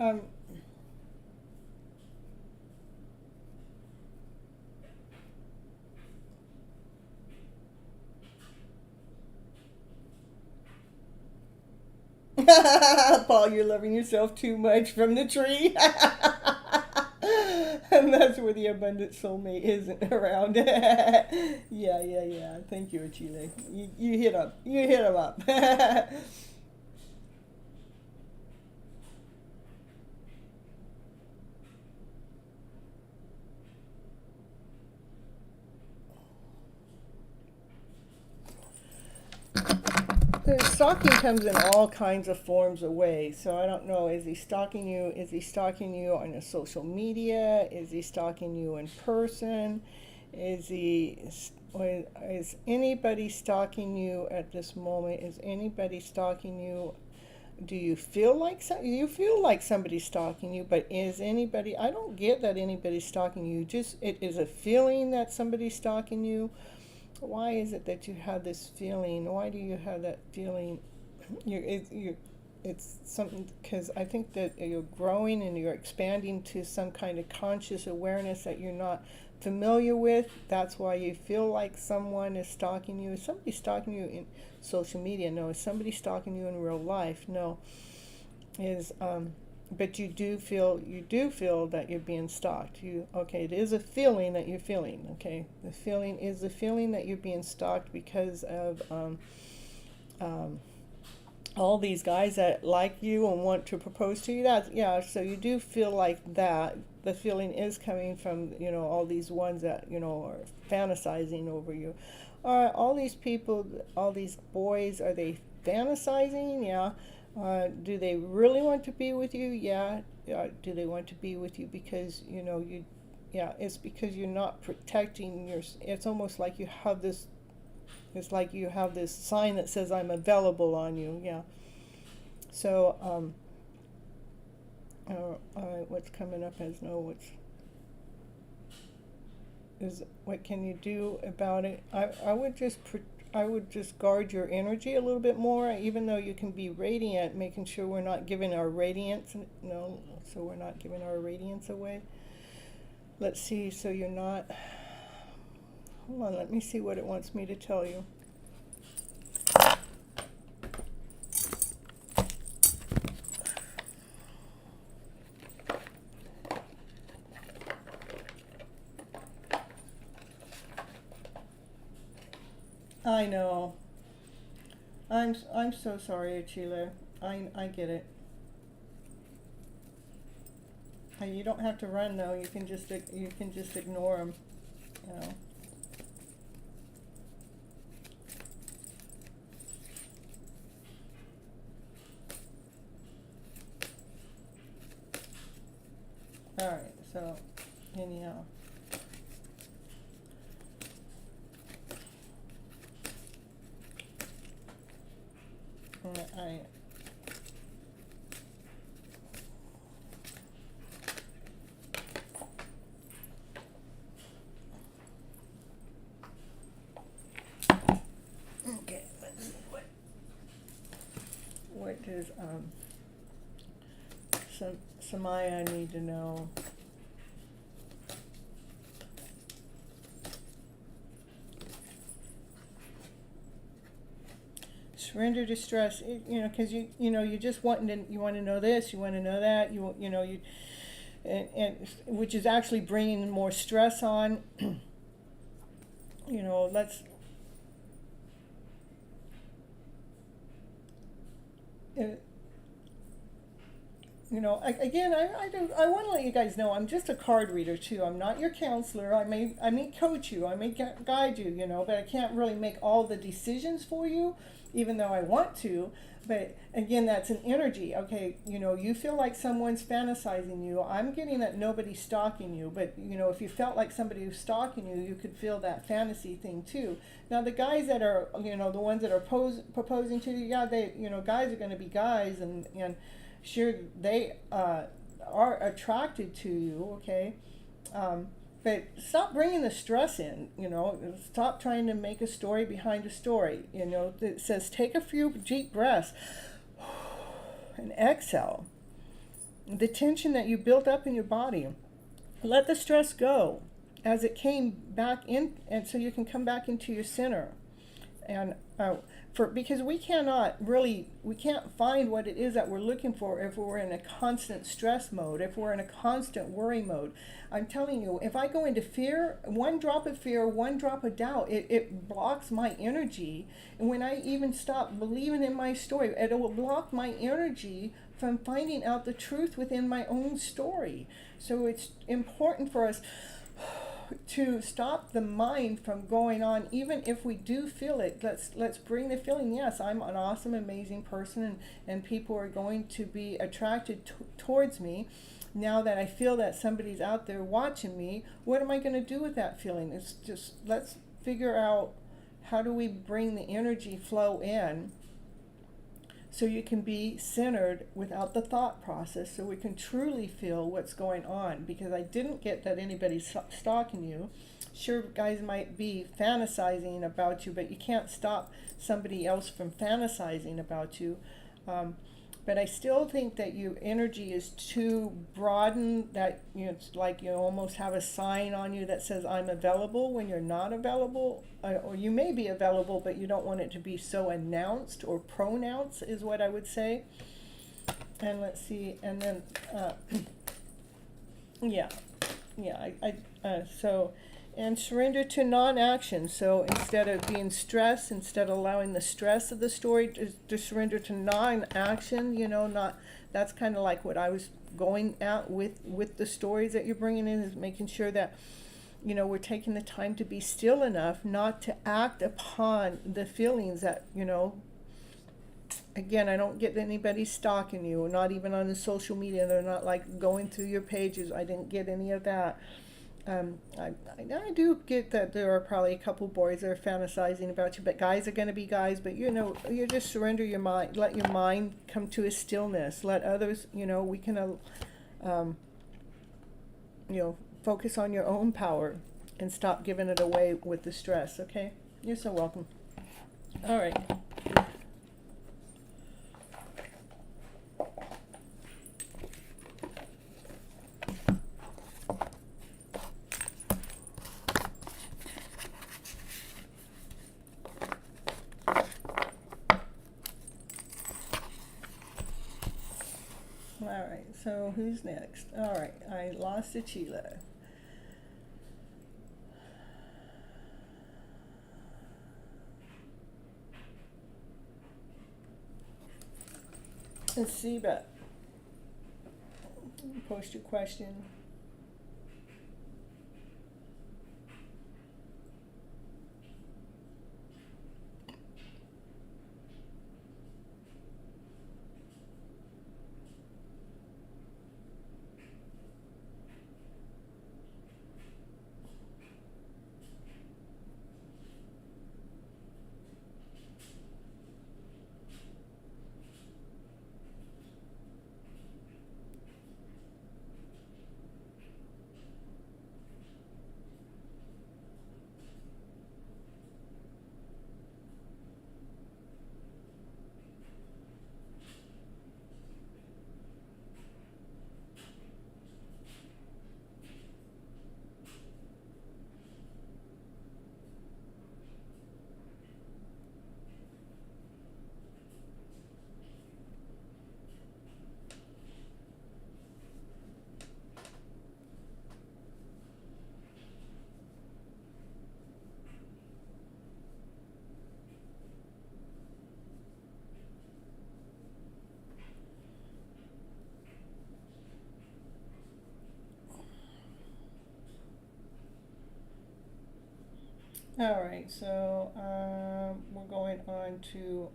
Um, Paul, you're loving yourself too much from the tree. And that's where the abundant soulmate isn't around. Yeah, yeah, yeah. Thank you, Achille. You hit up. You hit him up. The stalking comes in all kinds of forms of ways. So I don't know. Is he stalking you? Is he stalking you on a social media? Is he stalking you in person? Is he? Is anybody stalking you at this moment? Is anybody stalking you? Do you feel like you feel like somebody's stalking you? But is anybody? I don't get that anybody's stalking you. Just it is a feeling that somebody's stalking you. Why is it that you have this feeling? Why do you have that feeling? It's something because I think that you're growing and you're expanding to some kind of conscious awareness that you're not familiar with. That's why you feel like someone is stalking you. Is somebody stalking you in social media? No. Is somebody stalking you in real life? No. Is but you do feel that you're being stalked. Okay, it is a feeling that you're feeling. Okay, the feeling is the feeling that you're being stalked because of all these guys that like you and want to propose to you. That yeah, so you do feel like that. The feeling is coming from all these ones that are fantasizing over you. All these people, all these boys, are they fantasizing? Yeah. Do they really want to be with you? Yeah. Do they want to be with you because you? Yeah, it's because you're not protecting your. It's almost like you have this. It's like you have this sign that says "I'm available" on you. Yeah. So what's coming up as no? What can you do about it? I would just guard your energy a little bit more, even though you can be radiant, making sure we're not giving our radiance. No, so we're not giving our radiance away. Let's see, so you're not. Hold on, let me see what it wants me to tell you. I know. I'm so sorry, Achille. I get it. You don't have to run though. You can just ignore them. You know. All right. So anyhow. I okay. Let's see what does Samaya need to know. Surrender to stress, because you just you want to know this, you want to know that, and which is actually bringing more stress on. Let's. Again, I want to let you guys know I'm just a card reader too. I'm not your counselor. I may coach you. I may guide you. But I can't really make all the decisions for you, even though I want to. But again, that's an energy. Okay, you feel like someone's fantasizing you. I'm getting that nobody's stalking you. But if you felt like somebody was stalking you, you could feel that fantasy thing too. Now the guys that are, the ones that are proposing to you, yeah, they, guys are going to be guys, and sure they are attracted to you, okay, but stop bringing the stress in. Stop trying to make a story behind a story. It says take a few deep breaths and exhale. the tension that you built up in your body. Let the stress go as it came back in, and so you can come back into your center. And because we can't find what it is that we're looking for if we're in a constant stress mode, if we're in a constant worry mode. I'm telling you, if I go into fear, one drop of fear, one drop of doubt, it blocks my energy. And when I even stop believing in my story, it will block my energy from finding out the truth within my own story. So it's important for us to stop the mind from going on. Even if we do feel it, let's bring the feeling. Yes, I'm an awesome, amazing person, and people are going to be attracted towards me. Now that I feel that somebody's out there watching me, what am I going to do with that feeling? It's just, let's figure out, how do we bring the energy flow in so you can be centered without the thought process, so we can truly feel what's going on. Because I didn't get that anybody's stalking you. Sure, guys might be fantasizing about you, but you can't stop somebody else from fantasizing about you. But I still think that your energy is too broadened, that it's like you almost have a sign on you that says I'm available when you're not available, or you may be available, but you don't want it to be so announced or pronounced, is what I would say. And let's see, and then so, and surrender to non-action. So instead of being stressed, instead of allowing the stress of the story to surrender to non-action, that's kind of like what I was going at with the stories that you're bringing in, is making sure that, we're taking the time to be still enough not to act upon the feelings that, again, I don't get anybody stalking you, not even on the social media. They're not like going through your pages. I didn't get any of that. I do get that there are probably a couple boys that are fantasizing about you, but guys are going to be guys. But you just surrender your mind, let your mind come to a stillness. Let others, we can, focus on your own power and stop giving it away with the stress. Okay, you're so welcome. All right. All right, so who's next? All right, I lost to Sheila. Let's see, but post your question. All right, so we're going on to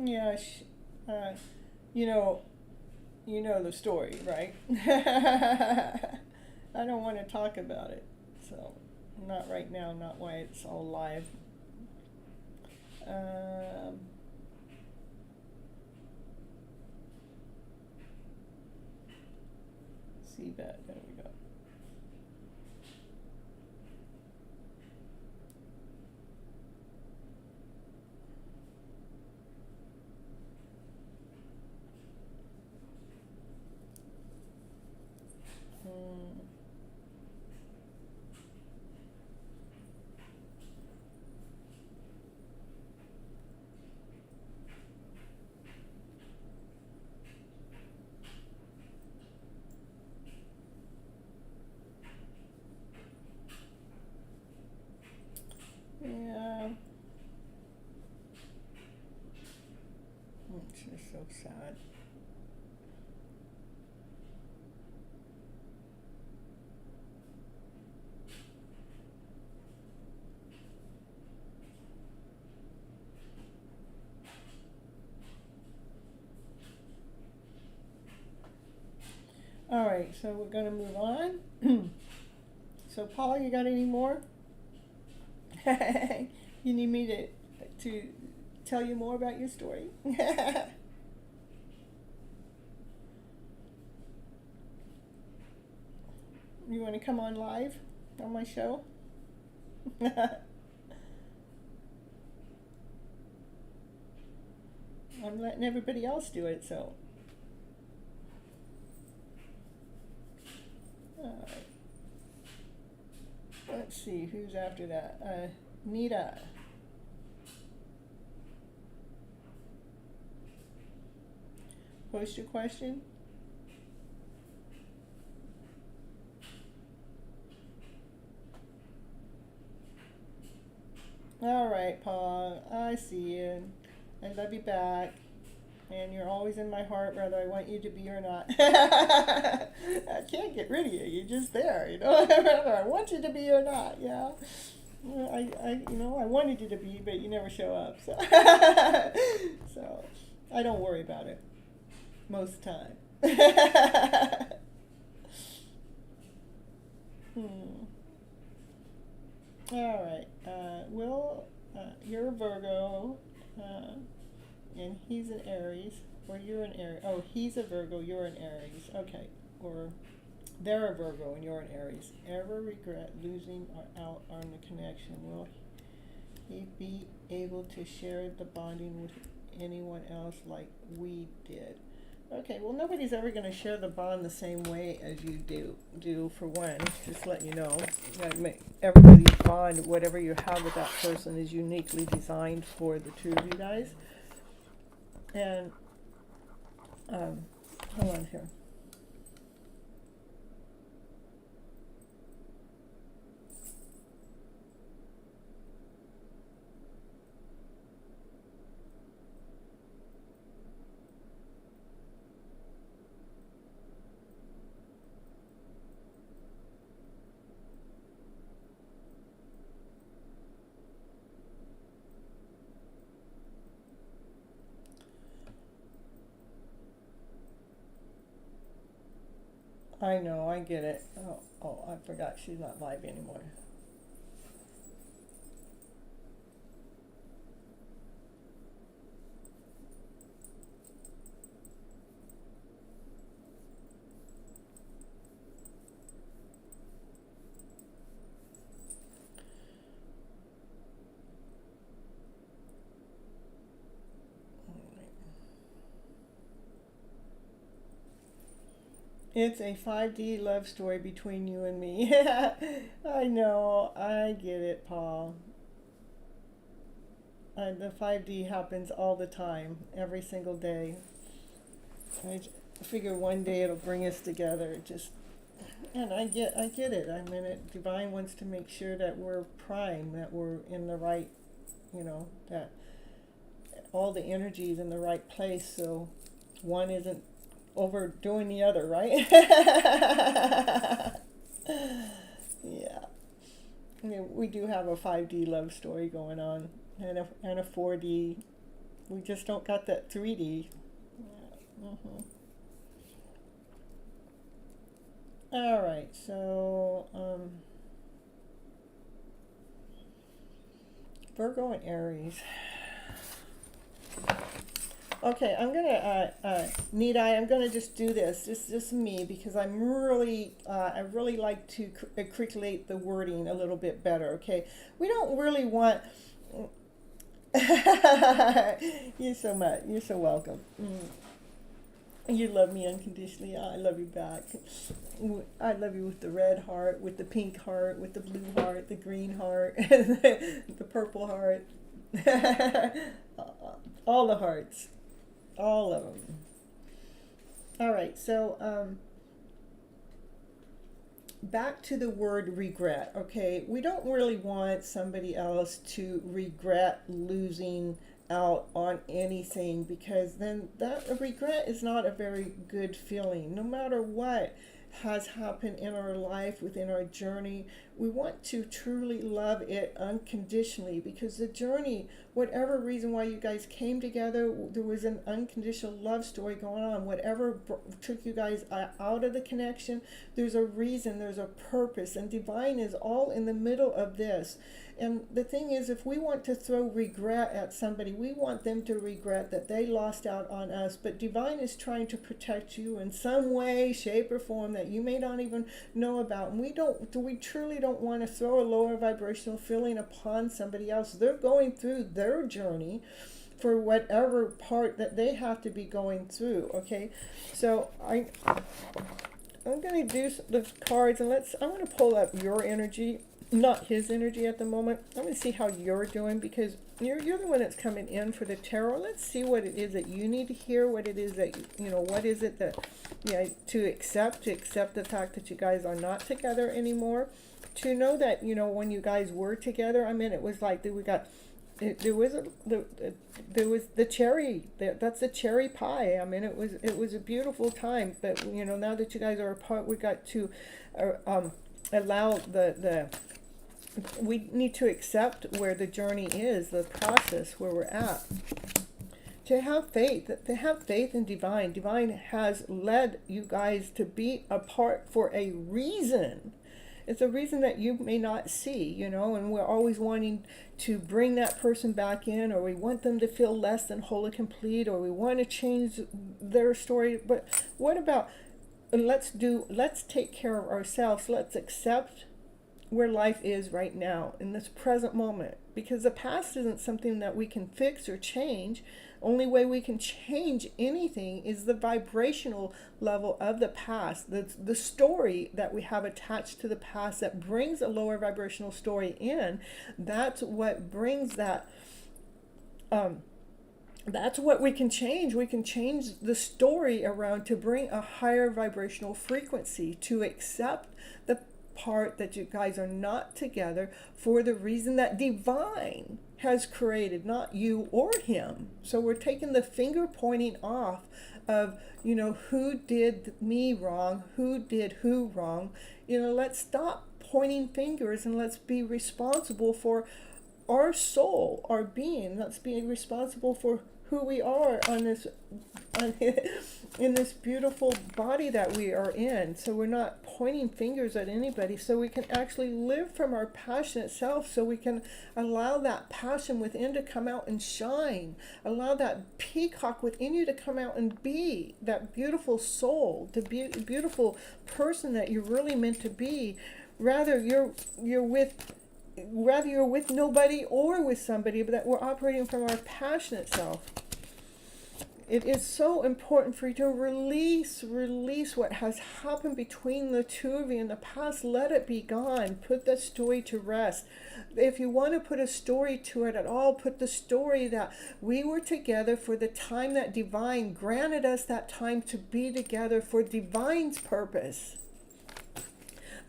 yeah, you know, the story, right? I don't want to talk about it, so not right now, not why it's all live. See that, there we go. Yeah. It's just so sad. All right, so we're going to move on. So, Paul, you got any more? You need me to tell you more about your story? You want to come on live on my show? I'm letting everybody else do it, so. All right. Let's see, who's after that? Nita. Post your question. All right, Paul, I see you. I love you back. And you're always in my heart, whether I want you to be or not. I can't get rid of you. You're just there, you know. Whether I want you to be or not, yeah. I wanted you to be, but you never show up. So, so I don't worry about it most of the time. All right. Will, you're a Virgo. And he's an Aries, or you're an Aries. Oh, he's a Virgo, you're an Aries. Okay. Or they're a Virgo and you're an Aries. Ever regret losing out on the connection? Will he be able to share the bonding with anyone else like we did? Okay, well, nobody's ever going to share the bond the same way as you do for one. Just let you know. Everybody's bond, whatever you have with that person, is uniquely designed for the two of you guys. And, hold on here. I know, I get it. Oh, I forgot she's not live anymore. It's a 5D love story between you and me. I know, I get it, Paul. The 5D happens all the time, every single day. I figure one day it'll bring us together. And I get it. I mean, Divine wants to make sure that we're prime, that we're in the right, that all the energy is in the right place, so one isn't overdoing the other, right? Yeah. I mean, we do have a 5D love story going on, and a 4D. We just don't got that 3D. Yeah. All right, so Virgo and Aries. Okay, I'm gonna Need Eye. I'm gonna just do this. Just me because I'm really I really like to articulate the wording a little bit better. Okay, we don't really want. You're so much. You're so welcome. You love me unconditionally. I love you back. I love you with the red heart, with the pink heart, with the blue heart, the green heart, the purple heart. All the hearts. All of them. All right, so back to the word regret. Okay, we don't really want somebody else to regret losing out on anything, because then that regret is not a very good feeling. No matter what has happened in our life, within our journey, we want to truly love it unconditionally, because the journey, whatever reason why you guys came together, there was an unconditional love story going on. Whatever took you guys out of the connection, there's a reason, there's a purpose, and divine is all in the middle of this. And the thing is, if we want to throw regret at somebody, we want them to regret that they lost out on us. But divine is trying to protect you in some way, shape, or form that you may not even know about. And we truly don't want to throw a lower vibrational feeling upon somebody else. They're going through their journey for whatever part that they have to be going through. Okay, so I'm going to do the cards, and I'm going to pull up your energy, not his energy at the moment. I'm going to see how you're doing, because you're the one that's coming in for the tarot. Let's see what it is that you need to hear, what it is that, what is it that, to accept the fact that you guys are not together anymore, to know that, when you guys were together, I mean, it was like that we got, there was the cherry, that's the cherry pie. I mean, it was a beautiful time, but, now that you guys are apart, we got to allow we need to accept where the journey is, the process where we're at. To have faith in divine. Divine has led you guys to be apart for a reason. It's a reason that you may not see, and we're always wanting to bring that person back in, or we want them to feel less than whole and complete, or we want to change their story. But what about, let's take care of ourselves. Let's accept where life is right now in this present moment, because the past isn't something that we can fix or change. Only way we can change anything is the vibrational level of the past, the story that we have attached to the past that brings a lower vibrational story in. That's what brings that that's what we can change. We can change the story around to bring a higher vibrational frequency, to accept the part that you guys are not together for the reason that divine has created, not you or him. So we're taking the finger pointing off of, who did me wrong, who did who wrong. Let's stop pointing fingers, and let's be responsible for our soul, our being. Let's be responsible for who we are in this beautiful body that we are in. So we're not pointing fingers at anybody, so we can actually live from our passionate self, so we can allow that passion within to come out and shine. Allow that peacock within you to come out and be that beautiful soul, the beautiful person that you're really meant to be. Whether you're with nobody or with somebody, but that we're operating from our passionate self. It is so important for you to release what has happened between the two of you in the past. Let it be gone. Put the story to rest. If you want to put a story to it at all, put the story that we were together for the time that divine granted us that time to be together for divine's purpose.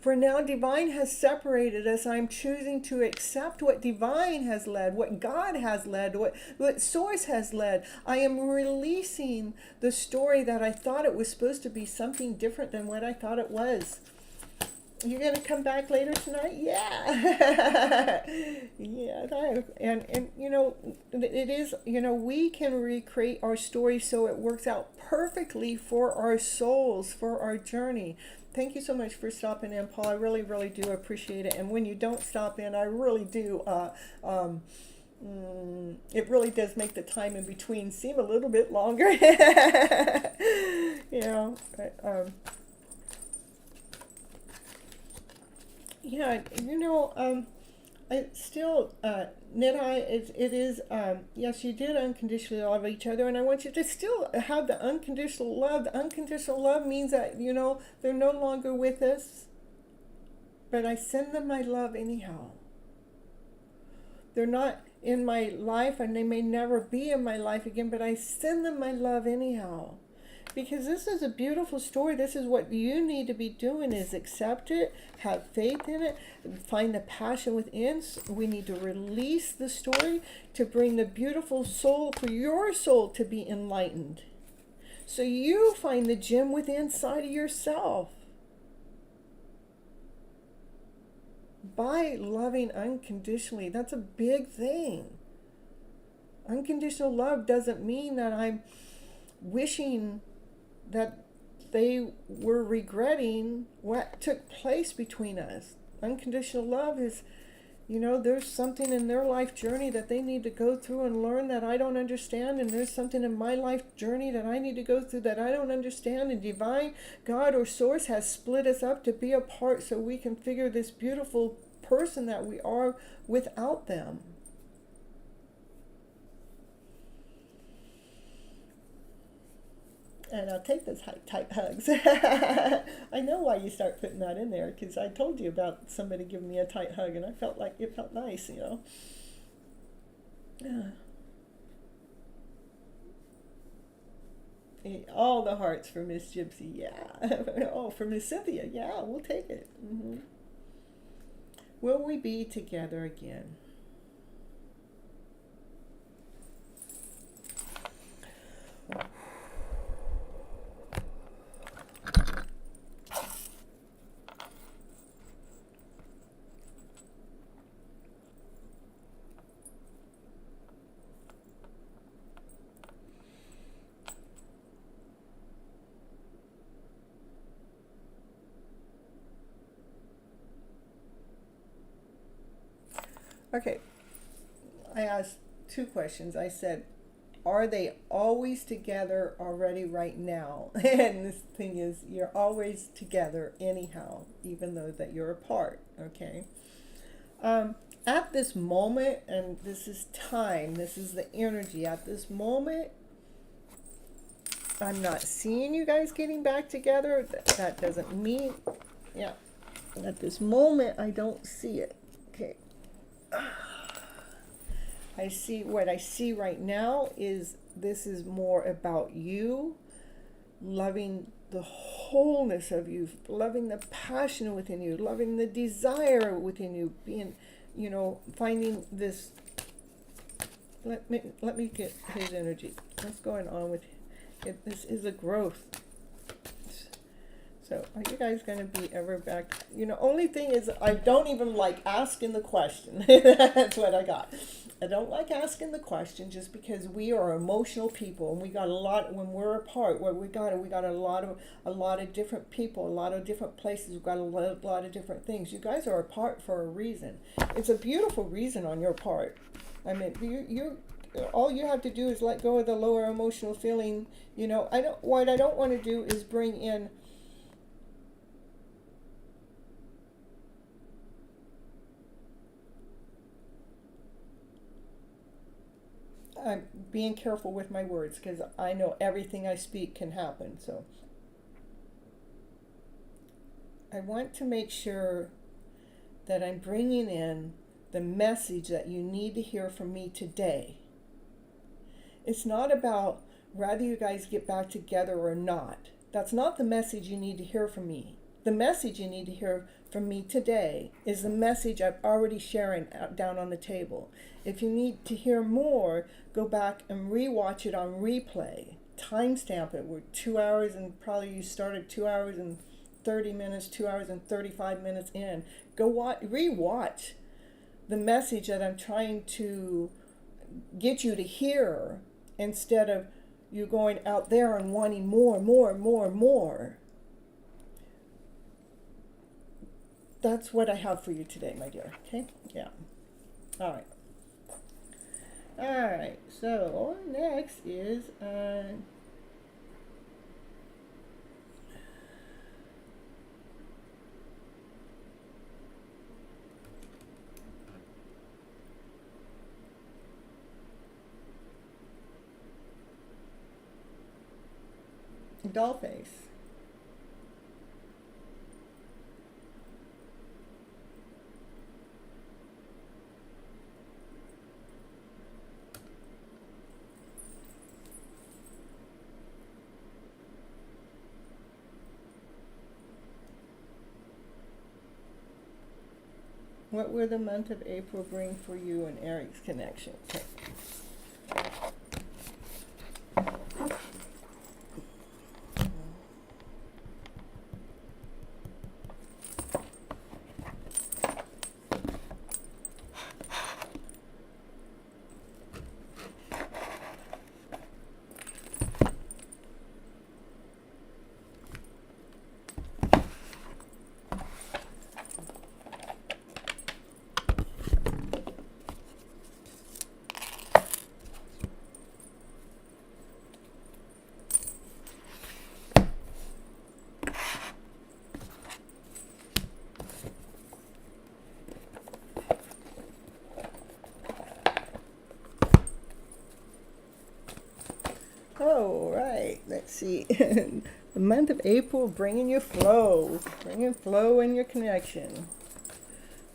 For now, divine has separated us. I'm choosing to accept what divine has led, what God has led, what source has led. I am releasing the story that I thought it was supposed to be something different than what I thought it was. You're going to come back later tonight? Yeah. Yeah. And it is, we can recreate our story so it works out perfectly for our souls, for our journey. Thank you so much for stopping in, Paul. I really, really do appreciate it. And when you don't stop in, I really do It really does make the time in between seem a little bit longer. You know, but, yeah, you know, I still, Nidhi, it is, yes, you did unconditionally love each other, and I want you to still have the unconditional love. The unconditional love means that, you know, they're no longer with us, but I send them my love anyhow. They're not in my life, and they may never be in my life again, but I send them my love anyhow. Because this is a beautiful story. This is what you need to be doing, is accept it, have faith in it, find the passion within. We need to release the story to bring the beautiful soul, for your soul to be enlightened. So you find the gem within inside of yourself. By loving unconditionally, that's a big thing. Unconditional love doesn't mean that I'm wishing that they were regretting what took place between us. Unconditional love is, you know, there's something in their life journey that they need to go through and learn that I don't understand, and there's something in my life journey that I need to go through that I don't understand, and divine God or source has split us up to be apart so we can figure this beautiful person that we are without them. And I'll take those tight hugs. I know why you start putting that in there, because I told you about somebody giving me a tight hug, and I felt like it felt nice, you know. All the hearts for Miss Gypsy, yeah. Oh, for Miss Cynthia, yeah, we'll take it. Will we be together again? Okay, I asked two questions. I said, are they always together already right now? And this thing is, you're always together anyhow, even though that you're apart, okay? At this moment, and this is time, this is the energy, at this moment, I'm not seeing you guys getting back together. That doesn't mean, yeah, at this moment, I don't see it, okay? I see, what I see right now is this is more about you loving the wholeness of you, loving the passion within you, loving the desire within you, being, you know, finding this. Let me get his energy. What's going on with it? This is a growth. So are you guys going to be ever back? You know, only thing is I don't even like asking the question. That's what I got. I don't like asking the question just because we are emotional people, and we got a lot when we're apart. What we got a lot of different people, a lot of different places. We've got a lot of different things. You guys are apart for a reason. It's a beautiful reason on your part. I mean, you all you have to do is let go of the lower emotional feeling. You know, what I don't want to do is bring in I'm being careful with my words because I know everything I speak can happen. So I want to make sure that I'm bringing in the message that you need to hear from me today. It's not about whether you guys get back together or not. That's not the message you need to hear from me. The message you need to hear from me today is the message I've already sharing down on the table. If you need to hear more, go back and rewatch it on replay. Timestamp it. We're 2 hours and probably you started 2 hours and 30 minutes, 2 hours and 35 minutes in. Go rewatch the message that I'm trying to get you to hear instead of you going out there and wanting more. That's what I have for you today, my dear. Okay? Yeah. All right. Alright, so next is Dollface. What will the month of April bring for you and Eric's connection? Okay. All right, let's see. The month of April, bringing you flow, bringing flow in your connection.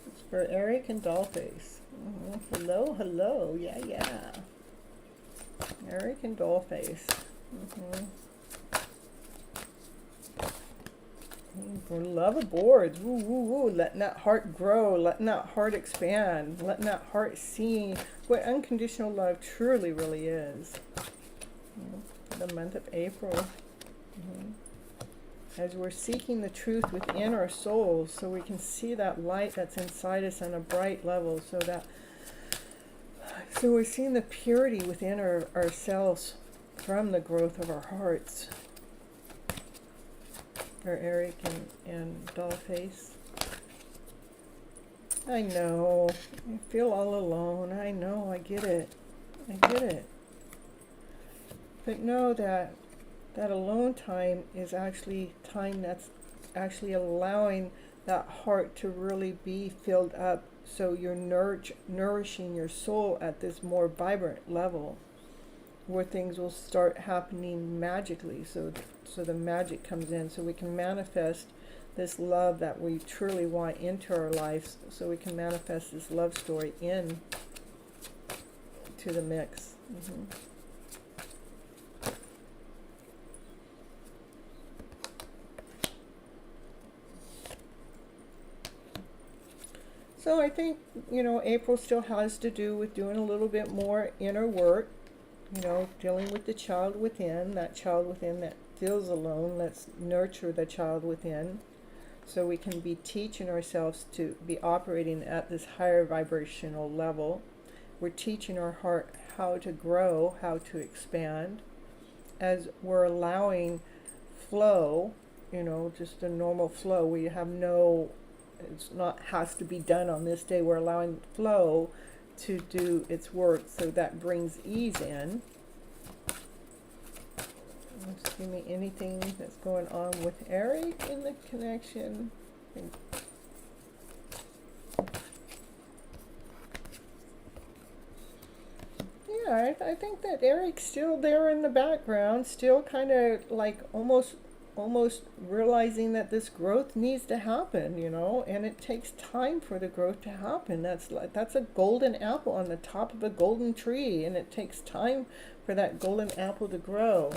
It's for Eric and Dollface. Hello, hello, yeah. Eric and Dollface. For love aboard, woo, woo, woo. Letting that heart grow, letting that heart expand, letting that heart see what unconditional love truly really is. The month of April, as we're seeking the truth within our souls, so we can see that light that's inside us on a bright level, so we're seeing the purity within ourselves from the growth of our hearts. For Eric and Dollface. I know, I feel all alone. I know, I get it. But know that alone time is actually time that's actually allowing that heart to really be filled up, so you're nourishing your soul at this more vibrant level, where things will start happening magically. So the magic comes in, so we can manifest this love that we truly want into our lives, so we can manifest this love story in to the mix. So I think, April still has to do with doing a little bit more inner work, dealing with the child within, that feels alone. Let's nurture the child within, so we can be teaching ourselves to be operating at this higher vibrational level. We're teaching our heart how to grow, how to expand, as we're allowing flow, just a normal flow. We have it's not has to be done on this day. We're allowing flow to do its work, so that brings ease in. Just give me anything that's going on with Eric in the connection. Yeah, I think that Eric's still there in the background, still kind of like almost realizing that this growth needs to happen, and it takes time for the growth to happen. That's a golden apple on the top of a golden tree, and it takes time for that golden apple to grow.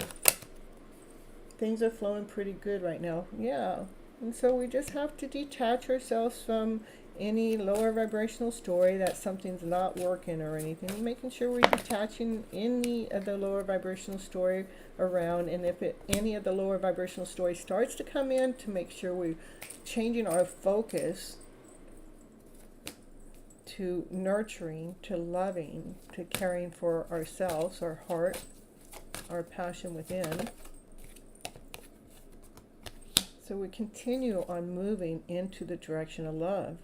Things are flowing pretty good right now. Yeah. And so we just have to detach ourselves from any lower vibrational story that something's not working or anything, making sure we're detaching any of the lower vibrational story around, and if any of the lower vibrational story starts to come in, to make sure we're changing our focus to nurturing, to loving, to caring for ourselves, our heart, our passion within. So we continue on moving into the direction of love.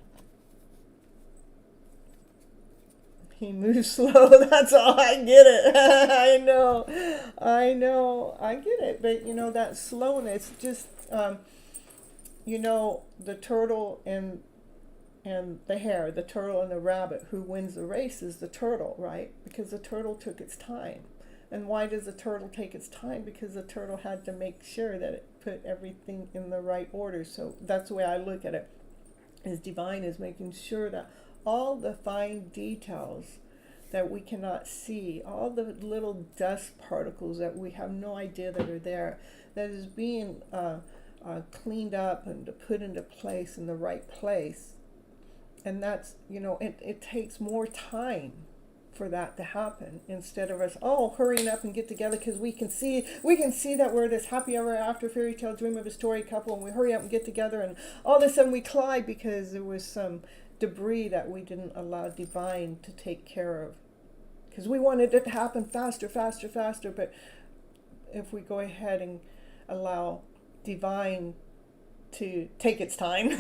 He moves slow. That's all. I get it. I know. I get it. But that slowness, just the turtle and the hare, the turtle and the rabbit. Who wins the race is the turtle, right? Because the turtle took its time. And why does the turtle take its time? Because the turtle had to make sure that it put everything in the right order. So that's the way I look at it. Is divine is making sure that all the fine details that we cannot see, all the little dust particles that we have no idea that are there, that is being cleaned up and put into place in the right place. And that's, it takes more time for that to happen, instead of us hurrying up and get together because we can see that we're this happy ever after fairy tale dream of a story couple, and we hurry up and get together, and all of a sudden we collide because there was some debris that we didn't allow divine to take care of, because we wanted it to happen faster. But if we go ahead and allow divine to take its time,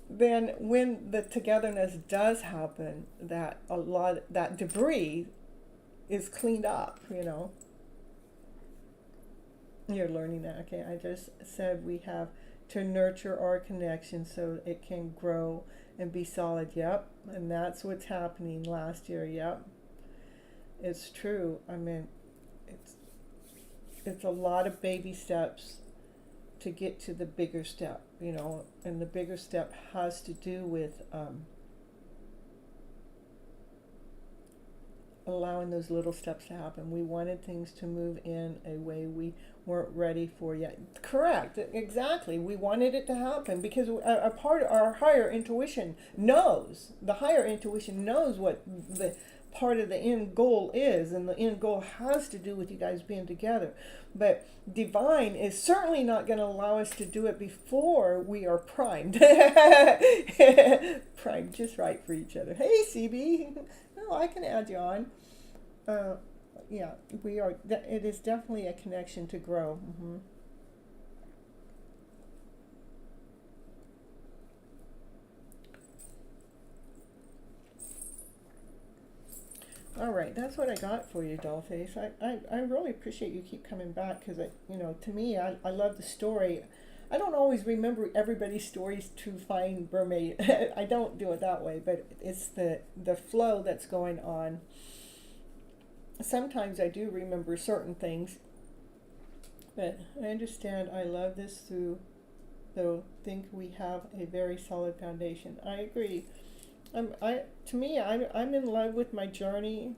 then when the togetherness does happen, that a lot that debris is cleaned up. You're learning that. Okay, I just said we have to nurture our connection so it can grow and be solid. Yep. And that's what's happening last year. Yep. It's true. I mean, it's a lot of baby steps to get to the bigger step, and the bigger step has to do with allowing those little steps to happen. We wanted things to move in a way we weren't ready for yet. Correct, exactly. We wanted it to happen because a part of our higher intuition knows, what the part of the end goal is, and the end goal has to do with you guys being together. But divine is certainly not going to allow us to do it before we are primed. Primed just right for each other. Hey, CB. Oh, I can add you on. Yeah, we are. It is definitely a connection to grow. Mm-hmm. All right, that's what I got for you, Dollface. I really appreciate you keep coming back, because to me, I love the story. I don't always remember everybody's stories to find Mermaid. I don't do it that way, but it's the flow that's going on. Sometimes I do remember certain things, but I understand. I love this through, though think we have a very solid foundation. I agree. I'm in love with my journey.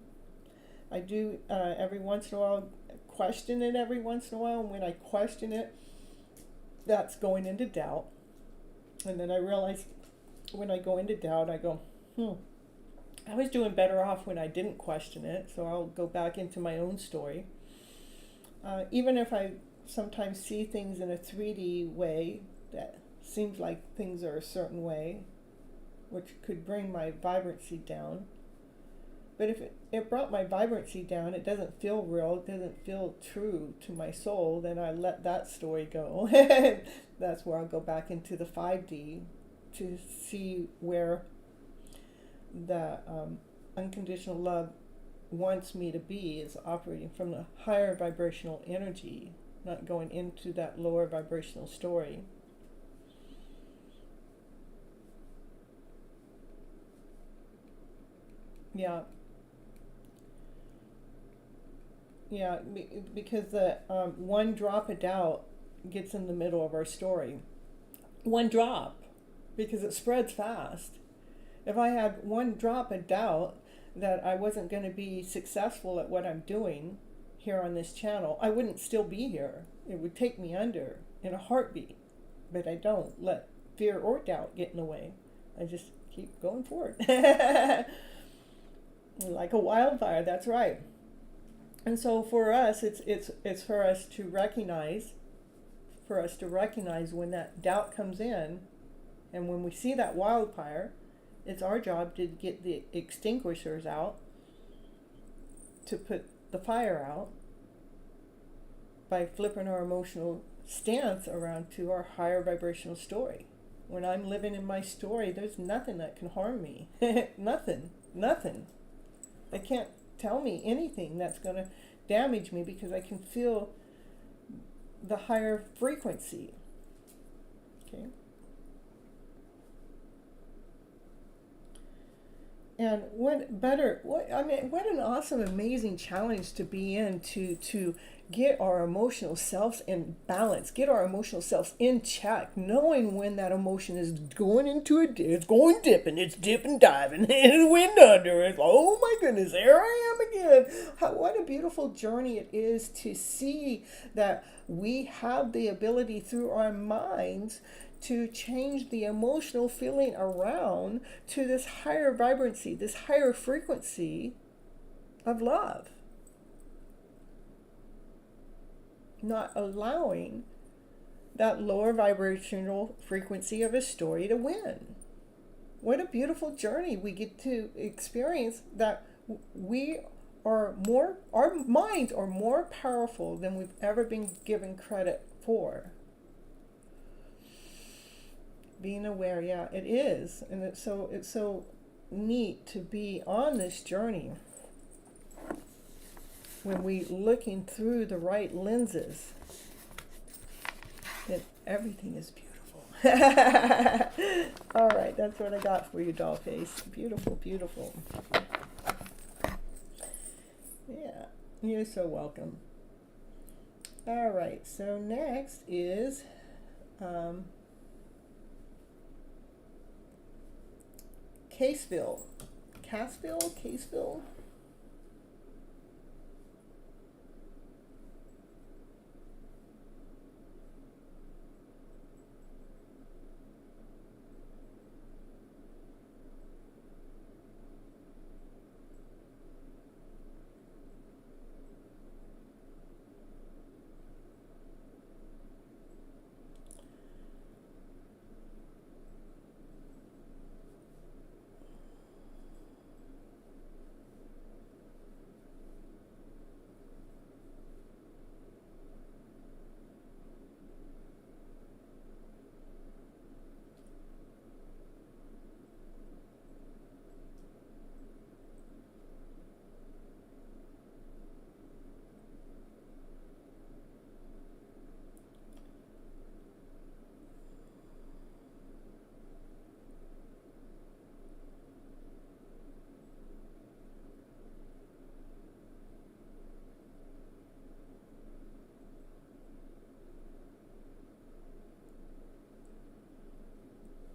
I do every once in a while question it every once in a while, and when I question it, that's going into doubt. And then I realize when I go into doubt, I go, I was doing better off when I didn't question it, so I'll go back into my own story. Even if I sometimes see things in a 3D way that seems like things are a certain way, which could bring my vibrancy down. But if it brought my vibrancy down, it doesn't feel real, it doesn't feel true to my soul, then I let that story go. That's where I'll go back into the 5D to see where the unconditional love wants me to be, is operating from the higher vibrational energy, not going into that lower vibrational story. Yeah. Yeah, because the one drop of doubt gets in the middle of our story. One drop, because it spreads fast. If I had one drop of doubt that I wasn't going to be successful at what I'm doing here on this channel, I wouldn't still be here. It would take me under in a heartbeat. But I don't let fear or doubt get in the way. I just keep going forward. Like a wildfire, that's right. And so for us, it's for us to recognize, when that doubt comes in, and when we see that wildfire, it's our job to get the extinguishers out, to put the fire out, by flipping our emotional stance around to our higher vibrational story. When I'm living in my story, there's nothing that can harm me. Nothing. Nothing. They can't tell me anything that's going to damage me because I can feel the higher frequency. Okay. And what an awesome, amazing challenge to be in, to get our emotional selves in balance, get our emotional selves in check, knowing when that emotion is going into it's going dipping, it's dipping, diving, and it's wind under. It's, oh my goodness, there I am again. What a beautiful journey it is to see that we have the ability through our minds to change the emotional feeling around to this higher vibrancy, this higher frequency of love. Not allowing that lower vibrational frequency of a story to win. What a beautiful journey we get to experience, that our minds are more powerful than we've ever been given credit for. Being aware, yeah, it is. And it's so neat to be on this journey when we looking through the right lenses. Then everything is beautiful. All right, that's what I got for you, doll face. Beautiful, beautiful. Yeah, you're so welcome. All right, so next is Caseville. Caseville?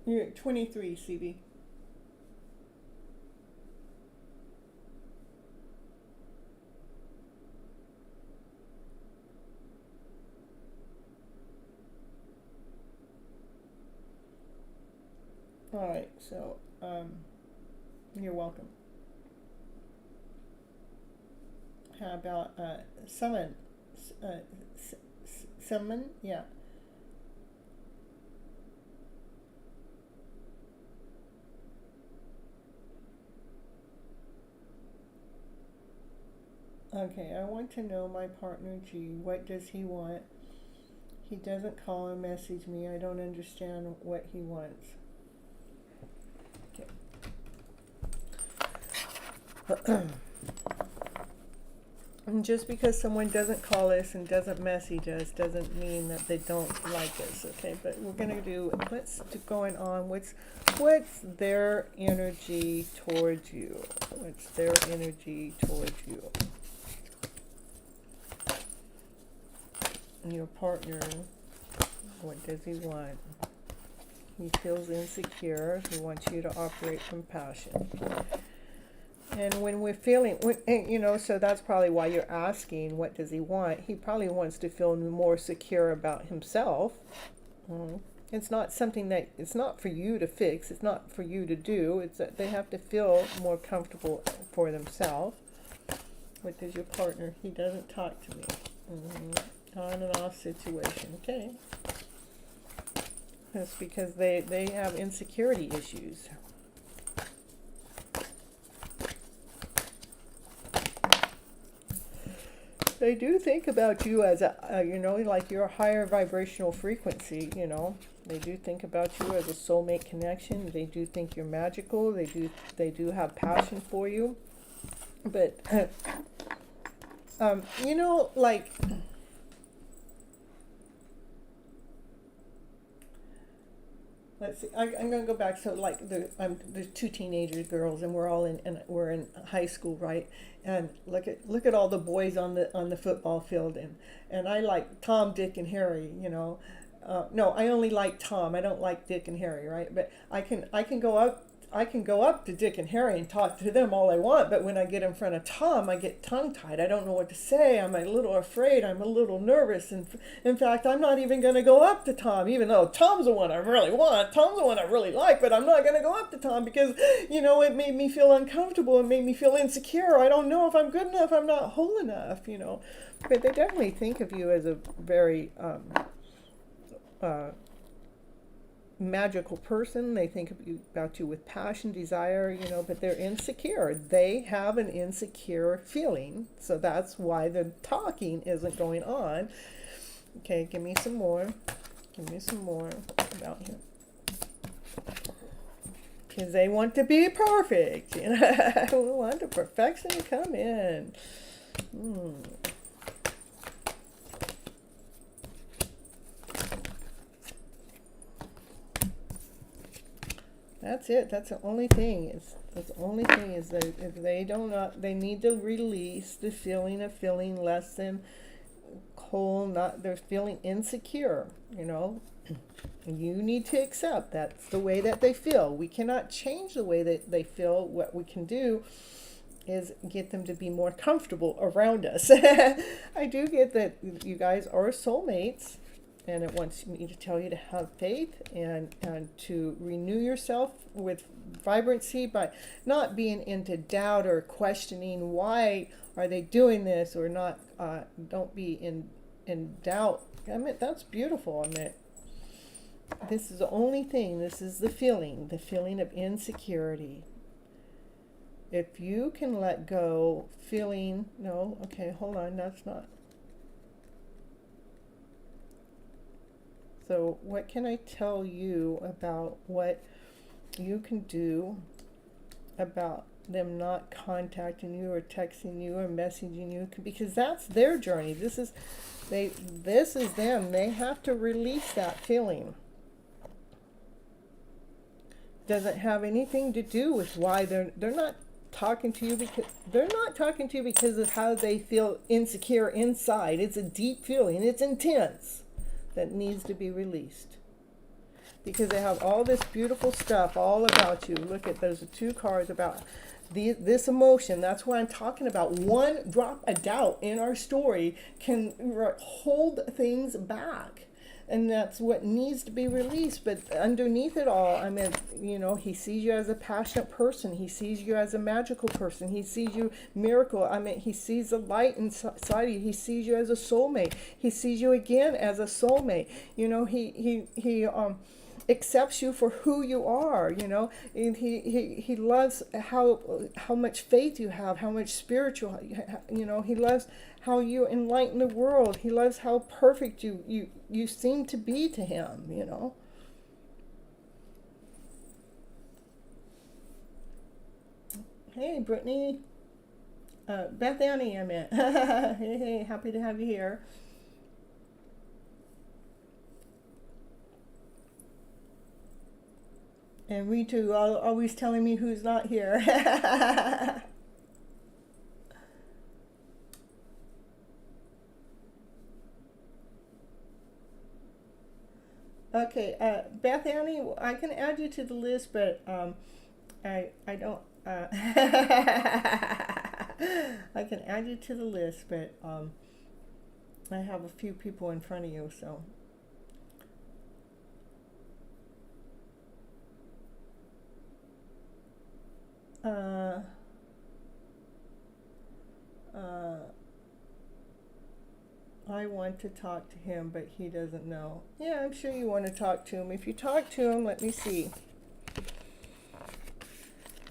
You're 23, CB. All right, so you're welcome. How about summon? Summon? Yeah. Okay, I want to know my partner G. What does he want? He doesn't call or message me. I don't understand what he wants. Okay. And just because someone doesn't call us and doesn't message us doesn't mean that they don't like us, okay? But we're gonna do what's going on. What's their energy towards you? What's their energy towards you? Your partner, what does he want? He feels insecure. He wants you to operate from passion. And when we're feeling, so that's probably why you're asking, what does he want? He probably wants to feel more secure about himself. It's not something that, it's not for you to fix. It's not for you to do. It's that they have to feel more comfortable for themselves. What does your partner? He doesn't talk to me. On and off situation. Okay. That's because they have insecurity issues. They do think about you as a, like your higher vibrational frequency, They do think about you as a soulmate connection. They do think you're magical. They do have passion for you. But you know, like, let's see. I'm gonna go back. So like, there's two teenagers, girls, and we're in high school, right? And look at all the boys on the football field, and I like Tom, Dick, and Harry. You know, no, I only like Tom. I don't like Dick and Harry, right? But I can go up to Dick and Harry and talk to them all I want, but when I get in front of Tom, I get tongue-tied. I don't know what to say. I'm a little afraid. I'm a little nervous. And in fact, I'm not even going to go up to Tom, even though Tom's the one I really want. Tom's the one I really like, but I'm not going to go up to Tom because, it made me feel uncomfortable. It made me feel insecure. I don't know if I'm good enough. I'm not whole enough. But they definitely think of you as a very magical person. They think about you with passion, desire, but they're insecure. They have an insecure feeling, so that's why the talking isn't going on. Okay, give me some more about him, because they want to be perfect. We want the perfection to come in. That's it. That's the only thing. Is that if they don't, they need to release the feeling of feeling less than whole. They're feeling insecure. You need to accept that's the way that they feel. We cannot change the way that they feel. What we can do is get them to be more comfortable around us. I do get that you guys are soulmates. And it wants me to tell you to have faith and to renew yourself with vibrancy by not being into doubt or questioning why are they doing this or not. Don't be in doubt. I mean, that's beautiful. I mean, this is the only thing. This is the feeling of insecurity. If you can let go no, okay, hold on, that's not. So what can I tell you about what you can do about them not contacting you or texting you or messaging you? Because that's their journey. This is them. They have to release that feeling. Doesn't have anything to do with why they're not talking to you, because of how they feel insecure inside. It's a deep feeling. It's intense. That needs to be released, because they have all this beautiful stuff all about you. Look at those two cards about this emotion. That's what I'm talking about. One drop of doubt in our story can hold things back, and that's what needs to be released. But underneath it all, I mean, he sees you as a passionate person. He sees you as a magical person. He sees you miracle. I mean, he sees the light inside you. He sees you as a soulmate. He sees you again as a soulmate. He accepts you for who you are. And he loves how much faith you have, how much spiritual. He loves how you enlighten the world. He loves how perfect you seem to be to him, Hey, Brittany. Beth Annie, I meant. Hey, happy to have you here. And we too, always telling me who's not here. Okay, Beth Annie, I can add you to the list, but I don't. I can add you to the list, but I have a few people in front of you, so. I want to talk to him, but he doesn't know. Yeah, I'm sure you want to talk to him. If you talk to him, let me see.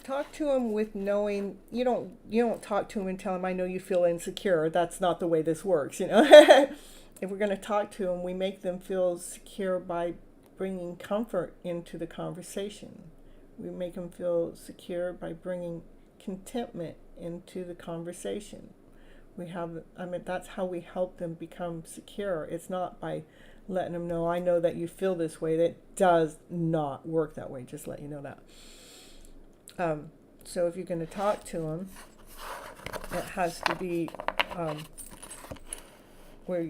Talk to him with knowing. You don't talk to him and tell him, I know you feel insecure. That's not the way this works, If we're going to talk to him, we make them feel secure by bringing comfort into the conversation. We make them feel secure by bringing contentment into the conversation. That's how we help them become secure. It's not by letting them know, I know that you feel this way. That does not work that way, just let you know that. So if you're going to talk to them, it has to be where,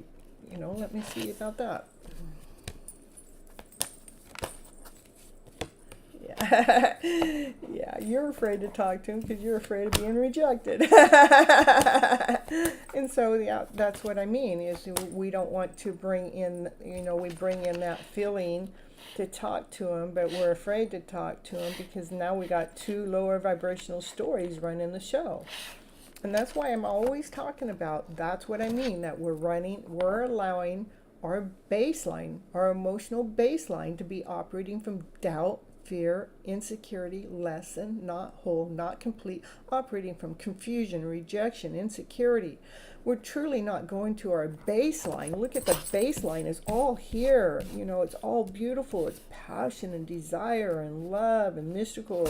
let me see about that. Yeah, yeah, you're afraid to talk to him because you're afraid of being rejected. And so, yeah, that's what I mean, is we don't want to bring in, we bring in that feeling to talk to him, but we're afraid to talk to him because now we got two lower vibrational stories running the show. And that's why I'm always talking about, that's what I mean, that we're allowing our baseline, our emotional baseline, to be operating from doubt, fear, insecurity, less than, not whole, not complete, operating from confusion, rejection, insecurity. We're truly not going to our baseline. Look at the baseline. It's all here. It's all beautiful. It's passion and desire and love and mystical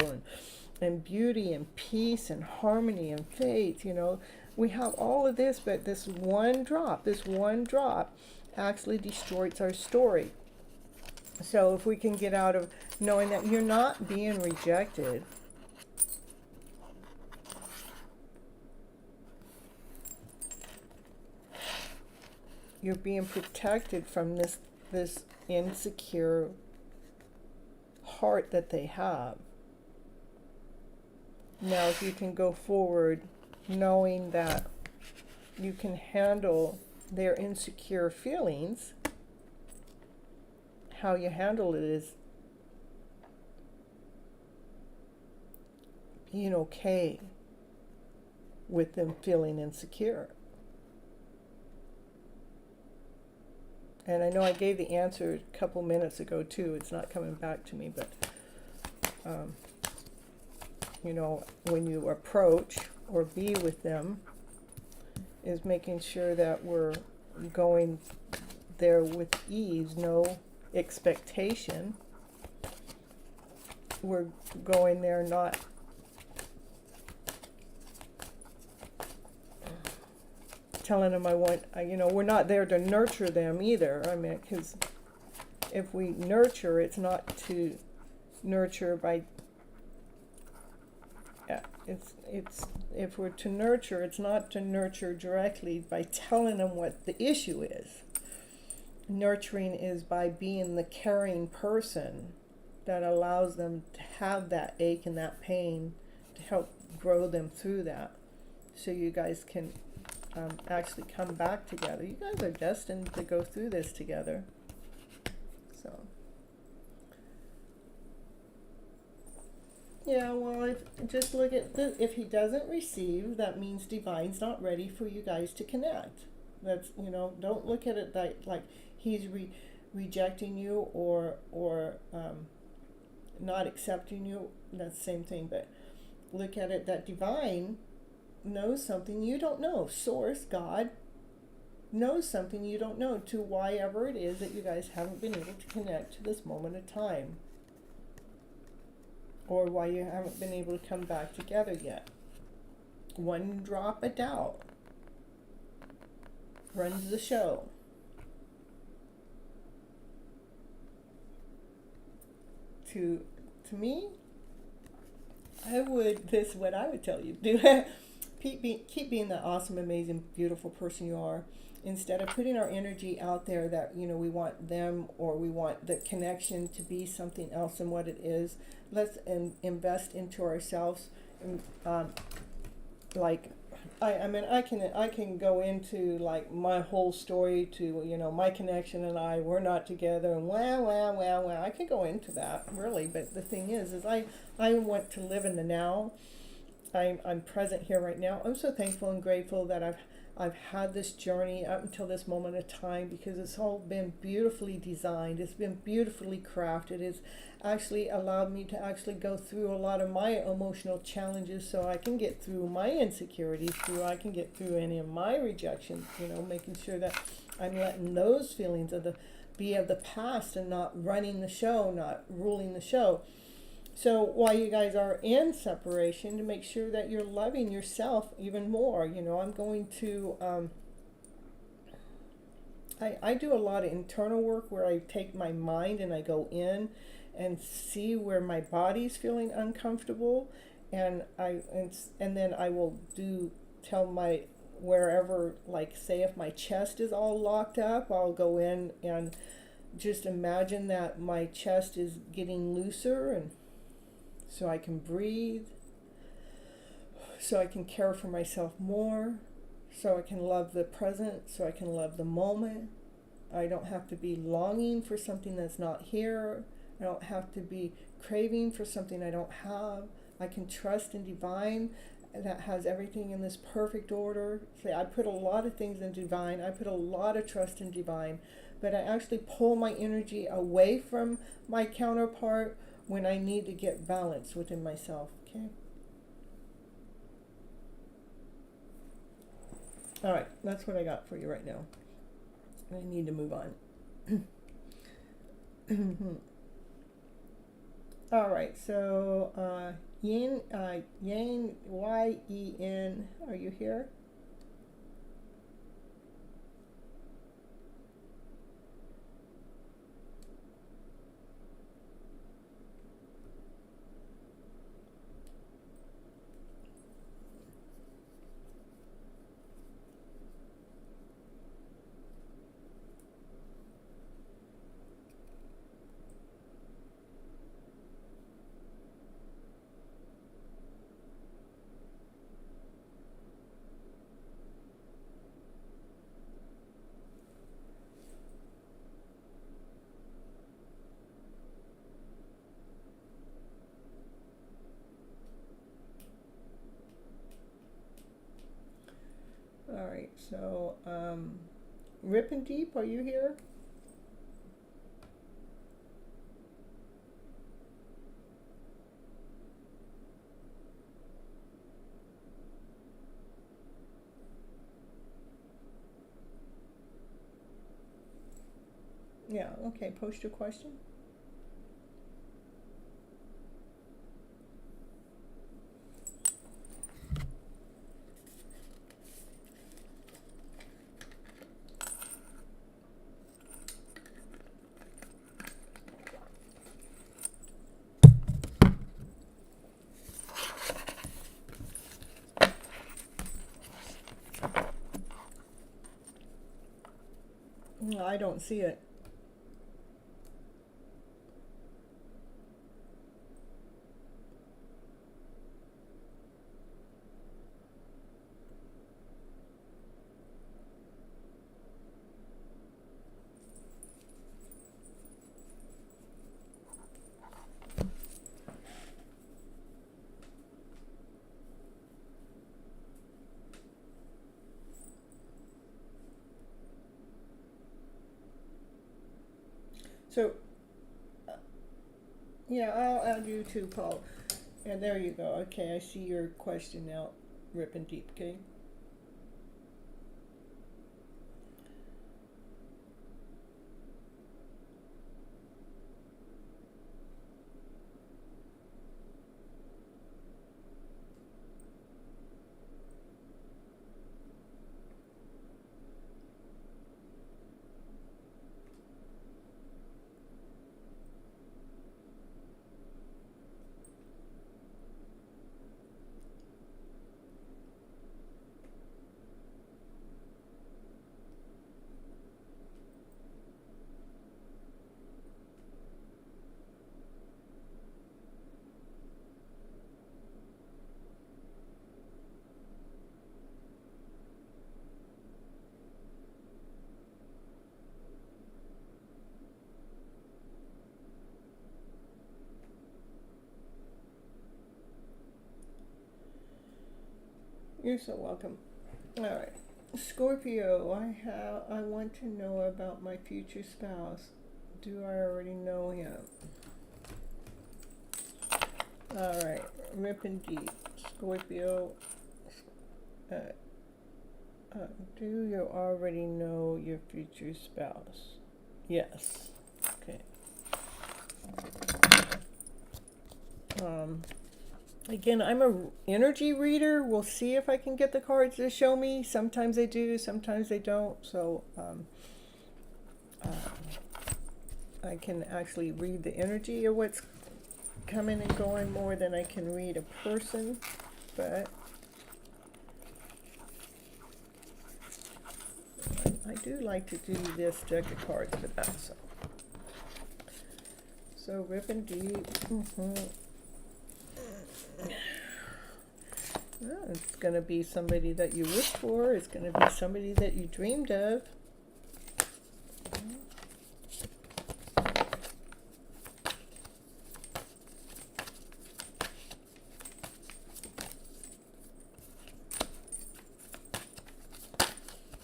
and beauty and peace and harmony and faith. We have all of this, but this one drop actually destroys our story. So if we can get out of knowing that you're not being rejected, you're being protected from this insecure heart that they have. Now, if you can go forward knowing that you can handle their insecure feelings, how you handle it is being okay with them feeling insecure. And I know I gave the answer a couple minutes ago too. It's not coming back to me, but when you approach or be with them, is making sure that we're going there with ease, no expectation. We're going there not telling them we're not there to nurture them either. Because if we nurture, it's not to nurture by if we're to nurture, it's not to nurture directly by telling them what the issue is. Nurturing is by being the caring person that allows them to have that ache and that pain to help grow them through that, so you guys can actually come back together. You guys are destined to go through this together. So yeah, well, just look at this. If he doesn't receive, that means Divine's not ready for you guys to connect. That's, don't look at it like he's rejecting you or not accepting you. That's the same thing, but look at it that Divine knows something you don't know. Source, God, knows something you don't know, to why ever it is that you guys haven't been able to connect to this moment of time, or why you haven't been able to come back together yet. One drop of doubt runs the show. To me, this is what I would tell you. Keep being the awesome, amazing, beautiful person you are. Instead of putting our energy out there that, we want them or we want the connection to be something else than what it is, let's invest into ourselves. I can go into like my whole story to, my connection and we're not together and I can go into that really, but the thing is I want to live in the now. I'm present here right now. I'm so thankful and grateful that I've had this journey up until this moment of time, because it's all been beautifully designed. It's been beautifully crafted. It's actually allowed me to actually go through a lot of my emotional challenges, so I can get through my insecurities, I can get through any of my rejections, making sure that I'm letting those feelings of the be of the past and not running the show, not ruling the show. So while you guys are in separation, to make sure that you're loving yourself even more. You know, I'm going to, I do a lot of internal work where I take my mind and I go in and see where my body's feeling uncomfortable, and then I will tell my, wherever, like say if my chest is all locked up, I'll go in and just imagine that my chest is getting looser, and so I can breathe, so I can care for myself more, so I can love the present, so I can love the moment. I don't have to be longing for something that's not here. I don't have to be craving for something I don't have. I can trust in divine that has everything in this perfect order. See, I put a lot of things in divine. I put a lot of trust in divine, but I actually pull my energy away from my counterpart when I need to get balance within myself. Okay. All right, that's what I got for you right now. I need to move on. All right, so Yin, Yang, Y-E-N, are you here? All right, so Rip and Deep, are you here? Yeah, okay, post your question. No, I don't see it. So, uh, yeah, I'll add you too, Paul. And there you go. Okay, I see your question now, Rip and Deep, okay? You're so welcome. All right. Scorpio, I want to know about my future spouse. Do I already know him? All right. Rip and Deep. Scorpio, uh, do you already know your future spouse? Yes. Okay. Again, I'm a energy reader. We'll see if I can get the cards to show me. Sometimes they do, sometimes they don't. So I can actually read the energy of what's coming and going more than I can read a person. But I do like to do this deck of cards for that. So rip and deep. Well, it's going to be somebody that you wish for. It's going to be somebody that you dreamed of.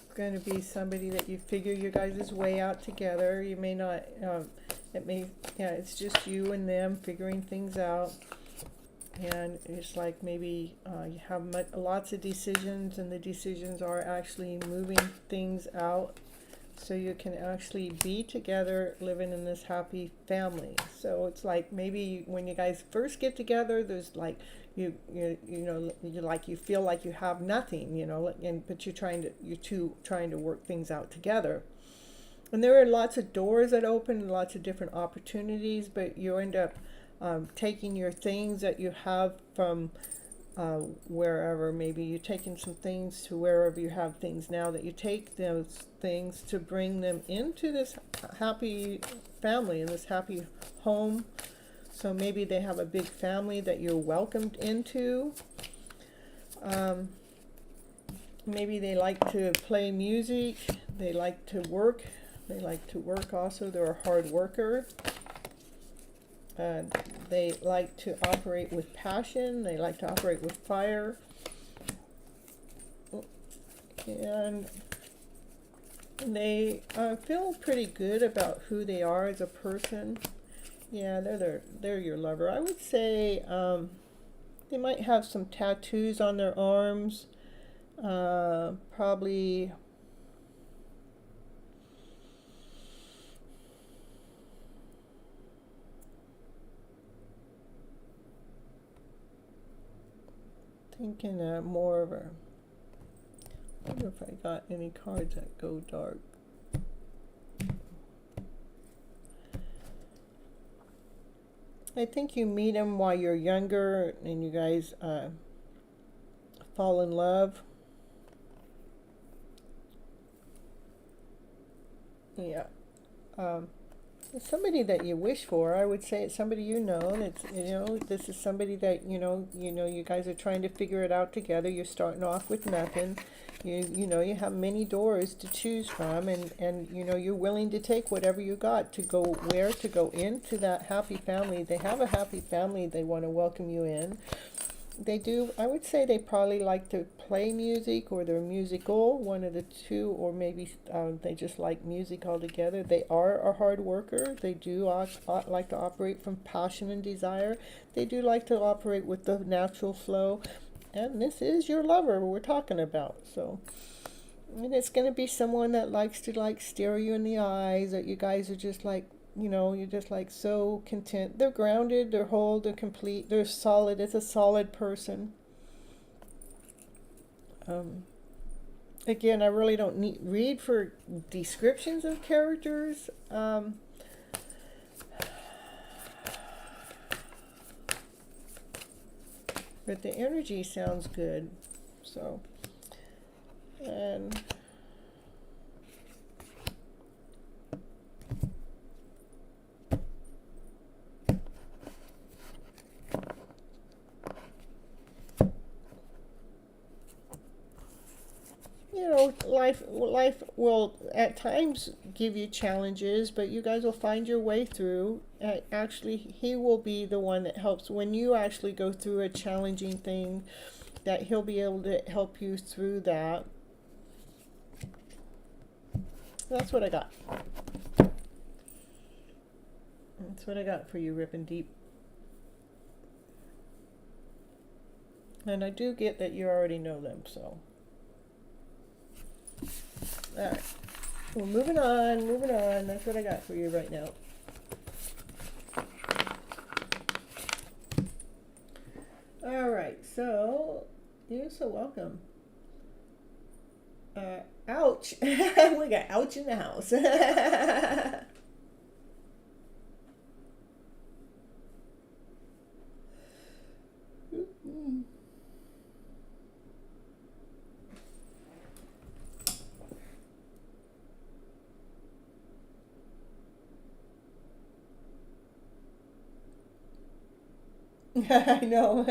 It's going to be somebody that you figure your guys' way out together. You may not, it's just you and them figuring things out. And it's like maybe you have lots of decisions, and the decisions are actually moving things out so you can actually be together living in this happy family. So it's like maybe when you guys first get together, there's like you feel like you have nothing, but you're two trying to work things out together. And there are lots of doors that open, lots of different opportunities, but you end up taking your things that you have from wherever. Maybe you're taking some things to wherever you have things now, that you take those things to bring them into this happy family and this happy home. So maybe they have a big family that you're welcomed into. Maybe they like to play music. They like to work. They like to work also. They're a hard worker. They like to operate with passion. They like to operate with fire. And they feel pretty good about who they are as a person. Yeah, they're your lover. I would say they might have some tattoos on their arms. Probably thinking more of a, I wonder if I got any cards that go dark. I think you meet them while you're younger and you guys fall in love. Yeah. It's somebody that you wish for. I would say it's somebody you know. It's, this is somebody that you guys are trying to figure it out together. You're starting off with nothing. You have many doors to choose from, and you're willing to take whatever you got to go into that happy family. They have a happy family. They want to welcome you in. They do. I would say they probably like to play music, or they're musical, one of the two, or maybe they just like music altogether. They are a hard worker. They do like to operate from passion and desire. They do like to operate with the natural flow. And this is your lover we're talking about. So, and it's going to be someone that likes to stare you in the eyes, that you guys are just like, you're just like so content. They're grounded, they're whole, they're complete, they're solid. It's a solid person. Again, I really don't read for descriptions of characters. But the energy sounds good. So, and life will at times give you challenges, but you guys will find your way through. Actually, he will be the one that helps when you actually go through a challenging thing, that he'll be able to help you through that. That's what I got. That's what I got for you, Rippin' Deep. And I do get that you already know them, so. Alright. Well, moving on, moving on. That's what I got for you right now. All right, so you're so welcome. Ouch. We got ouch in the house. I know.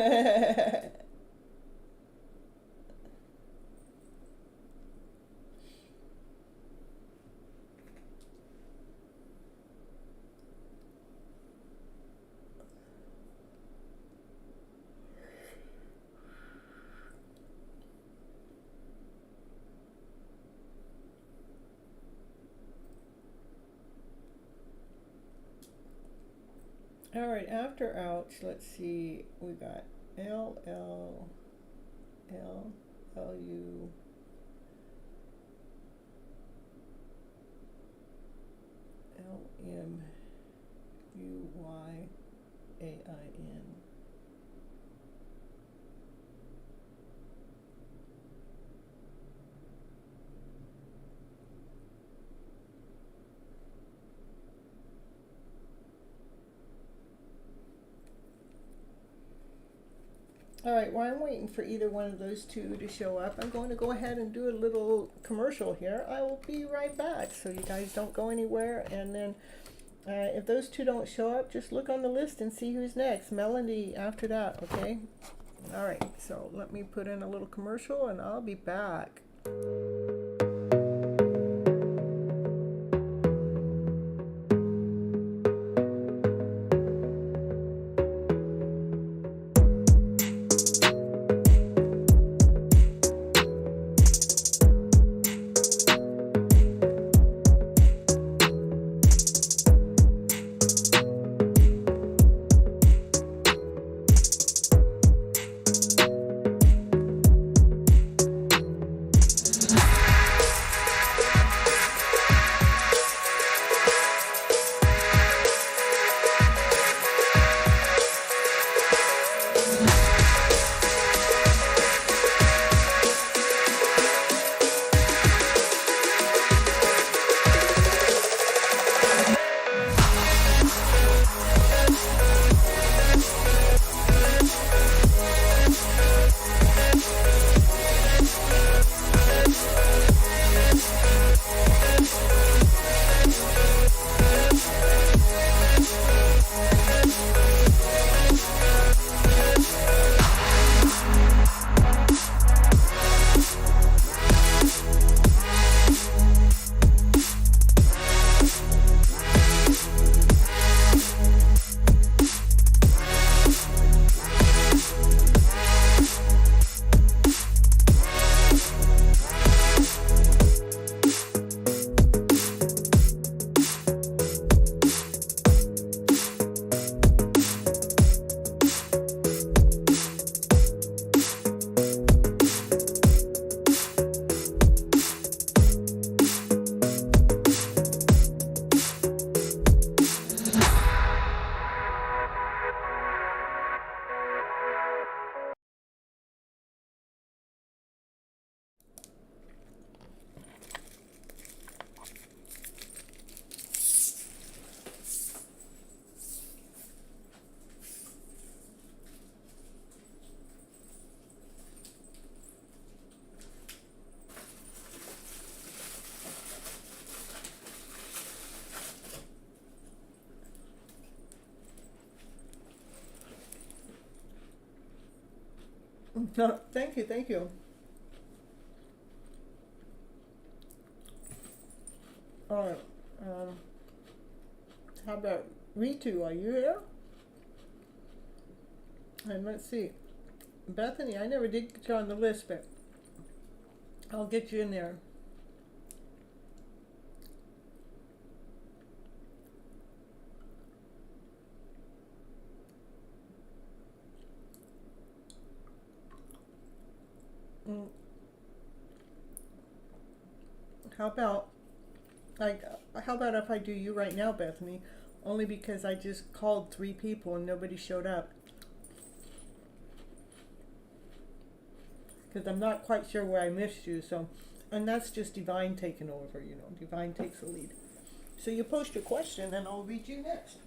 All right, after ouch, let's see. We got L L L L U L M U Y A I N. All right, while I'm waiting for either one of those two to show up, I'm going to go ahead and do a little commercial here. I will be right back, so you guys don't go anywhere. And then if those two don't show up, just look on the list and see who's next. Melody after that, okay? All right, so let me put in a little commercial and I'll be back. No, thank you, thank you. All right. How about Ritu? Are you here? And let's see. Bethany, I never did get you on the list, but I'll get you in there. How about How about if I do you right now, Bethany? Only because I just called 3 people and nobody showed up. Because I'm not quite sure where I missed you, so, and that's just Divine taking over, you know, Divine takes the lead. So you post your question and I'll read you next.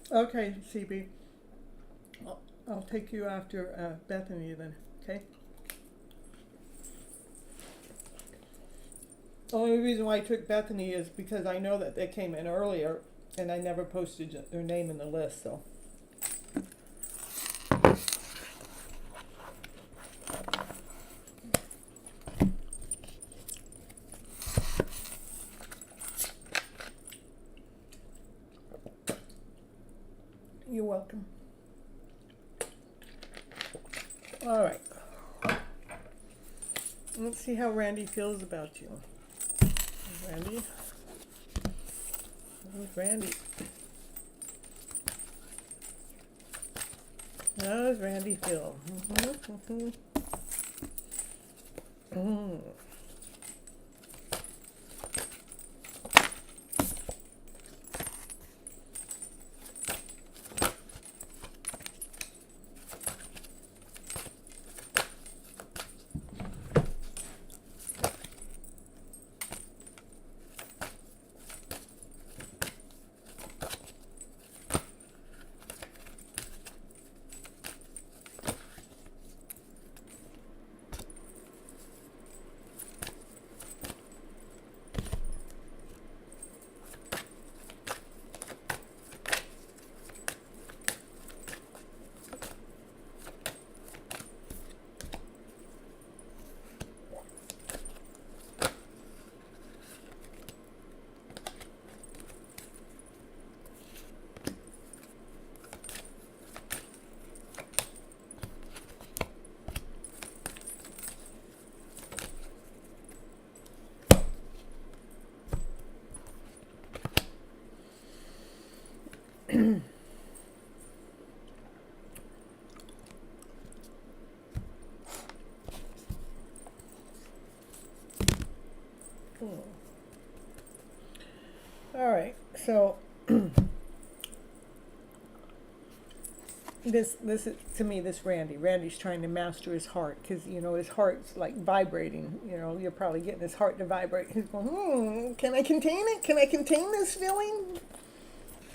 Okay, CB. I'll take you after Bethany then, okay? Only reason why I took Bethany is because I know that they came in earlier and I never posted their name in the list, so. You're welcome. All right. Let's see how Randy feels about you. Randy? Who's Randy? How does Randy feel? All right, so this is to me this Randy's trying to master his heart because you know his heart's like vibrating. You know, you're probably getting his heart to vibrate. He's going, can I contain it? Can I contain this feeling?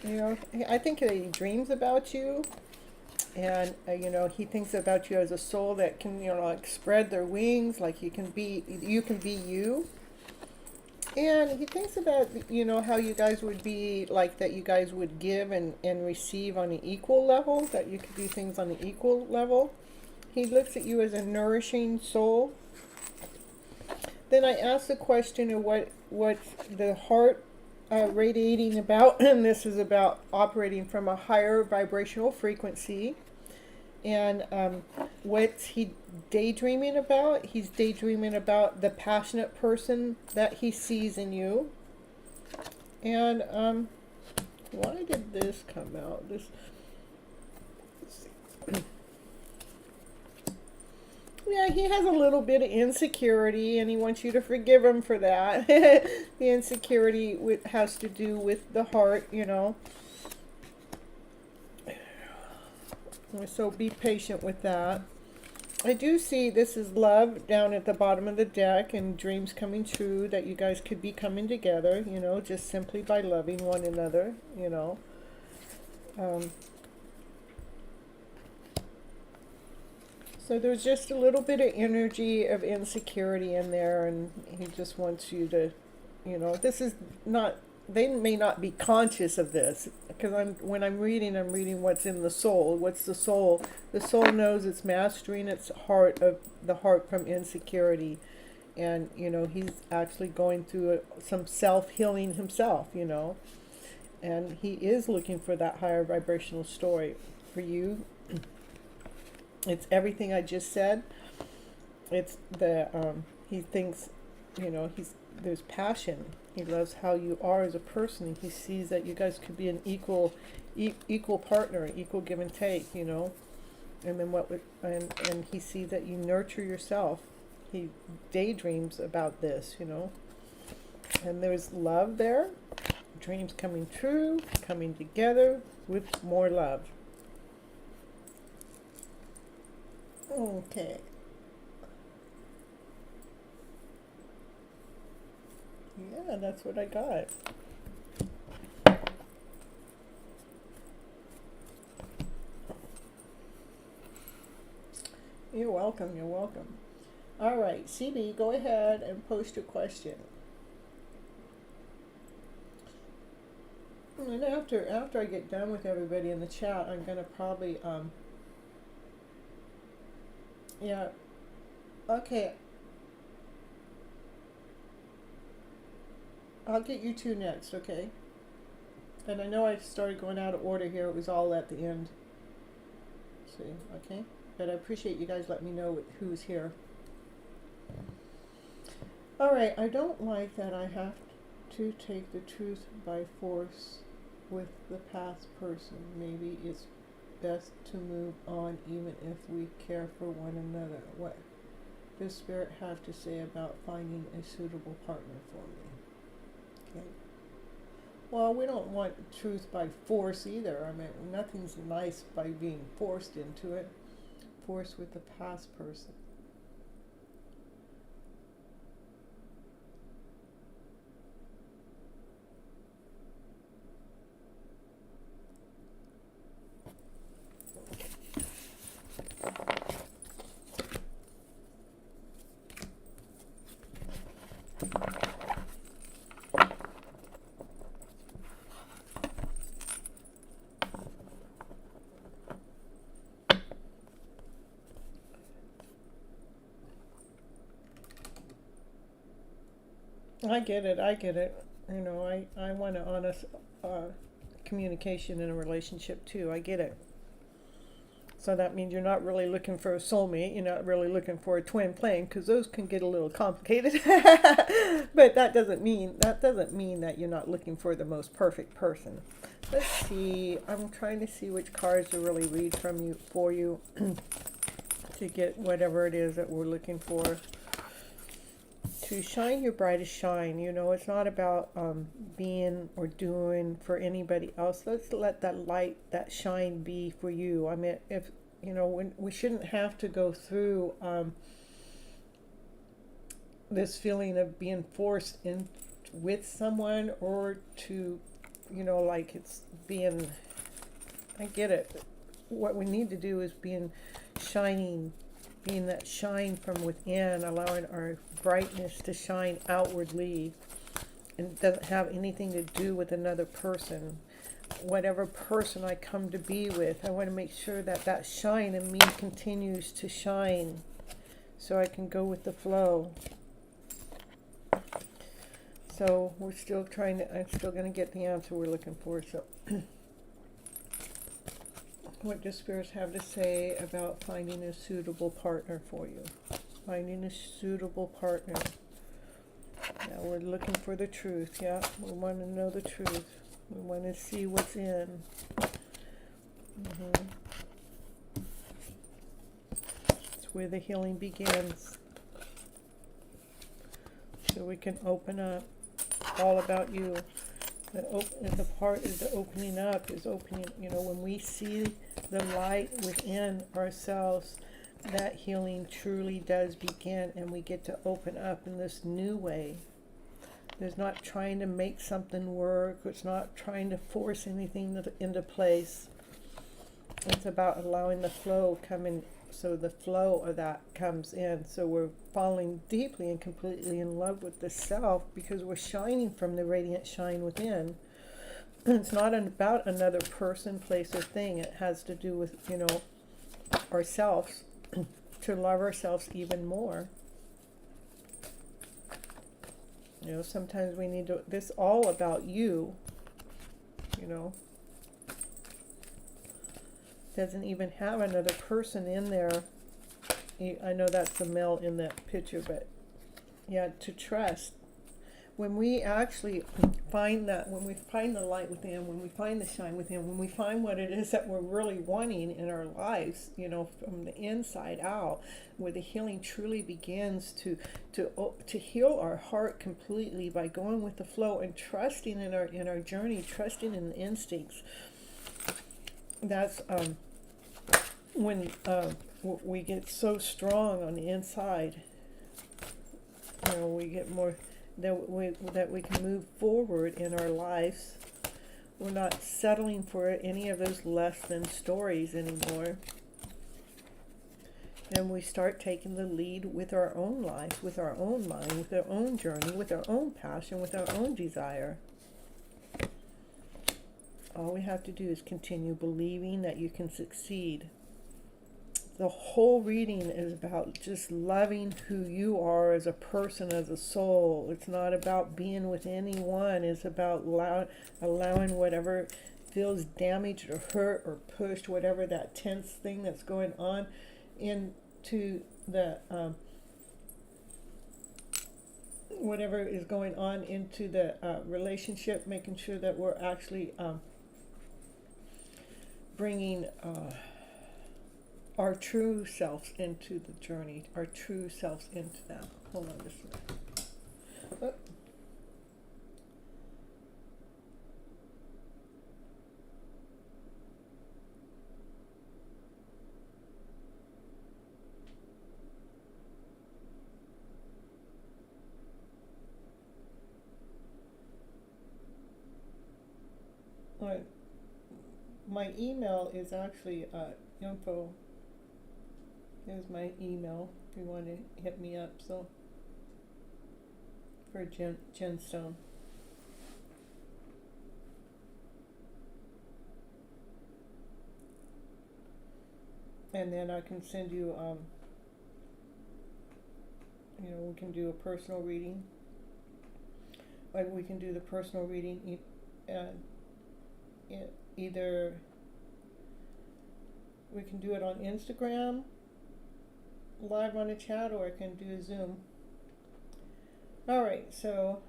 You know, I think that he dreams about you, and you know he thinks about you as a soul that can like spread their wings, like you can be you. And he thinks about, how you guys would be, like that you guys would give and receive on an equal level, that you could do things on an equal level. He looks at you as a nourishing soul. Then I asked the question of what the heart radiating about, and this is about operating from a higher vibrational frequency. And what's he daydreaming about? He's daydreaming about the passionate person that he sees in you. And why did this come out? This. Yeah, he has a little bit of insecurity, and he wants you to forgive him for that. The insecurity has to do with the heart, So be patient with that. I do see this is love down at the bottom of the deck and dreams coming true, that you guys could be coming together, just simply by loving one another, So there's just a little bit of energy of insecurity in there, and he just wants you to, this is not, they may not be conscious of this, because when I'm reading what's in the soul. What's the soul? The soul knows it's mastering its heart, of the heart from insecurity, And, you know, he's actually going through some self-healing himself, you know. And he is looking for that higher vibrational story. For you, it's everything I just said. It's he thinks, you know, there's passion. He loves how you are as a person. He sees that you guys could be an equal partner, equal give and take, you know. And then and he sees that you nurture yourself. He daydreams about this, you know. And there's love there. Dreams coming true, coming together with more love. Okay. Yeah, that's what I got. You're welcome, you're welcome. All right, CB, go ahead and post your question. And after I get done with everybody in the chat, I'm gonna probably yeah, okay. I'll get you two next, okay? And I know I started going out of order here. It was all at the end. See, okay? But I appreciate you guys letting me know who's here. All right, I don't like that I have to take the truth by force with the past person. Maybe it's best to move on even if we care for one another. What does Spirit have to say about finding a suitable partner for me? Okay. Well, we don't want truth by force either. I mean, nothing's nice by being forced into it. Forced with the past person. I get it, I get it. You know, I want an honest communication in a relationship too. I get it. So that means you're not really looking for a soulmate. You're not really looking for a twin flame, because those can get a little complicated. But that doesn't mean that you're not looking for the most perfect person. Let's see. I'm trying to see which cards to really read from you for you to get whatever it is that we're looking for. To shine your brightest shine. You know, it's not about being or doing for anybody else. Let's let that light, that shine be for you. I mean, if, you know, when we shouldn't have to go through this feeling of being forced in with someone, or to, you know, like it's being, I get it. What we need to do is being that shine from within, allowing our brightness to shine outwardly. And it doesn't have anything to do with another person. Whatever person I come to be with, I want to make sure that that shine in me continues to shine, so I can go with the flow. So I'm still going to get the answer we're looking for. So what does Spirits have to say about finding a suitable partner for you? Finding a suitable partner. Now we're looking for the truth, yeah? We want to know the truth. We want to see what's in. It's where the healing begins. So we can open up. All about you. The part is the opening up, is opening, you know, when we see the light within ourselves, that healing truly does begin, and we get to open up in this new way. There's not trying to make something work. It's not trying to force anything into place. It's about allowing the flow come in, so the flow of that comes in. So we're falling deeply and completely in love with the self, because we're shining from the radiant shine within. It's not about another person, place, or thing. It has to do with, you know, ourselves, to love ourselves even more. You know, sometimes we need to, this all about you, you know. Doesn't even have another person in there. I know that's the male in that picture, but yeah, to trust. When we actually find that, when we find the light within, when we find the shine within, when we find what it is that we're really wanting in our lives, you know, from the inside out, where the healing truly begins to heal our heart completely by going with the flow and trusting in our journey, trusting in the instincts. That's when we get so strong on the inside. You know, we get more that we can move forward in our lives. We're not settling for any of those less than stories anymore. And we start taking the lead with our own life, with our own mind, with our own journey, with our own passion, with our own desire. All we have to do is continue believing that you can succeed. The whole reading is about just loving who you are as a person, as a soul. It's not about being with anyone. It's about allowing whatever feels damaged or hurt or pushed, whatever that tense thing that's going on, into the whatever is going on into the relationship, making sure that we're actually bringing our true selves into the journey, our true selves into that. Hold on just a minute. My email is actually info. Here's my email if you want to hit me up. So for gemstone. And then I can send you, you know, we can do a personal reading. Like we can do the personal reading either we can do it on Instagram live on a chat, or I can do a Zoom. Alright, so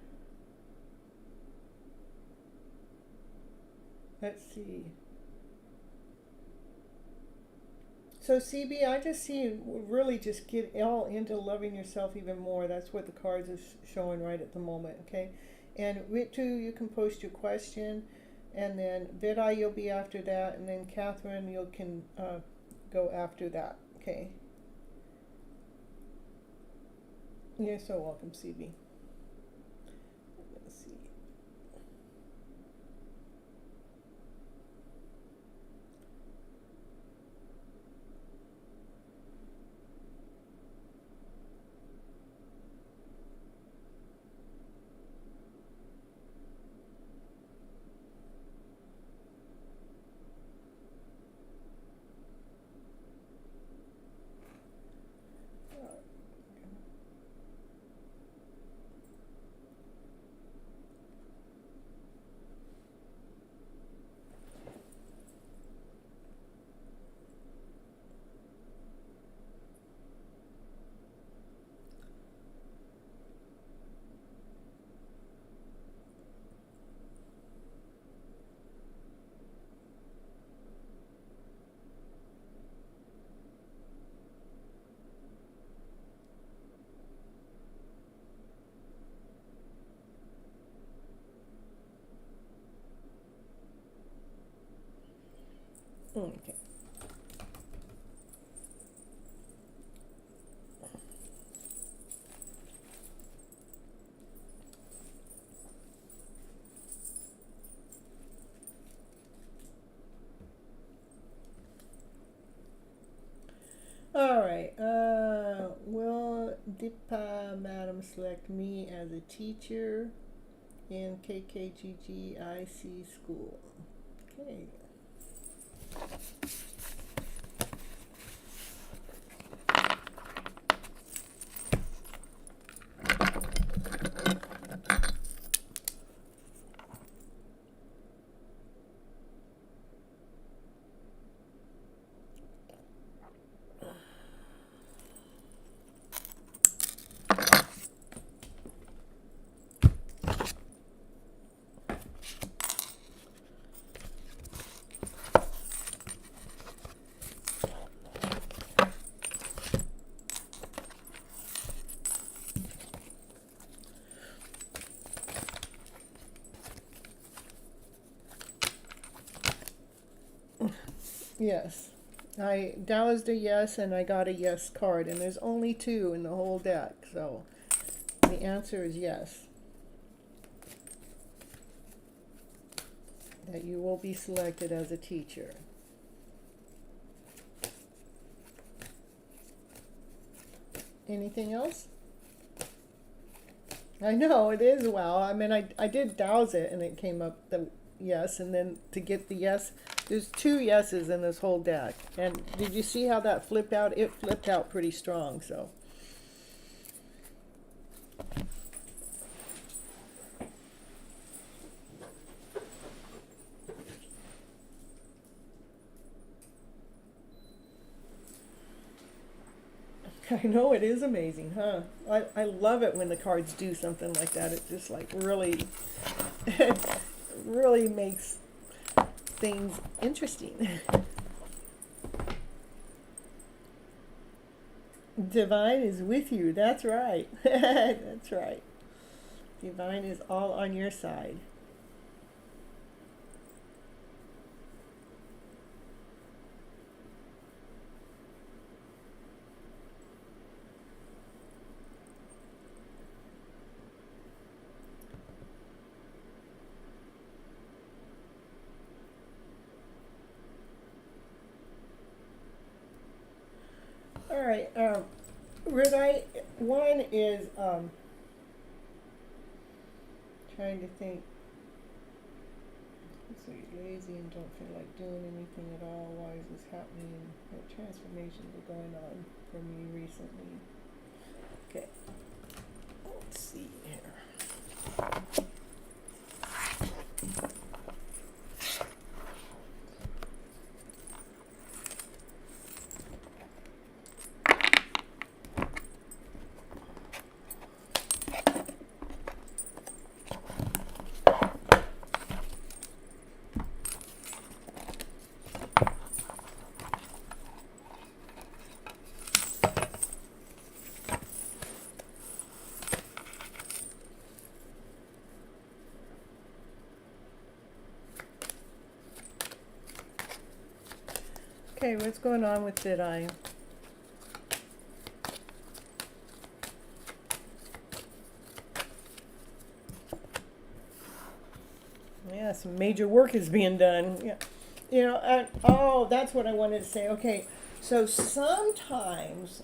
let's see. So CB, I just see you really just get all into loving yourself even more. That's what the cards are showing right at the moment, okay? And Ritu, you can post your question, and then Vidai, you'll be after that, and then Catherine, you can go after that, okay? You're so welcome, CB. Let's see. Okay. All right. Will Dipa Madam select me as a teacher in KKGGIC school? Okay. Yes. I dowsed a yes and I got a yes card, and there's only two in the whole deck, so the answer is yes. That you will be selected as a teacher. Anything else? I know, it is well. I mean, I did douse it and it came up the yes, and then to get the yes, there's two yeses in this whole deck. And did you see how that flipped out? It flipped out pretty strong, so. I know, it is amazing, huh? I love it when the cards do something like that. It just like really, it really makes things interesting. Divine is with you. That's right. That's right. Divine is all on your side. All right. Renee, one is trying to think. So you're lazy and don't feel like doing anything at all. Why is this happening? What transformations are going on for me recently? Okay. Let's see here. Okay, what's going on with Did I? Yeah, some major work is being done. Yeah. You know, oh, that's what I wanted to say. Okay, so sometimes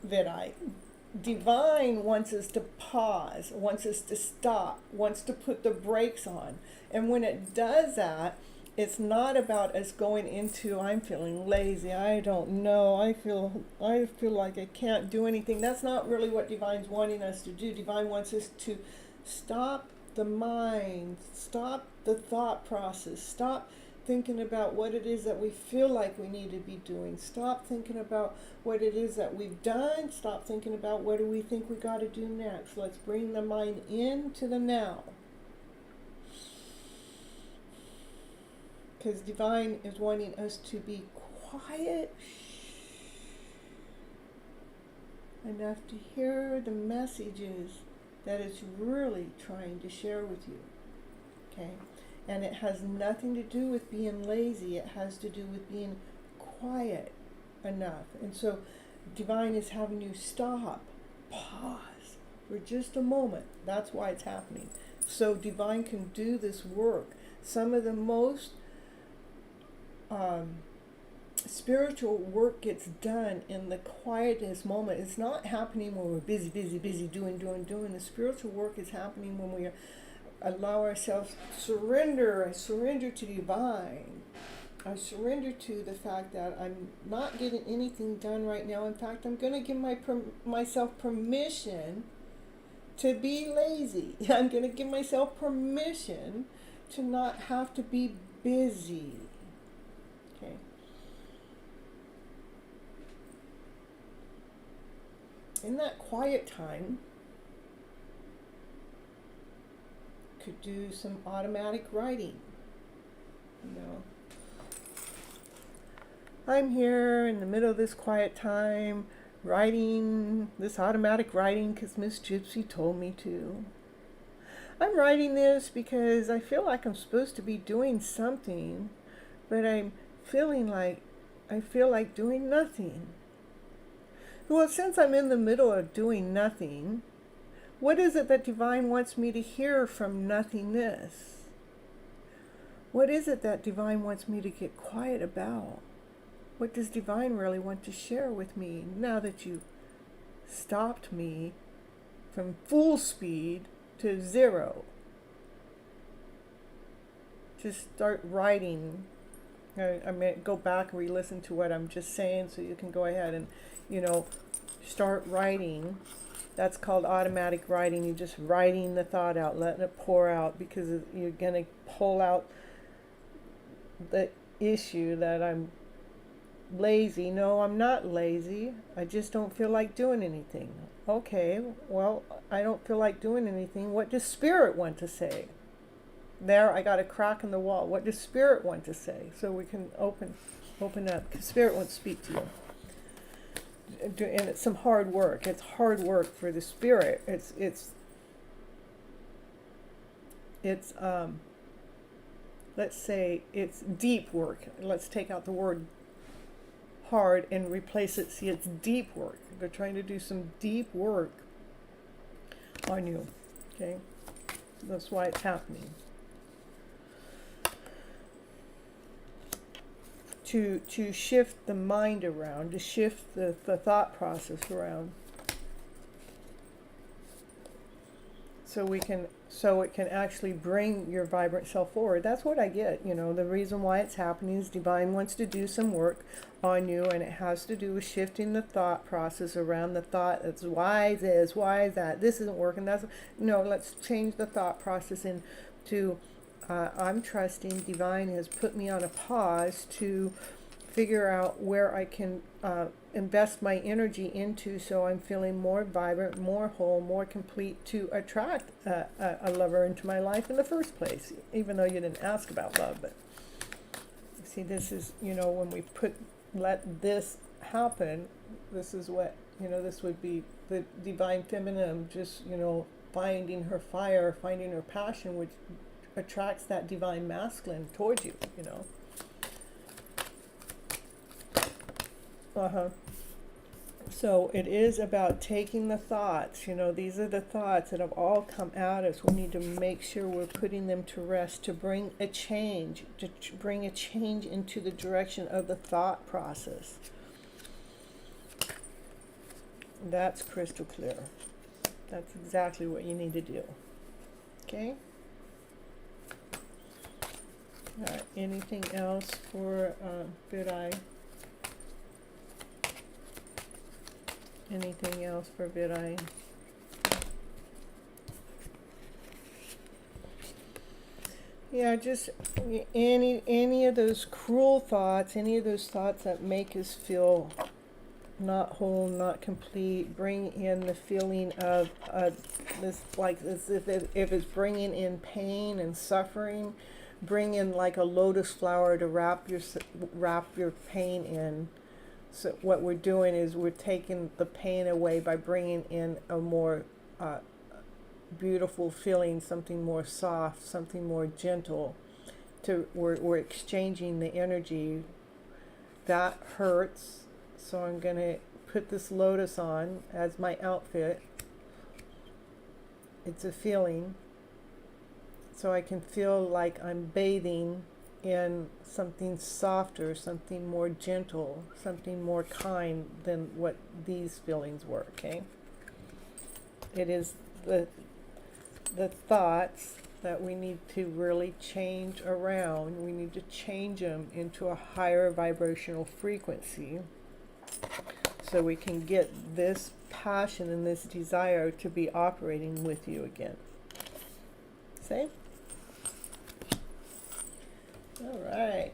Divine wants us to pause, wants us to stop, wants to put the brakes on. And when it does that, it's not about us going into I'm feeling lazy, I don't know, I feel like I can't do anything. That's not really what Divine's wanting us to do. Divine wants us to stop the mind, stop the thought process, stop thinking about what it is that we feel like we need to be doing. Stop thinking about what it is that we've done. Stop thinking about what do we think we got to do next. Let's bring the mind into the now. Because Divine is wanting us to be quiet enough to hear the messages that it's really trying to share with you. Okay? And it has nothing to do with being lazy. It has to do with being quiet enough. And so Divine is having you stop, pause for just a moment. That's why it's happening. So Divine can do this work. Some of the most spiritual work gets done in the quietest moment. It's not happening when we're busy, doing. The spiritual work is happening when we allow ourselves to surrender. I surrender to Divine. I surrender to the fact that I'm not getting anything done right now. In fact, I'm going to give myself permission to be lazy. I'm going to give myself permission to not have to be busy. Okay. In that quiet time, could do some automatic writing. You know, I'm here in the middle of this quiet time writing this automatic writing because Miss Gypsy told me to. I'm writing this because I feel like I'm supposed to be doing something, but I'm feeling like I feel like doing nothing. Well, since I'm in the middle of doing nothing, what is it that Divine wants me to hear from nothingness? What is it that Divine wants me to get quiet about? What does Divine really want to share with me now that you stopped me from full speed to zero? Just start writing. I mean, go back and re-listen to what I'm just saying so you can go ahead and, start writing. That's called automatic writing. You're just writing the thought out, letting it pour out, because you're going to pull out the issue that I'm lazy. No, I'm not lazy. I just don't feel like doing anything. Okay, well, I don't feel like doing anything. What does Spirit want to say? There, I got a crack in the wall. What does Spirit want to say? So we can open up, because Spirit wants to speak to you. And it's some hard work. It's hard work for the Spirit. It's let's say it's deep work. Let's take out the word hard and replace it. See, it's deep work. They're trying to do some deep work on you. Okay? That's why it's happening. To shift the mind around, to shift the thought process around, so it can actually bring your vibrant self forward. That's what I get. The reason why it's happening is Divine wants to do some work on you, and it has to do with shifting the thought process around the thought that's why this, why that, this isn't working, let's change the thought process into I'm trusting Divine has put me on a pause to figure out where I can invest my energy into, so I'm feeling more vibrant, more whole, more complete, to attract a lover into my life in the first place, even though you didn't ask about love. But see, this is, when we let this happen, this is what, this would be the Divine Feminine, just, finding her fire, finding her passion, which attracts that Divine Masculine towards you, So it is about taking the thoughts, these are the thoughts that have all come at us. We need to make sure we're putting them to rest, to bring a change, into the direction of the thought process. That's crystal clear. That's exactly what you need to do. Okay? All right, anything else for Vidai? Anything else for Vidai? Yeah, just any of those cruel thoughts, any of those thoughts that make us feel not whole, not complete, bring in the feeling of this, like as if it's bringing in pain and suffering. Bring in like a lotus flower to wrap your pain in. So what we're doing is we're taking the pain away by bringing in a more beautiful feeling, something more soft, something more gentle. We're exchanging the energy. That hurts, so I'm going to put this lotus on as my outfit. It's a feeling. So I can feel like I'm bathing in something softer, something more gentle, something more kind than what these feelings were, okay? It is the thoughts that we need to really change around. We need to change them into a higher vibrational frequency so we can get this passion and this desire to be operating with you again. See? All right.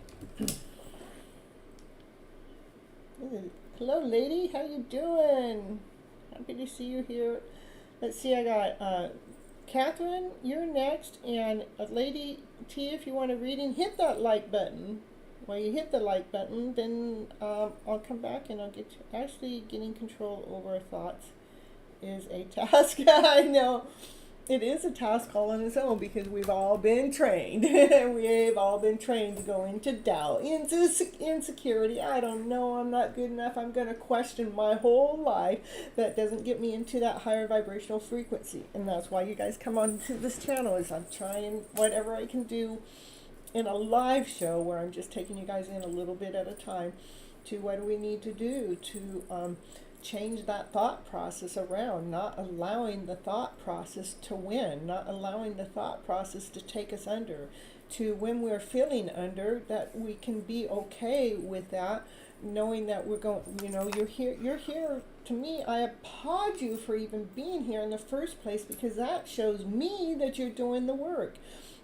Hello, lady. How you doing? Happy to see you here. Let's see. I got Catherine. You're next, and Lady T. If you want a reading, hit that like button. While you hit the like button, then I'll come back and I'll get you. Actually, getting control over thoughts is a task. I know. it is a task all on its own because we've all been trained. We've all been trained to go into doubt, into insecurity. I don't know, I'm not good enough. I'm going to question my whole life. That doesn't get me into that higher vibrational frequency. And that's why you guys come on to this channel, is I'm trying whatever I can do in a live show where I'm just taking you guys in a little bit at a time to what do we need to do to change that thought process around, not allowing the thought process to win, not allowing the thought process to take us under, to when we're feeling under, that we can be okay with that, knowing that we're going, you know, you're here. To me, I applaud you for even being here in the first place, because that shows me that you're doing the work.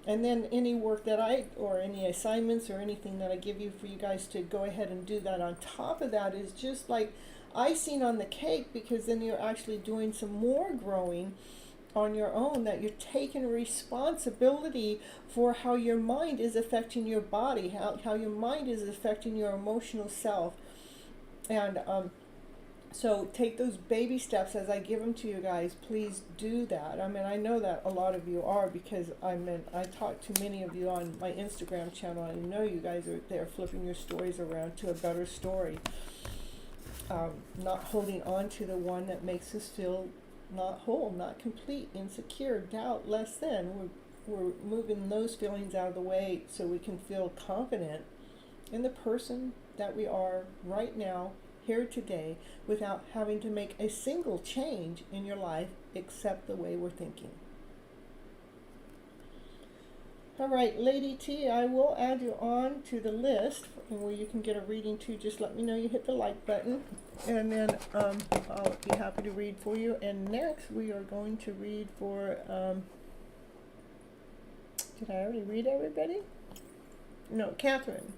And then any work that or any assignments or anything that I give you for you guys to go ahead and do that on top of that is just like icing on the cake, because then you're actually doing some more growing on your own, that you're taking responsibility for how your mind is affecting your body, how your mind is affecting your emotional self. And so take those baby steps as I give them to you guys. Please do that. I mean, I know that a lot of you are, because I talk to many of you on my Instagram channel. I know you guys are there flipping your stories around to a better story. Not holding on to the one that makes us feel not whole, not complete, insecure, doubt, less than. We're moving those feelings out of the way so we can feel confident in the person that we are right now, here today, without having to make a single change in your life except the way we're thinking. All right, Lady T, I will add you on to the list where you can get a reading too. Just let me know you hit the like button, and then I'll be happy to read for you. And next we are going to read for, did I already read everybody? No, Catherine.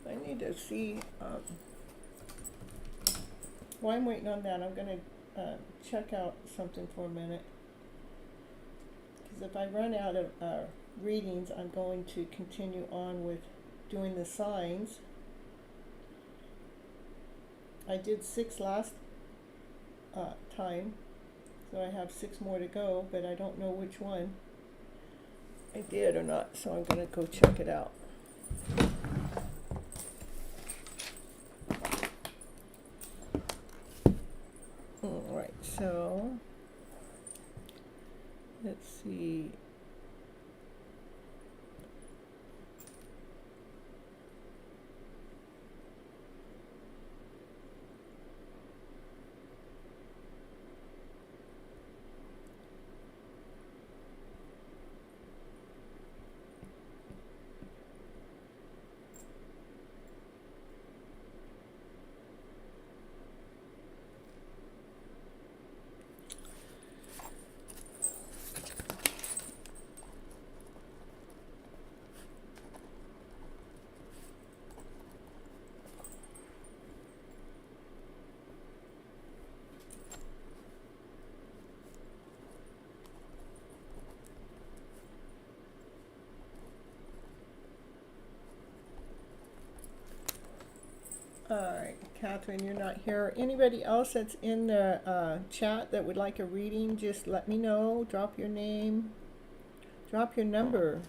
I need to see, while I'm waiting on that, I'm going to check out something for a minute. Because if I run out of readings, I'm going to continue on with doing the signs. I did 6 last time, so I have 6 more to go, but I don't know which one I did or not, so I'm going to go check it out. Alright, so let's see. Alright, Catherine, you're not here. Anybody else that's in the chat that would like a reading, just let me know. Drop your name. Drop your number.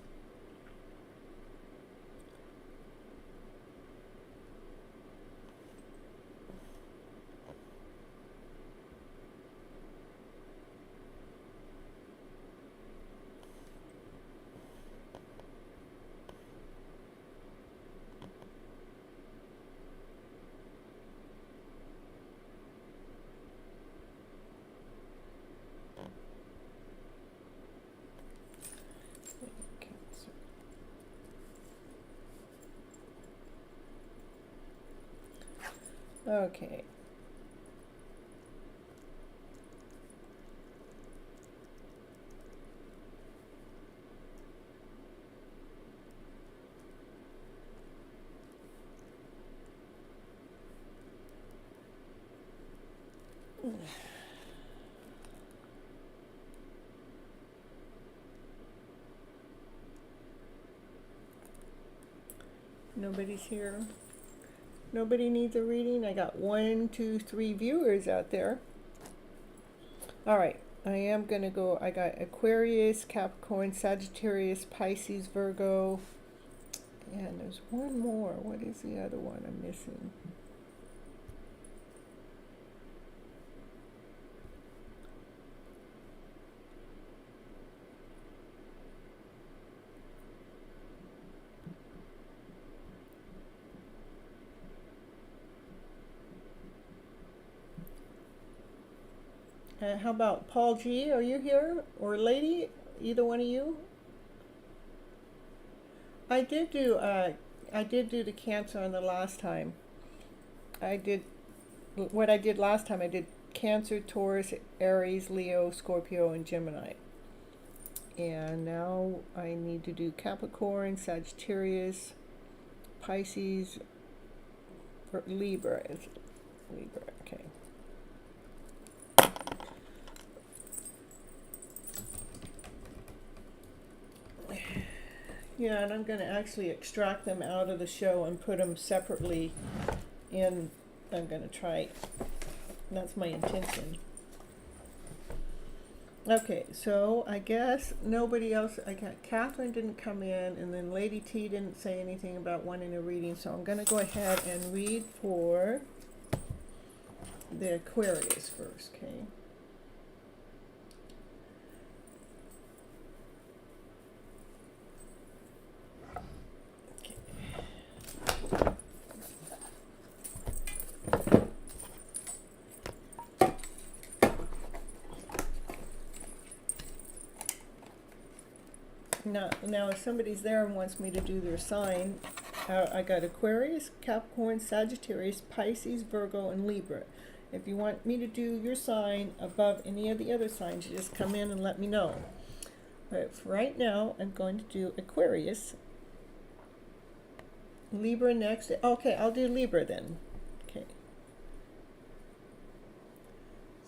Okay. Nobody's here. Nobody needs a reading. I got 1, 2, 3 viewers out there. All right. I am going to go. I got Aquarius, Capricorn, Sagittarius, Pisces, Virgo. And there's one more. What is the other one I'm missing? How about Paul G? Are you here? Or Lady? Either one of you? I did do the Cancer on the last time. I did what I did last time. I did Cancer, Taurus, Aries, Leo, Scorpio, and Gemini. And now I need to do Capricorn, Sagittarius, Pisces, Libra. Libra, okay. Yeah, and I'm going to actually extract them out of the show and put them separately in. I'm going to try. That's my intention. Okay, so I guess nobody else. I got Catherine didn't come in, and then Lady T didn't say anything about wanting a reading. So I'm going to go ahead and read for the Aquarius first, okay? Now, if somebody's there and wants me to do their sign, I got Aquarius, Capricorn, Sagittarius, Pisces, Virgo, and Libra. If you want me to do your sign above any of the other signs, you just come in and let me know. But for right now, I'm going to do Aquarius. Libra next. Okay, I'll do Libra then. Okay.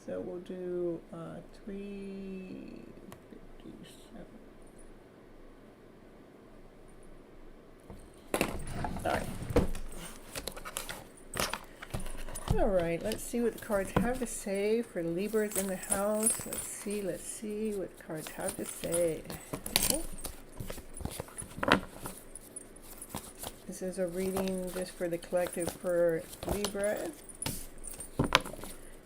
So we'll do 357. All right, let's see what the cards have to say for Libras in the house. Let's see what the cards have to say. Oh. This is a reading just for the collective for Libra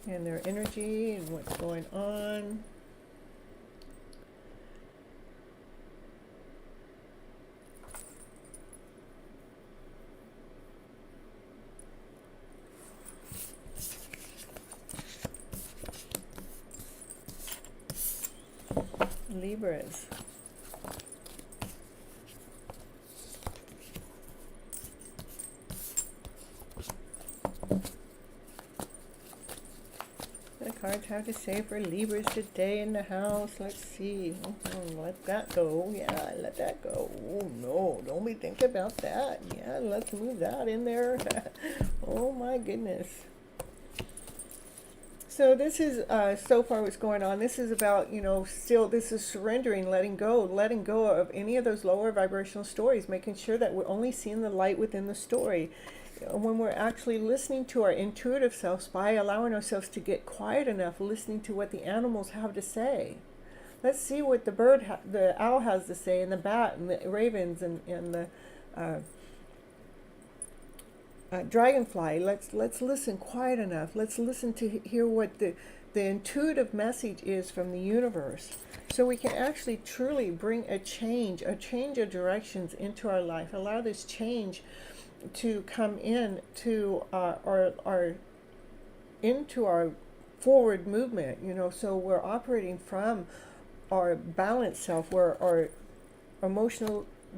and their energy and what's going on. Libras. The cards have to say for Libras today in the house. Let's see. Let that go. Yeah, let that go. Oh no, don't be thinking about that. Yeah, let's move that in there. Oh my goodness. So this is so far what's going on. This is about, still this is surrendering, letting go of any of those lower vibrational stories, making sure that we're only seeing the light within the story. When we're actually listening to our intuitive selves by allowing ourselves to get quiet enough, listening to what the animals have to say. Let's see what the the owl has to say, and the bat, and the ravens, and the dragonfly. Let's listen quiet enough. Let's listen to hear what the intuitive message is from the universe, so we can actually truly bring a change of directions into our life. Allow this change to come in to into our forward movement. So we're operating from our balanced self, where our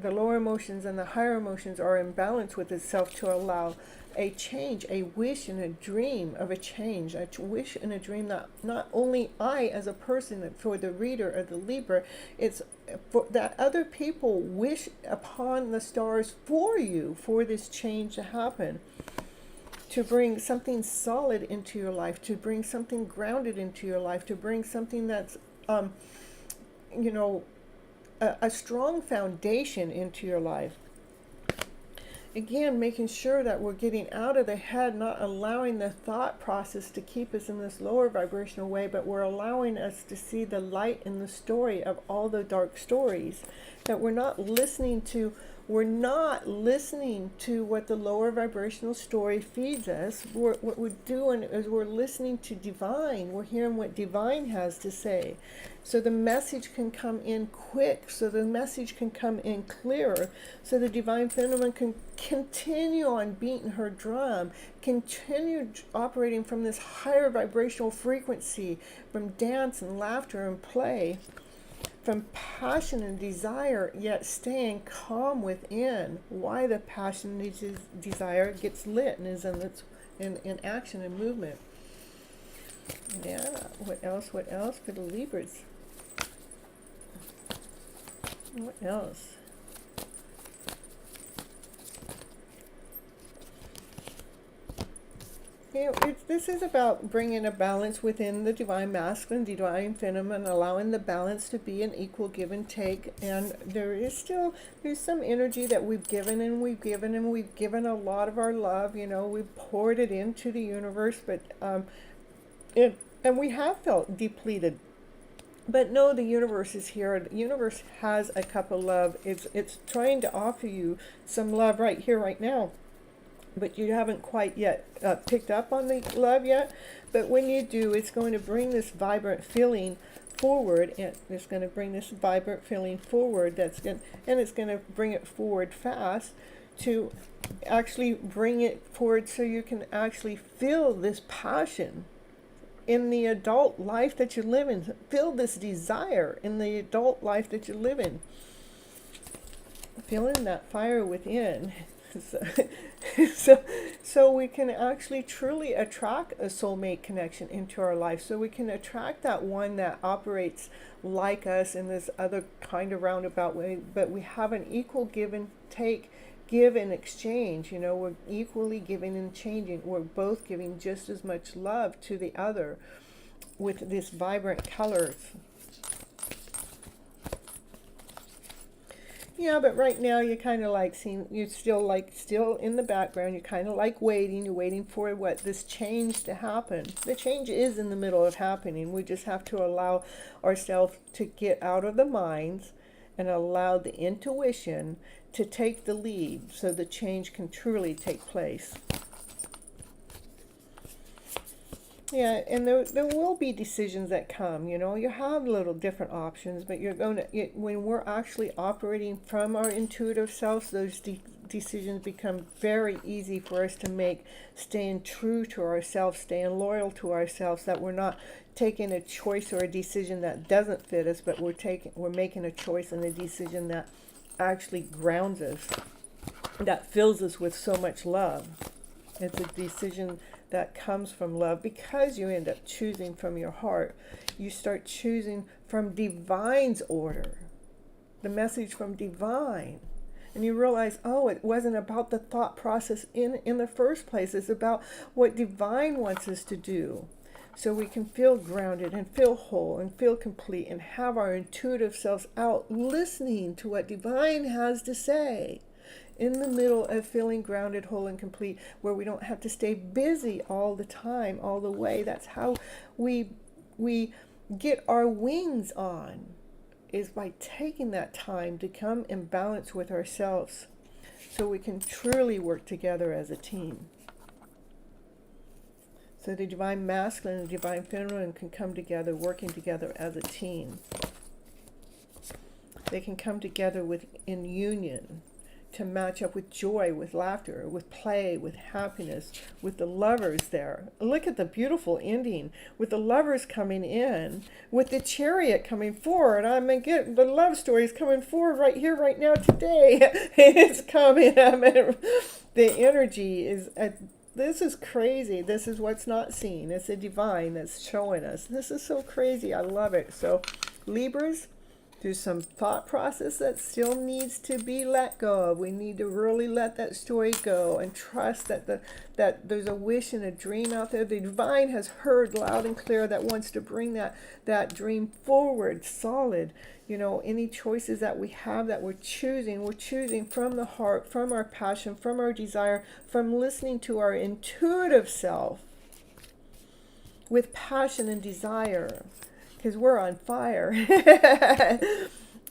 the lower emotions and the higher emotions are in balance with itself, to allow a change, a wish and a dream of a change, a wish and a dream that not only I as a person, for the reader or the Libra, it's for that other people wish upon the stars for you, for this change to happen, to bring something solid into your life, to bring something grounded into your life, to bring something that's a strong foundation into your life. again, making sure that we're getting out of the head, not allowing the thought process to keep us in this lower vibrational way, but we're allowing us to see the light in the story of all the dark stories, that we're not listening to what the lower vibrational story feeds us. What we're doing is we're listening to divine. We're hearing what divine has to say. So the message can come in quick, so the message can come in clearer, so the divine feminine can continue on beating her drum, continue operating from this higher vibrational frequency, from dance and laughter and play, from passion and desire, yet staying calm within. Why the passion and desire gets lit and is in action and movement. Yeah, what else for the Libras? What else? You know, this is about bringing a balance within the divine masculine, divine feminine, allowing the balance to be an equal give and take. And there's some energy that we've given and we've given a lot of our love. You know, we've poured it into the universe, but and we have felt depleted. But no, the universe is here. The universe has a cup of love. It's trying to offer you some love right here, right now. But you haven't quite yet picked up on the love yet. But when you do, it's going to bring this vibrant feeling forward, and it's going to bring this vibrant feeling forward. And it's going to bring it forward fast to actually bring it forward, so you can actually feel this passion in the adult life that you live in. Feel this desire in the adult life that you live in. Feeling that fire within. So we can actually truly attract a soulmate connection into our life. So we can attract that one that operates like us in this other kind of roundabout way, but we have an equal give and take, give and exchange. You know, we're equally giving and changing. We're both giving just as much love to the other with this vibrant colors. Yeah, but right now you're kind of like seeing, you're still in the background. You're kind of like waiting. You're waiting for this change to happen. The change is in the middle of happening. We just have to allow ourselves to get out of the minds and allow the intuition to take the lead, so the change can truly take place. Yeah, and there will be decisions that come. You know, you have little different options, but when we're actually operating from our intuitive selves, those decisions become very easy for us to make, staying true to ourselves, staying loyal to ourselves, that we're not taking a choice or a decision that doesn't fit us, but we're making a choice and a decision that actually grounds us, that fills us with so much love. It's a decision that comes from love, because you end up choosing from your heart. You start choosing from divine's order, the message from divine. And you realize, oh, it wasn't about the thought process in the first place. It's about what divine wants us to do. So we can feel grounded and feel whole and feel complete and have our intuitive selves out listening to what divine has to say, in the middle of feeling grounded, whole, and complete, where we don't have to stay busy all the time, all the way. That's how we get our wings on, is by taking that time to come in balance with ourselves, so we can truly work together as a team. So the divine masculine and divine feminine can come together, working together as a team. They can come together in union, to match up with joy, with laughter, with play, with happiness, with the lovers there. Look at the beautiful ending, with the lovers coming in, with the chariot coming forward. I mean, the love story is coming forward right here, right now, today. It's coming. I mean, the energy is, this is crazy. This is what's not seen. It's a divine that's showing us. This is so crazy. I love it. So, Libras, There's some thought process that still needs to be let go of. We need to really let that story go and trust that that there's a wish and a dream out there. The divine has heard loud and clear that wants to bring that dream forward, solid. You know, any choices that we have that we're choosing from the heart, from our passion, from our desire, from listening to our intuitive self with passion and desire, because we're on fire.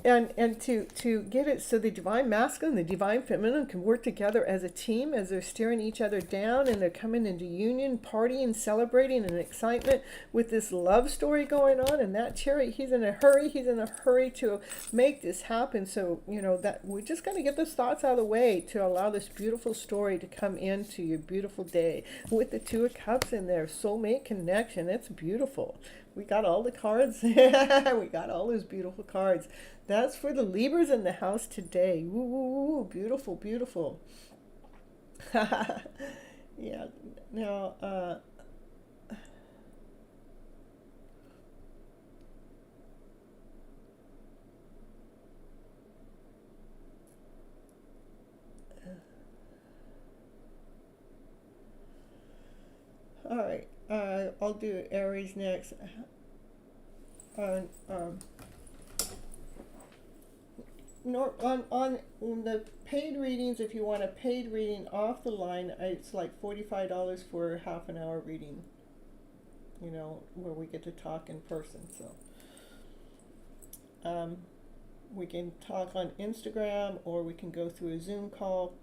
and to get it so the divine masculine, the divine feminine can work together as a team, as they're staring each other down and they're coming into union, partying, celebrating, and excitement with this love story going on. And that chariot, he's in a hurry to make this happen. So, you know, that we're just going to get those thoughts out of the way to allow this beautiful story to come into your beautiful day with the Two of Cups in there. Soulmate connection. It's beautiful. We got all the cards. We got all those beautiful cards. That's for the Libras in the house today. Ooh, beautiful, beautiful. Yeah. Now, all right. I'll do Aries next. On the paid readings, if you want a paid reading off the line, it's like $45 for half an hour reading, you know, where we get to talk in person. So we can talk on Instagram, or we can go through a Zoom call,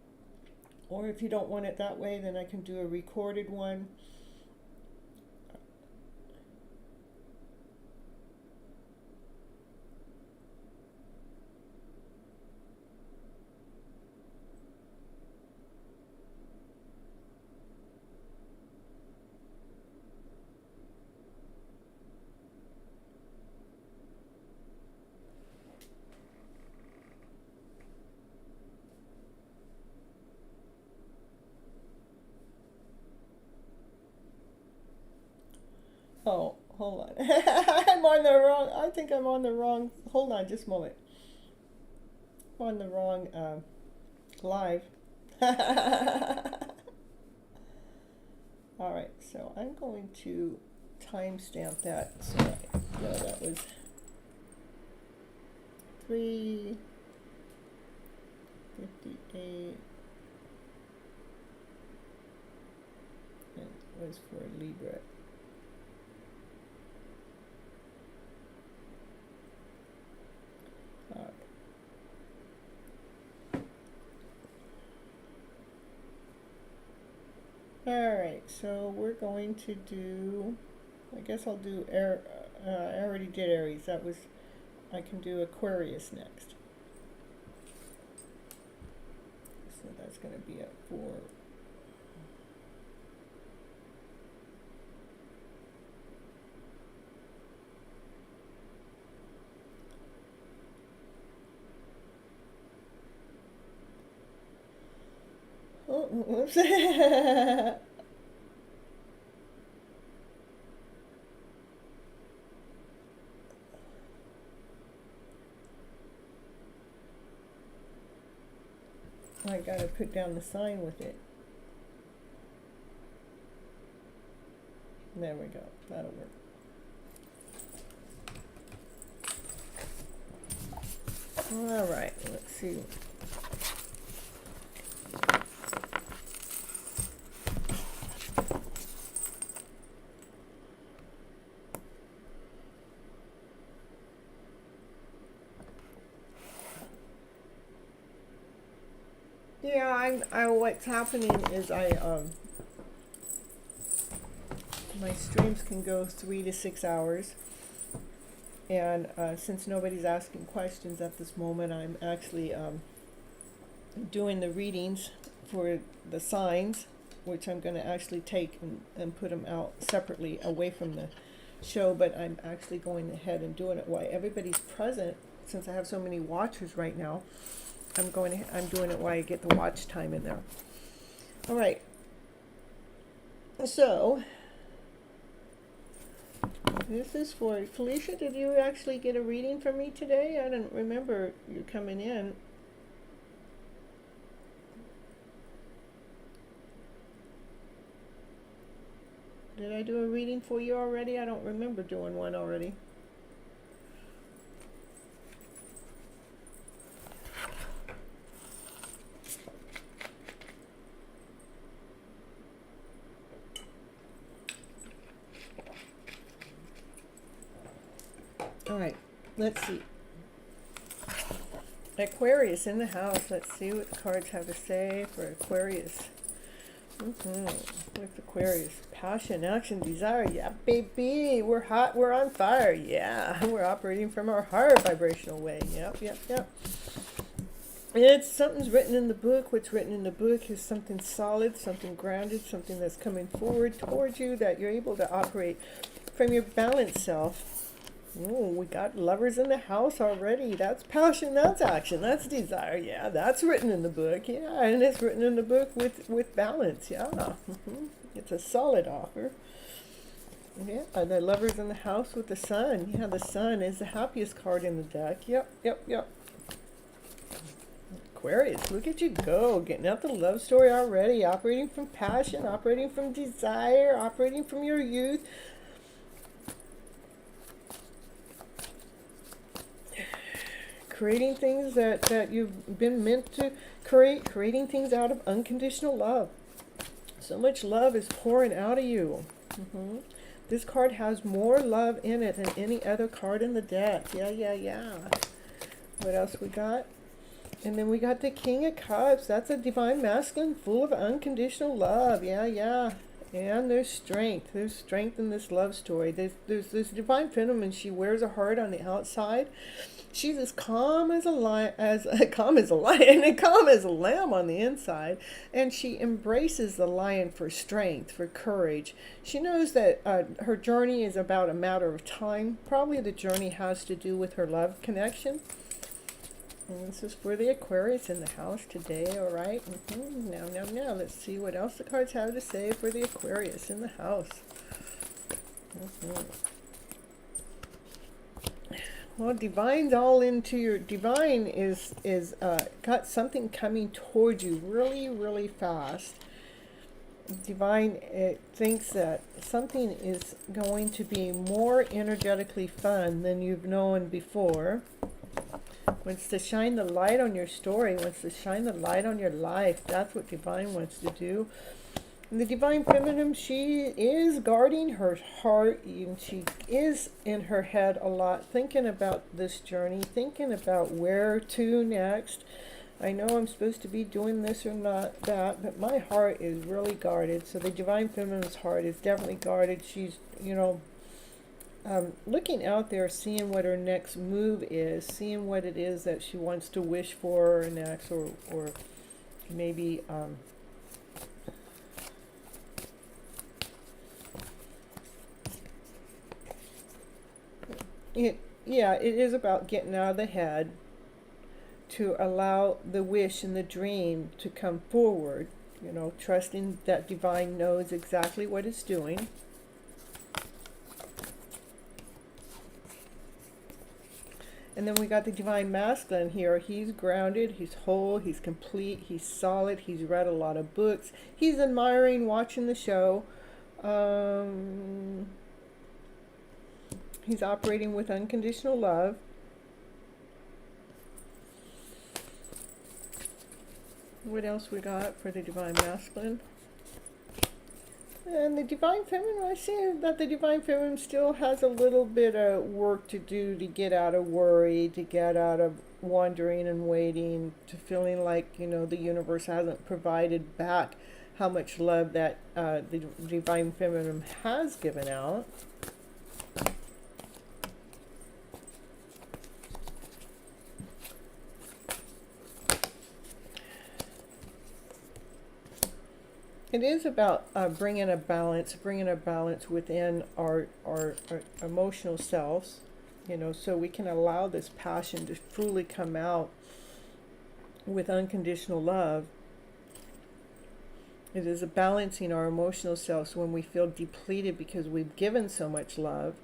or if you don't want it that way, then I can do a recorded one. Oh, hold on. I think I'm on the wrong, hold on just a moment. I'm on the wrong live. All right, so I'm going to timestamp that. So no, that was 3:58. And it was for Libra. Alright, so we're going to do, I guess I'll do, I already did Aries, I can do Aquarius next. So that's going to be at 4. Oh, whoops. I gotta put down the sign with it. There we go. That'll work. All right, let's see. Yeah, what's happening is my streams can go 3 to 6 hours, and since nobody's asking questions at this moment, I'm actually doing the readings for the signs, which I'm going to actually take and put them out separately away from the show, but I'm actually going ahead and doing it while everybody's present. Since I have so many watchers right now, I'm doing it while I get the watch time in there. All right. So This is for Felicia. Did you actually get a reading from me today? I don't remember you coming in. Did I do a reading for you already? I don't remember doing one already. All right, let's see. Aquarius in the house. Let's see what the cards have to say for Aquarius. With Aquarius, passion, action, desire. Yeah, baby, we're hot, we're on fire. Yeah, we're operating from our higher vibrational way. Yep. It's something's written in the book. What's written in the book is something solid, something grounded, something that's coming forward towards you, that you're able to operate from your balanced self. Oh, we got lovers in the house already. That's passion, that's action, that's desire. Yeah, that's written in the book. Yeah, and it's written in the book with balance. Yeah, it's a solid offer. Yeah, the lovers in the house with the sun. Yeah, the sun is the happiest card in the deck. Yep. Aquarius, look at you go, getting out the love story already, operating from passion, operating from desire, operating from your youth. Creating things that you've been meant to creating things out of unconditional love. So much love is pouring out of you. This card has more love in it than any other card in the deck. Yeah. What else we got? And then we got the King of Cups. That's a divine masculine full of unconditional love. Yeah. And there's strength. There's strength in this love story. There's this divine feminine. She wears a heart on the outside. She's as calm as a lion, and calm as a lamb on the inside, and she embraces the lion for strength, for courage. She knows that her journey is about a matter of time. Probably the journey has to do with her love connection. And this is for the Aquarius in the house today, all right? Now, let's see what else the cards have to say for the Aquarius in the house. Well, divine's all into your divine is got something coming towards you really fast. Divine thinks that something is going to be more energetically fun than you've known before. Wants to shine the light on your story, wants to shine the light on your life. That's what divine wants to do. And the divine feminine, she is guarding her heart, and she is in her head a lot, thinking about this journey, thinking about where to next. I know I'm supposed to be doing this or not that, but my heart is really guarded. So the divine feminine's heart is definitely guarded. She's, looking out there, seeing what her next move is, seeing what it is that she wants to wish for next, or maybe it is about getting out of the head to allow the wish and the dream to come forward, trusting that divine knows exactly what it's doing. And then we got the divine masculine here. He's grounded, he's whole, he's complete, he's solid, he's read a lot of books, he's admiring, watching the show. He's operating with unconditional love. What else we got for the divine masculine? And the divine feminine, I see that the divine feminine still has a little bit of work to do to get out of worry, to get out of wondering and waiting, to feeling like, the universe hasn't provided back how much love that the divine feminine has given out. It is about bringing a balance within our emotional selves, so we can allow this passion to fully come out with unconditional love. It is a balancing our emotional selves when we feel depleted because we've given so much love.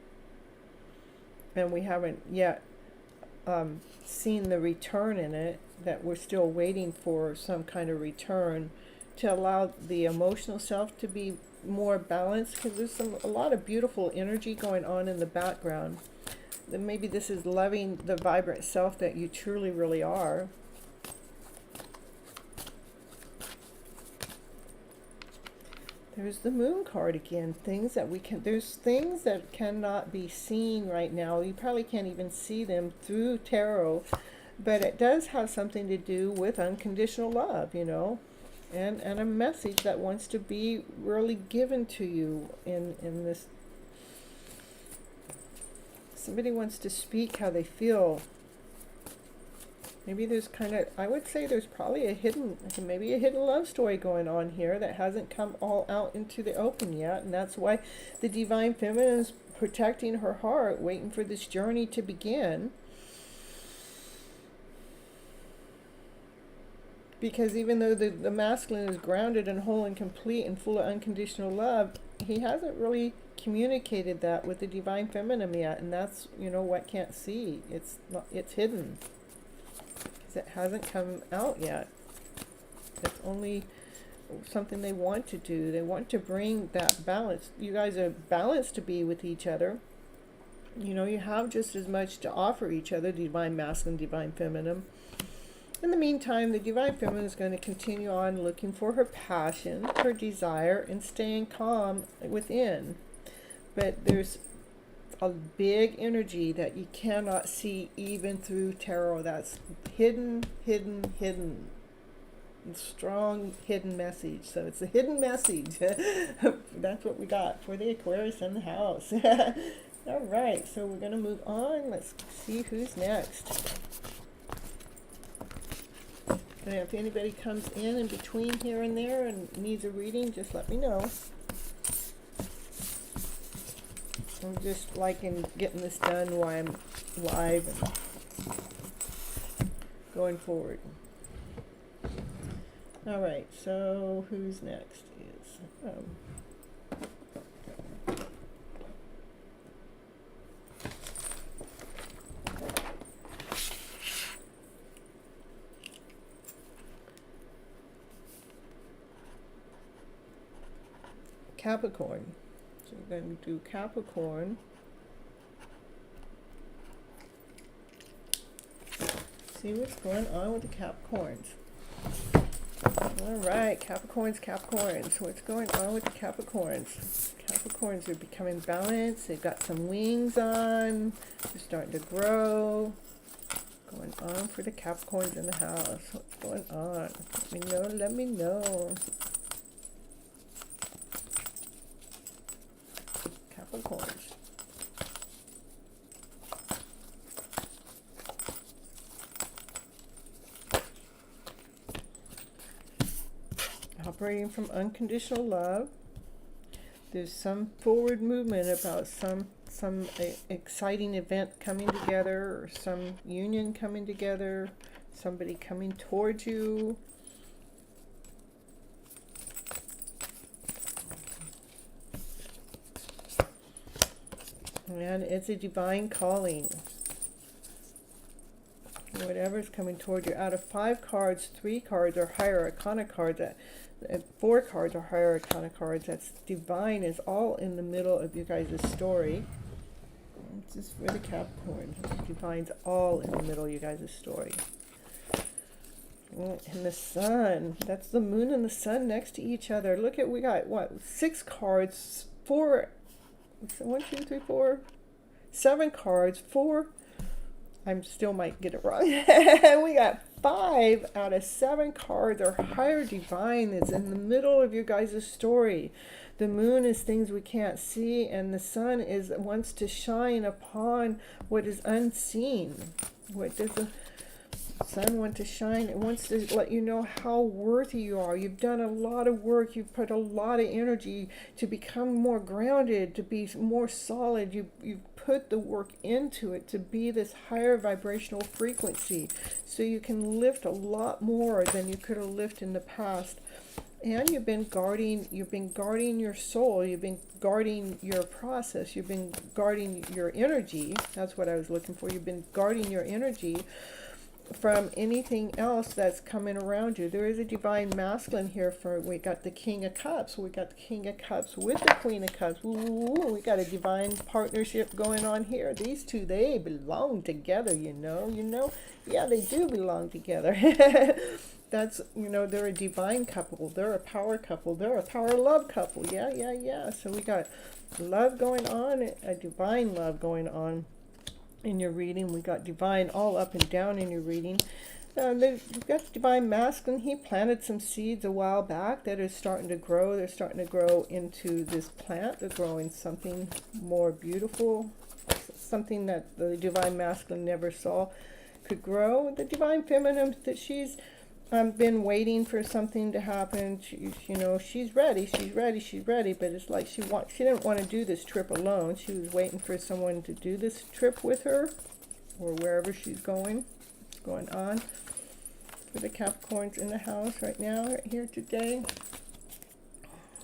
and we haven't yet seen the return in it, that we're still waiting for some kind of return to allow the emotional self to be more balanced, because there's a lot of beautiful energy going on in the background. Then maybe this is loving the vibrant self that you truly really are. There's the Moon card again. There's things that cannot be seen right now. You probably can't even see them through tarot, but it does have something to do with unconditional love, you know, and a message that wants to be really given to you in this. Somebody wants to speak how they feel. Maybe there's I would say there's probably maybe a hidden love story going on here that hasn't come all out into the open yet, and that's why the Divine Feminine is protecting her heart, waiting for this journey to begin. Because even though the masculine is grounded and whole and complete and full of unconditional love, he hasn't really communicated that with the Divine Feminine yet, and that's, you know, what can't see. It's hidden. It hasn't come out yet. It's only something they want to do. They want to bring that balance. You guys are balanced to be with each other. You know, you have just as much to offer each other, Divine Masculine, Divine Feminine. In the meantime, the Divine Feminine is going to continue on looking for her passion, her desire, and staying calm within. But there's a big energy that you cannot see even through tarot. That's hidden. Strong hidden message. So it's a hidden message. That's what we got for the Aquarius in the house. All right, so we're going to move on. Let's see who's next. And if anybody comes in between here and there and needs a reading, just let me know. I'm just liking getting this done while I'm live and going forward. All right, so who's next is Capricorn. So we're going to do Capricorn. See what's going on with the Capricorns. All right, Capricorns. What's going on with the Capricorns? Capricorns are becoming balanced. They've got some wings on. They're starting to grow. Going on for the Capricorns in the house. What's going on? Let me know. Capricorns. Operating from unconditional love. There's some forward movement about some exciting event coming together, or some union coming together, somebody coming towards you. And it's a divine calling. Whatever's coming toward you. Out of 5 cards, 3 cards are higher arcana cards. 4 cards are higher arcana cards. That's divine is all in the middle of you guys' story. This is for the Capricorn. Divine's all in the middle of you guys' story. And the sun. That's the moon and the sun next to each other. Look at, we got, 6 cards, 4... 1, 2, 3, 4, 7 cards, 4. I still might get it wrong. We got 5 out of 7 cards are higher divine. It's in the middle of your guys' story. The moon is things we can't see, and the sun wants to shine upon what is unseen. What does the sun want to shine? It wants to let you know how worthy you are. You've done a lot of work. You've put a lot of energy to become more grounded, to be more solid. You've put the work into it to be this higher vibrational frequency, so you can lift a lot more than you could have lifted in the past. And you've been guarding your soul, you've been guarding your process, you've been guarding your energy. That's what I was looking for. You've been guarding your energy from anything else that's coming around you. There is a divine masculine here. For we got the King of Cups. We got the King of Cups with the Queen of Cups. Ooh, we got a divine partnership going on here. These two, they belong together, you know. Yeah, they do belong together. That's, they're a divine couple. They're a power couple. They're a power love couple. Yeah. So we got love going on, a divine love going on in your reading. We got divine all up and down in your reading. You've got the divine masculine. He planted some seeds a while back that is starting to grow. They're starting to grow into this plant. They're growing something more beautiful, something that the divine masculine never saw could grow. The divine feminine, that she's been waiting for something to happen. She's ready, but it's like she didn't want to do this trip alone. She was waiting for someone to do this trip with her, or wherever she's going. What's going on for the Capricorns in the house right now, right here today?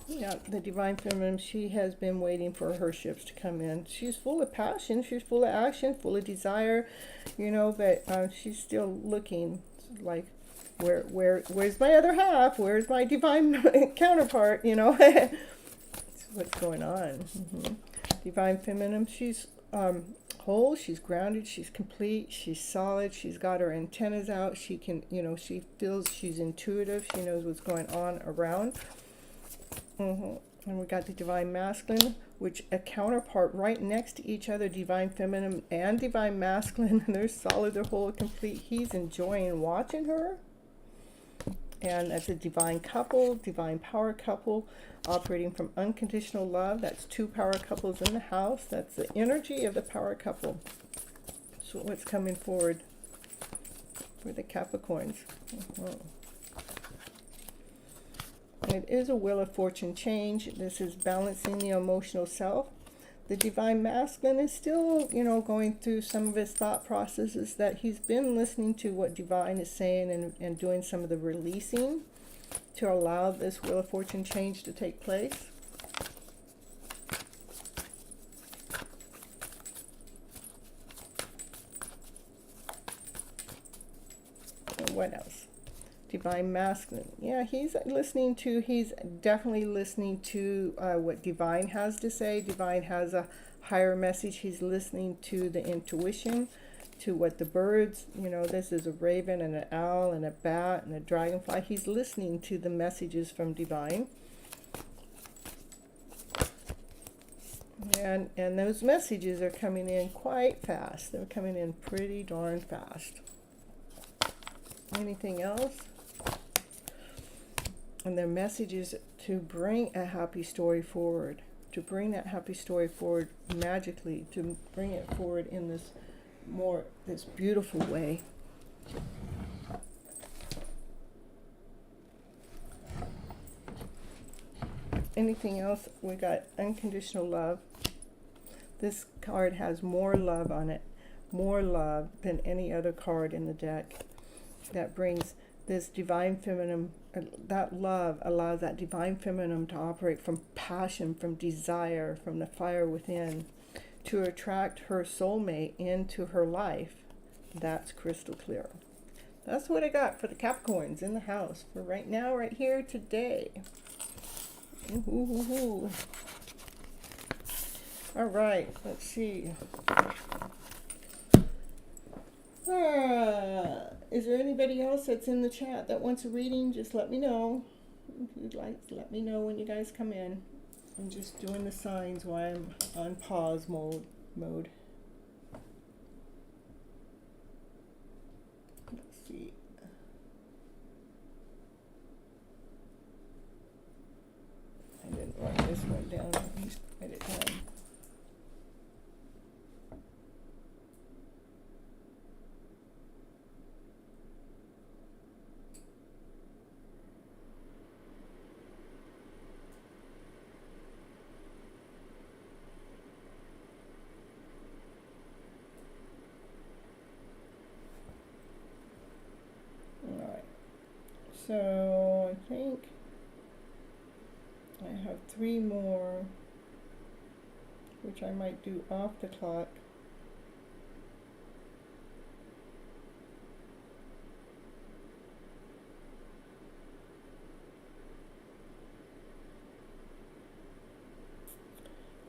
Yeah, the divine feminine, she has been waiting for her ships to come in. She's full of passion, she's full of action, full of desire, but she's still looking like, where's my other half? Where's my divine counterpart? That's what's going on. Divine feminine, she's whole, she's grounded, she's complete, she's solid, she's got her antennas out, she can, she feels, she's intuitive, she knows what's going on around. And we got the divine masculine, which a counterpart right next to each other, divine feminine and divine masculine. They're solid, they're whole, complete. He's enjoying watching her. And that's a divine couple, divine power couple, operating from unconditional love. That's two power couples in the house. That's the energy of the power couple. So what's coming forward for the Capricorns? It is a Wheel of Fortune change. This is balancing the emotional self. The divine masculine is still, going through some of his thought processes, that he's been listening to what divine is saying and doing some of the releasing to allow this Wheel of Fortune change to take place. And what else? Divine masculine. Yeah, he's definitely listening to what divine has to say. Divine has a higher message. He's listening to the intuition, to what the birds, this is a raven and an owl and a bat and a dragonfly. He's listening to the messages from divine. And those messages are coming in quite fast. They're coming in pretty darn fast. Anything else? And their message is to bring a happy story forward, to bring that happy story forward magically, to bring it forward in this beautiful way. Anything else? We got unconditional love. This card has more love on it, more love than any other card in the deck. That brings this divine feminine, that love allows that divine feminine to operate from passion, from desire, from the fire within, to attract her soulmate into her life. That's crystal clear. That's what I got for the Capricorns in the house for right now, right here today. Ooh. All right, let's see. Is there anybody else that's in the chat that wants a reading? Just let me know. If you'd like, let me know when you guys come in. I'm just doing the signs while I'm on pause mode. Let's see. I didn't write this one down. Let me write it down. So I think I have 3 more, which I might do off the clock.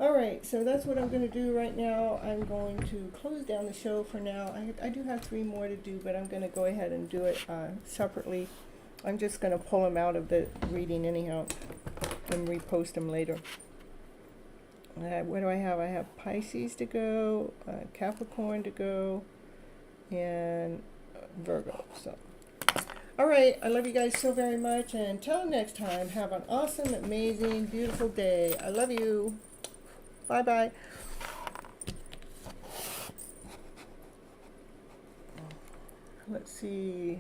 Alright, so that's what I'm going to do right now. I'm going to close down the show for now. I do have 3 more to do, but I'm going to go ahead and do it separately. I'm just going to pull them out of the reading anyhow and repost them later. What do I have? I have Pisces to go, Capricorn to go, and Virgo. So, alright, I love you guys so very much, and until next time, have an awesome, amazing, beautiful day. I love you. Bye-bye. Let's see.